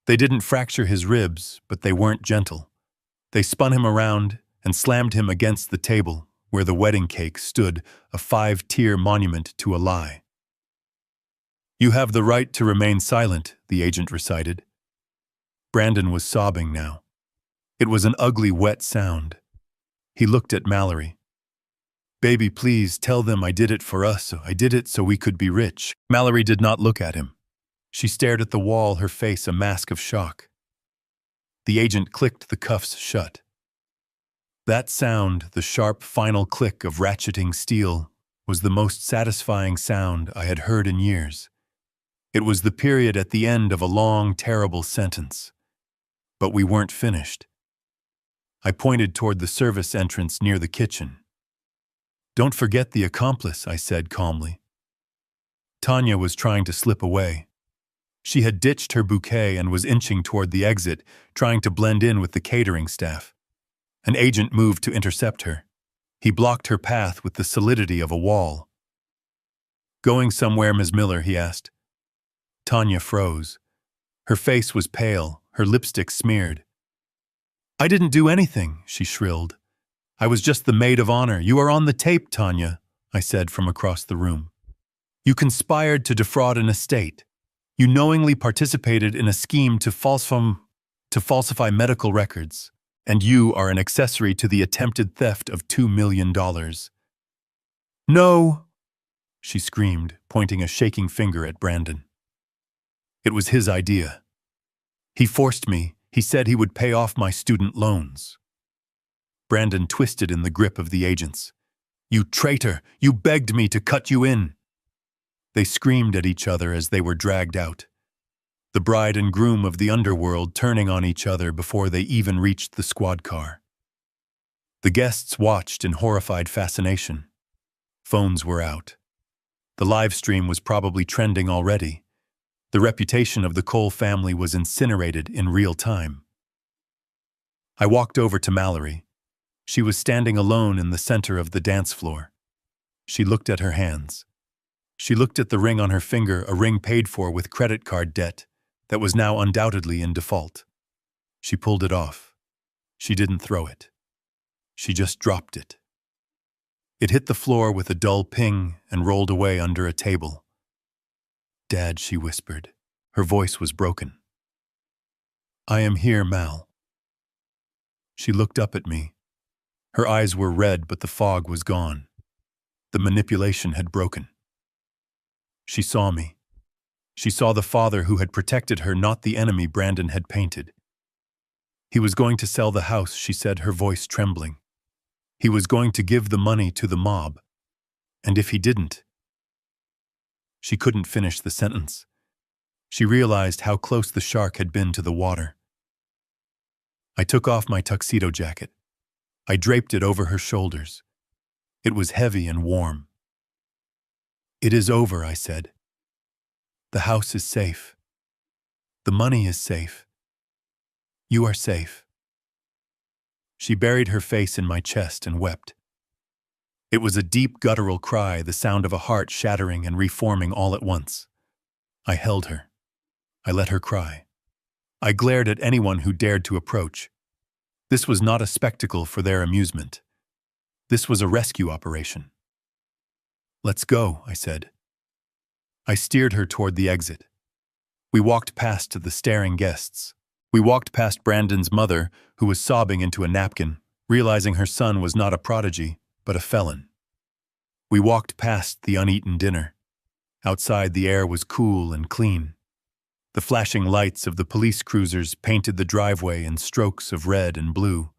They didn't fracture his ribs, but they weren't gentle. They spun him around and slammed him against the table where the wedding cake stood, a 5-tier monument to a lie. "You have the right to remain silent," the agent recited. Brandon was sobbing now. It was an ugly, wet sound. He looked at Mallory. "Baby, please tell them I did it for us. I did it so we could be rich." Mallory did not look at him. She stared at the wall, her face a mask of shock. The agent clicked the cuffs shut. That sound, the sharp final click of ratcheting steel, was the most satisfying sound I had heard in years. It was the period at the end of a long, terrible sentence. But we weren't finished. I pointed toward the service entrance near the kitchen. "Don't forget the accomplice," I said calmly. Tanya was trying to slip away. She had ditched her bouquet and was inching toward the exit, trying to blend in with the catering staff. An agent moved to intercept her. He blocked her path with the solidity of a wall. "Going somewhere, Ms. Miller?" he asked. Tanya froze. Her face was pale, her lipstick smeared. "I didn't do anything," she shrilled. "I was just the maid of honor. You are on the tape, Tanya," I said from across the room. "You conspired to defraud an estate. You knowingly participated in a scheme to falsify medical records, and you are an accessory to the attempted theft of $2 million. "No!" she screamed, pointing a shaking finger at Brandon. "It was his idea. He forced me. He said he would pay off my student loans." Brandon twisted in the grip of the agents. "You traitor! You begged me to cut you in!" They screamed at each other as they were dragged out. The bride and groom of the underworld turning on each other before they even reached the squad car. The guests watched in horrified fascination. Phones were out. The live stream was probably trending already. The reputation of the Cole family was incinerated in real time. I walked over to Mallory. She was standing alone in the center of the dance floor. She looked at her hands. She looked at the ring on her finger, a ring paid for with credit card debt that was now undoubtedly in default. She pulled it off. She didn't throw it. She just dropped it. It hit the floor with a dull ping and rolled away under a table. "Dad," she whispered. Her voice was broken. "I am here, Mal." She looked up at me. Her eyes were red, but the fog was gone. The manipulation had broken. She saw me. She saw the father who had protected her, not the enemy Brandon had painted. He was going to sell the house, she said, her voice trembling. He was going to give the money to the mob. And if he didn't... She couldn't finish the sentence. She realized how close the shark had been to the water. I took off my tuxedo jacket. I draped it over her shoulders. It was heavy and warm. "It is over," I said. "The house is safe. The money is safe. You are safe." She buried her face in my chest and wept. It was a deep guttural cry, the sound of a heart shattering and reforming all at once. I held her. I let her cry. I glared at anyone who dared to approach. This was not a spectacle for their amusement. This was a rescue operation. "Let's go," I said. I steered her toward the exit. We walked past the staring guests. We walked past Brandon's mother, who was sobbing into a napkin, realizing her son was not a prodigy, but a felon. We walked past the uneaten dinner. Outside, the air was cool and clean. The flashing lights of the police cruisers painted the driveway in strokes of red and blue.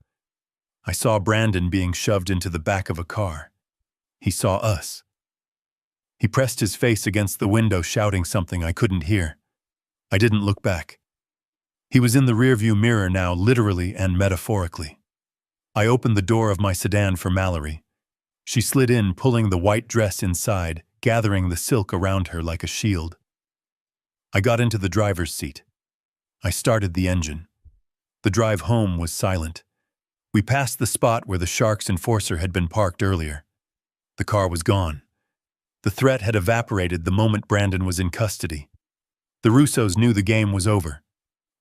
I saw Brandon being shoved into the back of a car. He saw us. He pressed his face against the window, shouting something I couldn't hear. I didn't look back. He was in the rearview mirror now, literally and metaphorically. I opened the door of my sedan for Mallory. She slid in, pulling the white dress inside, gathering the silk around her like a shield. I got into the driver's seat. I started the engine. The drive home was silent. We passed the spot where the Shark's enforcer had been parked earlier. The car was gone. The threat had evaporated the moment Brandon was in custody. The Russos knew the game was over.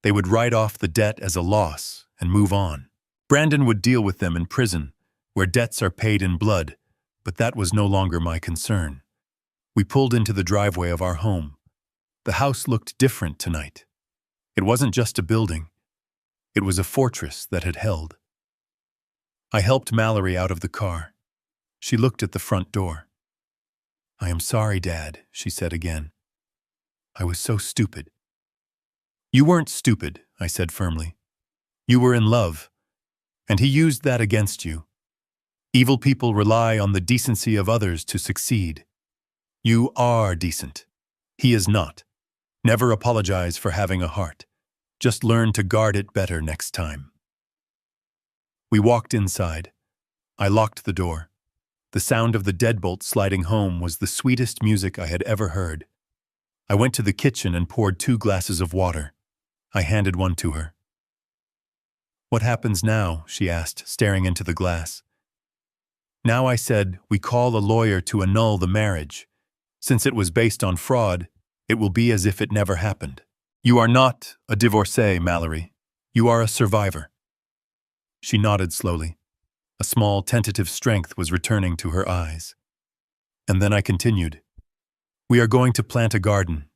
They would write off the debt as a loss and move on. Brandon would deal with them in prison, where debts are paid in blood, but that was no longer my concern. We pulled into the driveway of our home. The house looked different tonight. It wasn't just a building. It was a fortress that had held. I helped Mallory out of the car. She looked at the front door. "I am sorry, Dad," she said again. "I was so stupid." "You weren't stupid," I said firmly. "You were in love, and he used that against you. Evil people rely on the decency of others to succeed. You are decent. He is not. Never apologize for having a heart. Just learn to guard it better next time." We walked inside. I locked the door. The sound of the deadbolt sliding home was the sweetest music I had ever heard. I went to the kitchen and poured 2 glasses of water. I handed one to her. "What happens now?" she asked, staring into the glass. "Now," I said, "we call a lawyer to annul the marriage. Since it was based on fraud, it will be as if it never happened. You are not a divorcee, Mallory. You are a survivor." She nodded slowly. A small, tentative strength was returning to her eyes. And then I continued. "We are going to plant a garden.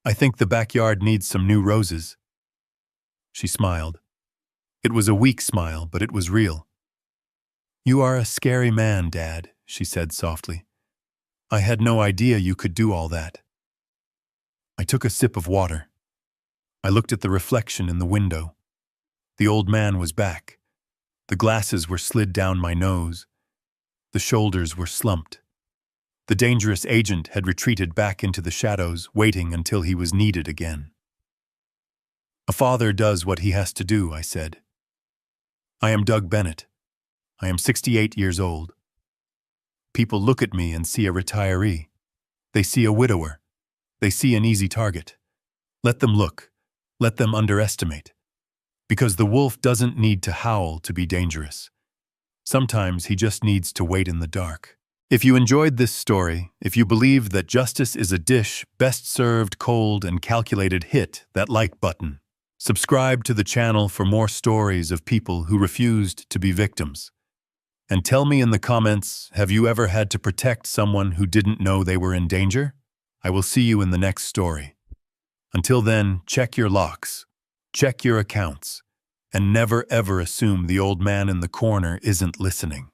I think the backyard needs some new roses." She smiled. It was a weak smile, but it was real. "You are a scary man, Dad," she said softly. "I had no idea you could do all that." I took a sip of water. I looked at the reflection in the window. The old man was back. The glasses were slid down my nose. The shoulders were slumped. The dangerous agent had retreated back into the shadows, waiting until he was needed again. "A father does what he has to do," I said. "I am Doug Bennett. I am 68 years old. People look at me and see a retiree. They see a widower. They see an easy target. Let them look. Let them underestimate. Because the wolf doesn't need to howl to be dangerous. Sometimes he just needs to wait in the dark." If you enjoyed this story, if you believe that justice is a dish best served cold and calculated, hit that like button. Subscribe to the channel for more stories of people who refused to be victims. And tell me in the comments, have you ever had to protect someone who didn't know they were in danger? I will see you in the next story. Until then, check your locks, check your accounts, and never ever assume the old man in the corner isn't listening.